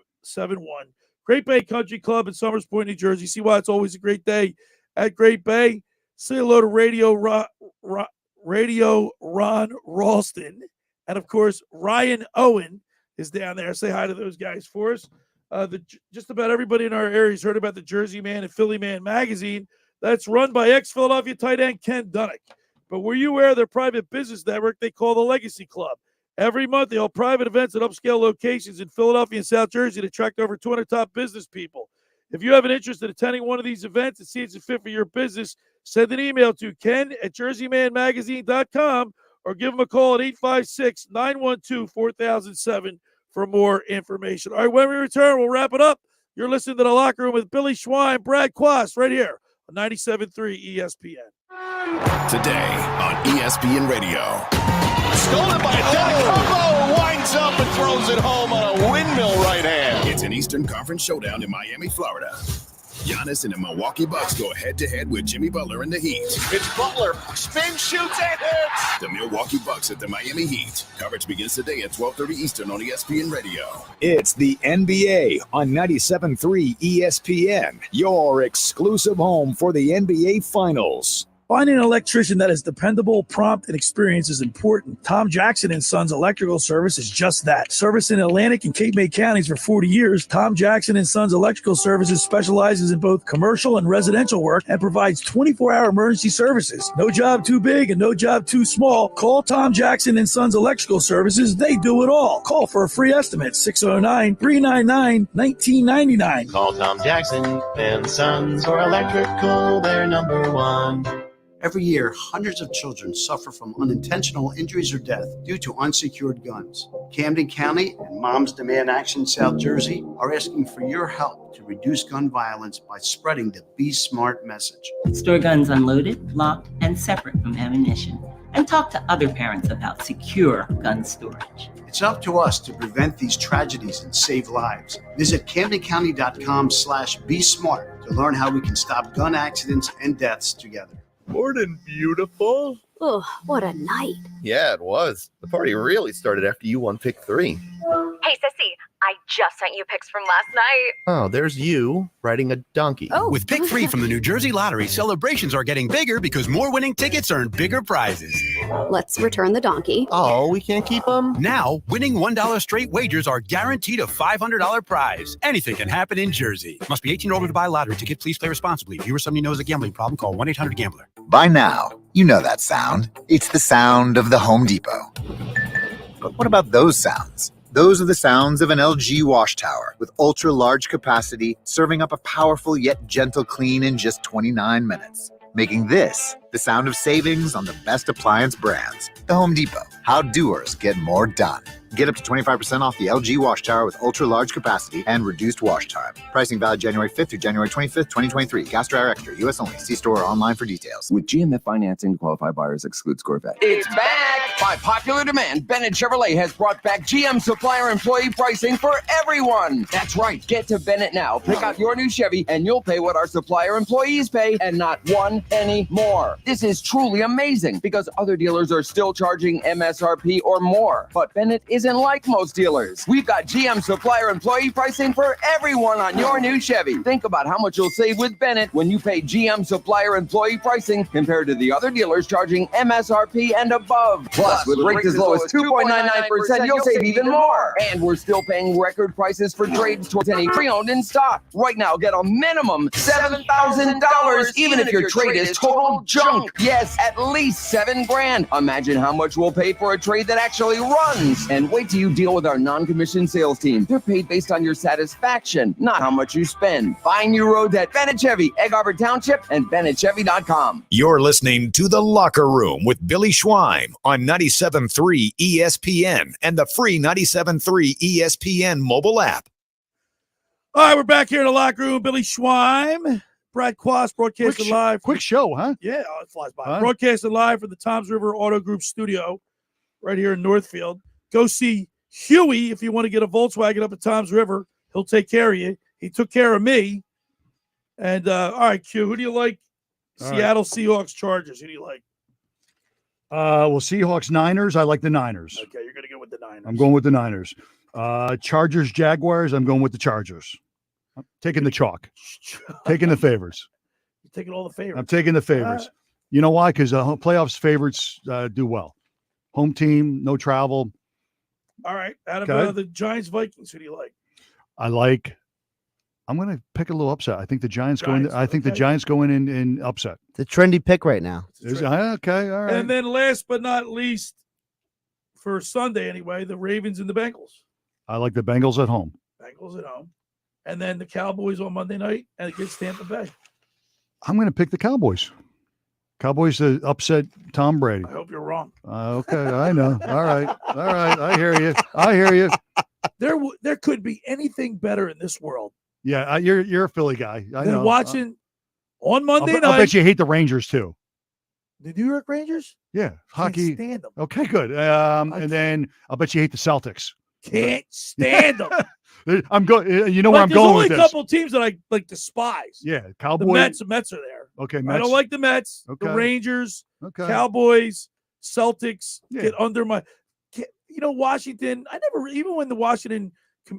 Great Bay Country Club in Summers Point, New Jersey. See why it's always a great day at Great Bay. Say hello to Radio Ron Ralston. And, of course, Ryan Owen is down there. Say hi to those guys for us. Just about everybody in our area has heard about the Jersey Man and Philly Man magazine. That's run by ex-Philadelphia tight end Ken Dunnick. But were you aware of their private business network they call the Legacy Club? Every month, they hold private events at upscale locations in Philadelphia and South Jersey to attract over 200 top business people. If you have an interest in attending one of these events and see it's a fit for your business, send an email to ken@jerseymanmagazine.com or give them a call at 856-912-4007 for more information. All right, when we return, we'll wrap it up. You're listening to The Locker Room with Billy Schweim, Brad Quast, right here on 97.3 ESPN. Today on ESPN Radio. Stolen by Combo, winds up and throws it home on a windmill right hand. It's an Eastern Conference showdown in Miami, Florida. Giannis and the Milwaukee Bucks go head-to-head with Jimmy Butler in the Heat. It's Butler, spin, shoots, and hits. The Milwaukee Bucks at the Miami Heat. Coverage begins today at 12:30 Eastern on ESPN Radio. It's the NBA on 97.3 ESPN, your exclusive home for the NBA Finals. Finding an electrician that is dependable, prompt, and experienced is important. Tom Jackson & Sons Electrical Service is just that. Service in Atlantic and Cape May counties for 40 years, Tom Jackson & Sons Electrical Services specializes in both commercial and residential work and provides 24-hour emergency services. No job too big and no job too small. Call Tom Jackson & Sons Electrical Services. They do it all. Call for a free estimate, 609-399-1999. Call Tom Jackson and Sons for electrical, they're number one. Every year, hundreds of children suffer from unintentional injuries or death due to unsecured guns. Camden County and Moms Demand Action South Jersey are asking for your help to reduce gun violence by spreading the Be Smart message. Store guns unloaded, locked, and separate from ammunition. And talk to other parents about secure gun storage. It's up to us to prevent these tragedies and save lives. Visit CamdenCounty.com/Be Smart to learn how we can stop gun accidents and deaths together. Morning, beautiful. Oh, what a night. Yeah, it was. The party really started after you won pick 3. Hey, Sissy, I just sent you pics from last night. Oh, there's you riding a donkey. Oh. With Pick 3 from the New Jersey Lottery, celebrations are getting bigger because more winning tickets earn bigger prizes. Let's return the donkey. Oh, we can't keep them? Now, winning $1 straight wagers are guaranteed a $500 prize. Anything can happen in Jersey. Must be 18 or older to buy a lottery ticket. Please play responsibly. If you or somebody knows a gambling problem, call 1-800-GAMBLER. By now, you know that sound. It's the sound of the Home Depot. But what about those sounds? Those are the sounds of an LG wash tower with ultra-large capacity, serving up a powerful yet gentle clean in just 29 minutes. Making this the sound of savings on the best appliance brands. The Home Depot. How doers get more done. Get up to 25% off the LG wash tower with ultra-large capacity and reduced wash time. Pricing valid January 5th through January 25th, 2023. Gas dryer extra. U.S. only. See store or online for details. With GMF financing, qualified buyers excludes Corvette. It's back! By popular demand, Bennett Chevrolet has brought back GM supplier employee pricing for everyone. That's right. Get to Bennett now. Pick out your new Chevy, and you'll pay what our supplier employees pay, and not one penny more. This is truly amazing because other dealers are still charging MSRP or more. But Bennett isn't like most dealers. We've got GM supplier employee pricing for everyone on your new Chevy. Think about how much you'll save with Bennett when you pay GM supplier employee pricing compared to the other dealers charging MSRP and above. Plus, with rates as low as 2.99%, you'll save even more. And we're still paying record prices for trades towards any pre-owned in stock. Right now, get a minimum $7,000, even if your trade is total junk. Yes, at least $7,000. Imagine how much we'll pay for a trade that actually runs. And wait till you deal with our non-commissioned sales team. They're paid based on your satisfaction, not how much you spend. Find new roads at Bennett Chevy, Egg Harbor Township, and BennettChevy.com. You're listening to The Locker Room with Billy Schweim on 97.3 ESPN and the free 97.3 ESPN mobile app. All right, we're back here in the locker room. Billy Schweim, Brad Quast, broadcasting live. Quick show, huh? Yeah, it flies by. Broadcasting live from the Toms River Auto Group studio right here in Northfield. Go see Huey if you want to get a Volkswagen up at Toms River. He'll take care of you. He took care of me. And, all right, Q, who do you like? Seattle Seahawks, Chargers. Who do you like? Well, Seahawks, Niners. I like the Niners. Okay, you're going to go with the Niners. I'm going with the Niners. Chargers, Jaguars. I'm going with the Chargers. I'm taking the chalk. Taking the favors. You're taking all the favorites. I'm taking the favors. You know why? Because playoffs favorites do well. Home team, no travel. All right. Out of the Giants, Vikings, who do you like? I'm going to pick a little upset. I think the Giants go in. I think the Giants go in and upset. It's a trendy pick right now. Okay, all right. And then last but not least, for Sunday anyway, the Ravens and the Bengals. I like the Bengals at home. Bengals at home. And then the Cowboys on Monday night and against Tampa Bay. I'm going to pick the Cowboys. Cowboys to upset Tom Brady. I hope you're wrong. Okay, I know. All right. I hear you. There could be anything better in this world. Yeah, you're a Philly guy. I know. Watching on Monday night. I'll bet you hate the Rangers too. The New York Rangers? Yeah, hockey. Can't stand them. Okay, good. And then I'll bet you hate the Celtics. Can't stand them. I'm going. You know where I'm going with this. There's only a couple teams that I despise. Yeah, Cowboys. The Mets are there. Okay, Mets. I don't like the Mets. Okay. The Rangers. Okay. Cowboys. Celtics Yeah. get under my. Washington. I never even when the Washington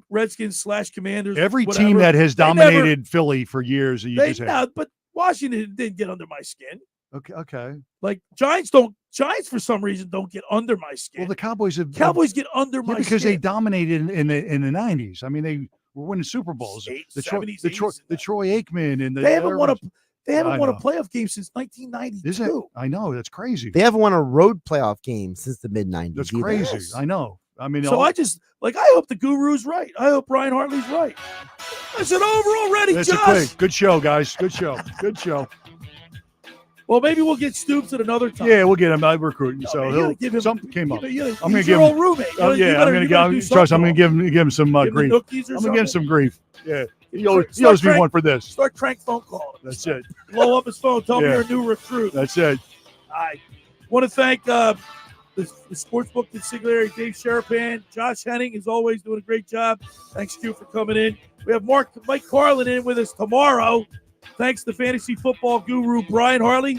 Redskins / Commanders. Every whatever, team that has dominated Philly for years. But Washington didn't get under my skin. Okay. Like Giants for some reason don't get under my skin. Well, the Cowboys get under my skin because they dominated in the 90s. I mean, they were winning Super Bowls. The Troy Aikman and they haven't won a playoff game since 1992. Is it? I know, that's crazy. They haven't won a road playoff game since the mid-90s. That's crazy. Yes. I know. I mean, so I hope the Guru's right. I hope Brian Hartley's right. I said over already, that's Josh. Good show, guys. Good show. Well, maybe we'll get Stoops at another time. Yeah, we'll get him. I'm recruiting. So he'll give him something came up. I'm going to give him old roommate. I'm going to give him some grief. I'm going to give him some grief. Yeah. He owes me one for this. Start crank phone calling. That's it. Blow up his phone. Tell me you're a new recruit. That's it. I want to thank the Sportsbook Consigliere, Dave Sharapan, Josh Henning is always doing a great job. Thanks, Q, for coming in. We have Mike Carlin in with us tomorrow. Thanks to fantasy football guru Brian Hartley.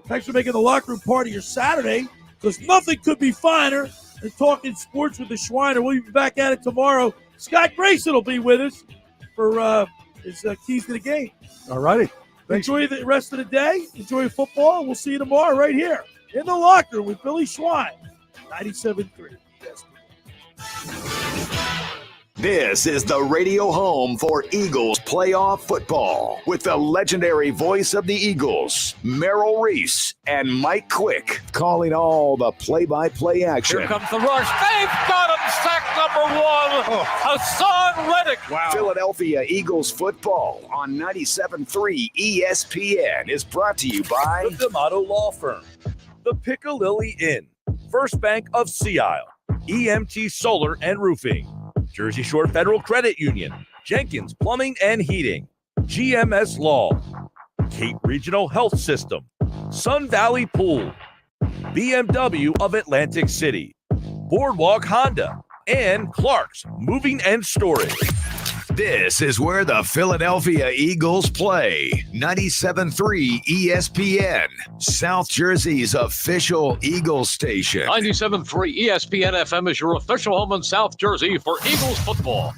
Thanks for making the locker room part of your Saturday, because nothing could be finer than talking sports with the Schweiner. We'll be back at it tomorrow. Scott Grayson will be with us for his keys to the game. All righty. Enjoy the rest of the day. Enjoy football. We'll see you tomorrow right here in the locker room with Billy Schweim, 97.3. Yes. This is the radio home for Eagles playoff football with the legendary voice of the Eagles, Merrill Reese and Mike Quick, calling all the play-by-play action. Here comes the rush. They've got him. Sack number one. Hassan Reddick. Wow. Philadelphia Eagles football on 97.3 ESPN is brought to you by the D'Amato Law Firm, the Piccalilli Inn, First Bank of Sea Isle, EMT Solar and Roofing, Jersey Shore Federal Credit Union, Jenkins Plumbing and Heating, GMS Law, Cape Regional Health System, Sun Valley Pool, BMW of Atlantic City, Boardwalk Honda, and Clark's Moving and Storage. This is where the Philadelphia Eagles play. 97.3 ESPN, South Jersey's official Eagles station. 97.3 ESPN FM is your official home in South Jersey for Eagles football.